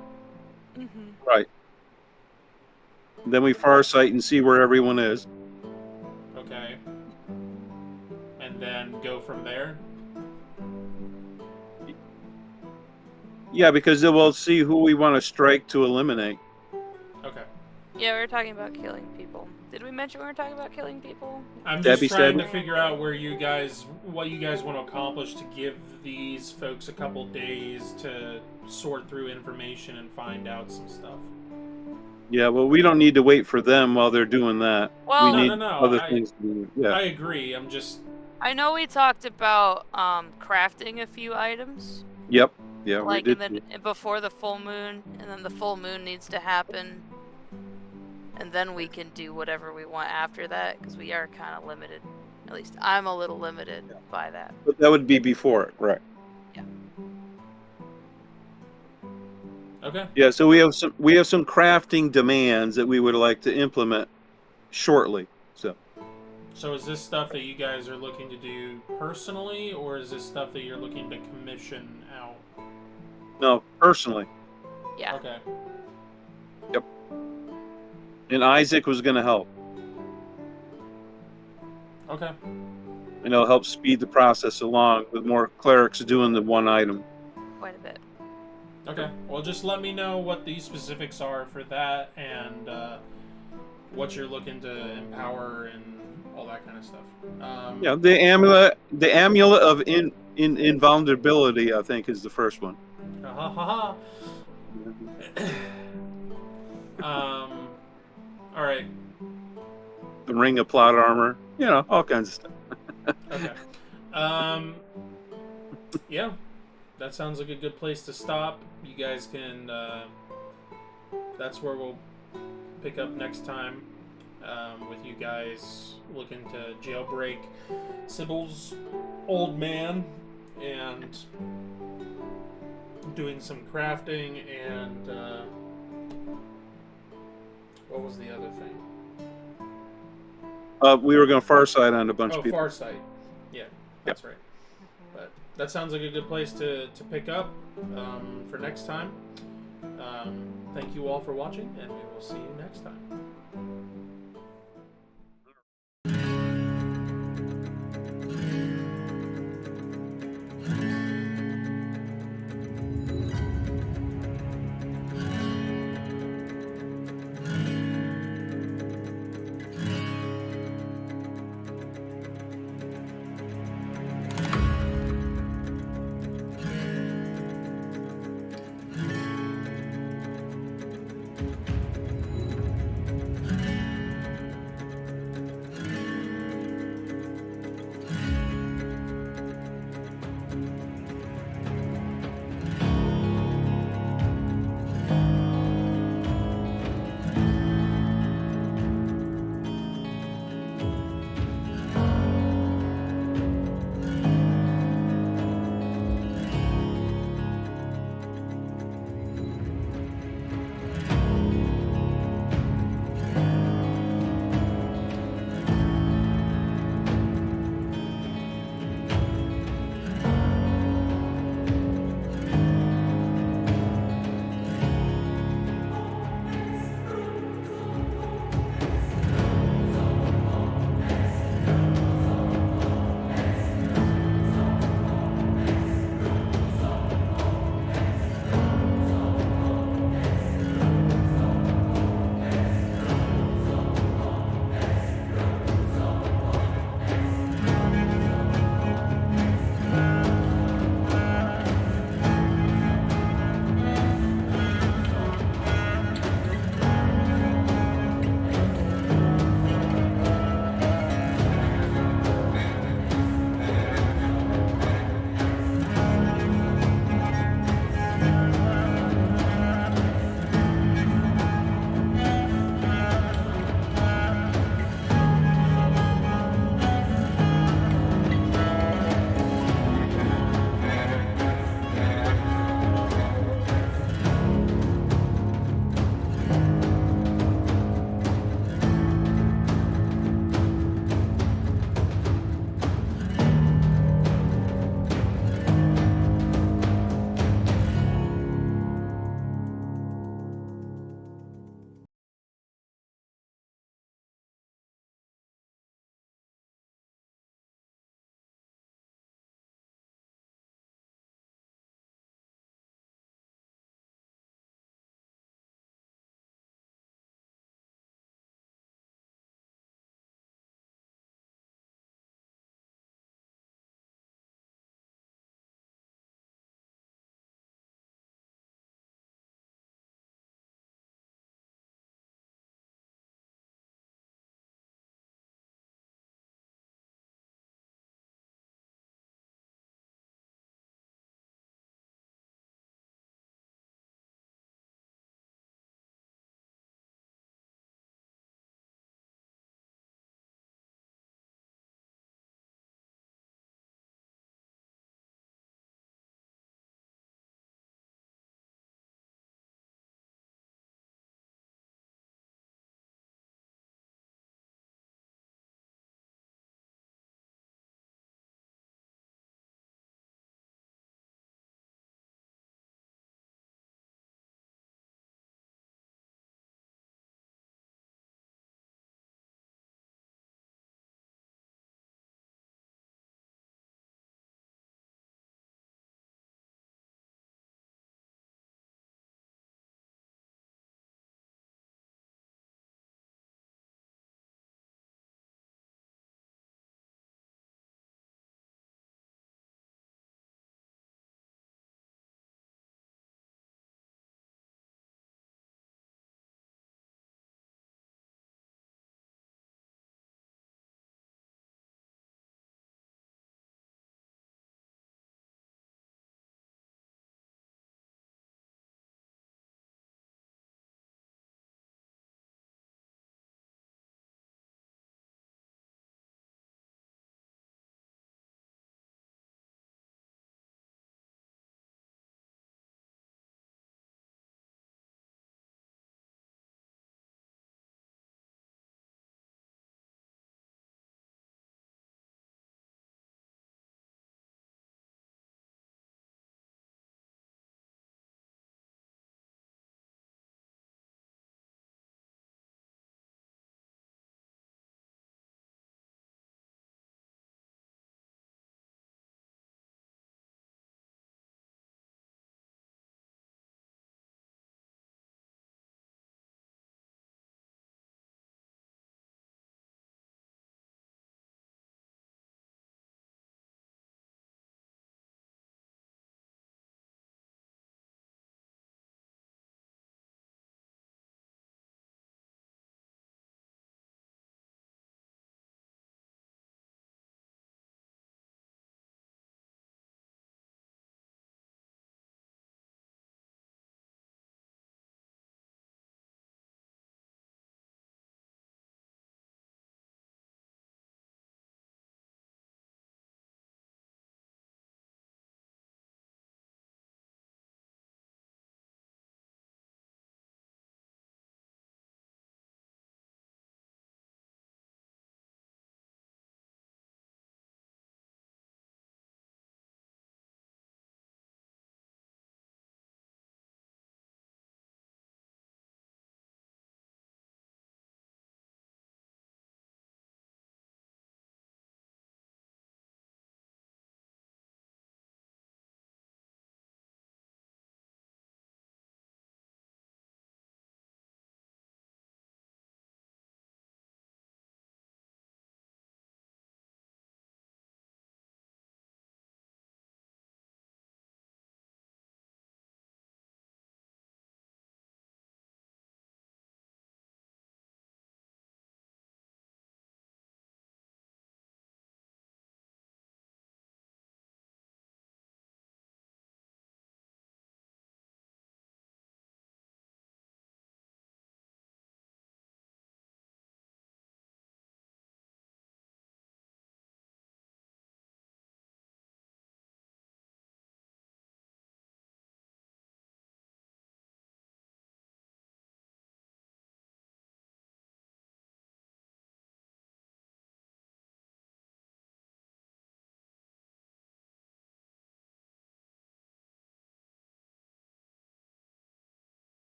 Mm-hmm. Right. Then we farsight and see where everyone is. Okay. And then go from there? Yeah, because then we'll see who we want to strike to eliminate. Okay. Yeah, we were talking about killing people. Did we mention we were talking about killing people? I'm just Debbie trying said- to figure out what you guys want to accomplish to give these folks a couple days to sort through information and find out some stuff. Yeah, well, we don't need to wait for them while they're doing that. Well, we need No, other things to do. Yeah. I agree. I'm just... I know we talked about crafting a few items. Yep. Yeah, Like, we did. and then before the full moon, and then the full moon needs to happen. And then we can do whatever we want after that, because we are kind of limited. At least I'm a little limited by that. But that would be before it, right? Okay. Yeah, so we have some crafting demands that we would like to implement shortly. So is this stuff that you guys are looking to do personally, or is this stuff that you're looking to commission out? No, personally. Yeah. Okay. And Isaac was going to help. Okay. And it'll help speed the process along with more clerics doing the one item. Quite a bit. Okay. Well, just let me know what the specifics are for that, and what you're looking to empower and all that kind of stuff. Yeah, the amulet of invulnerability, I think, is the first one. Ha ha ha. All right. The ring of plot armor, all kinds of stuff. Okay. Yeah, that sounds like a good place to stop. You guys can. That's where we'll pick up next time. With you guys looking to jailbreak Sybil's old man and doing some crafting and what was the other thing? We were going to farsight on a bunch Oh, of people. Farsight. Yeah, that's right. But that sounds like a good place to pick up for next time. Thank you all for watching, and we will see you next time.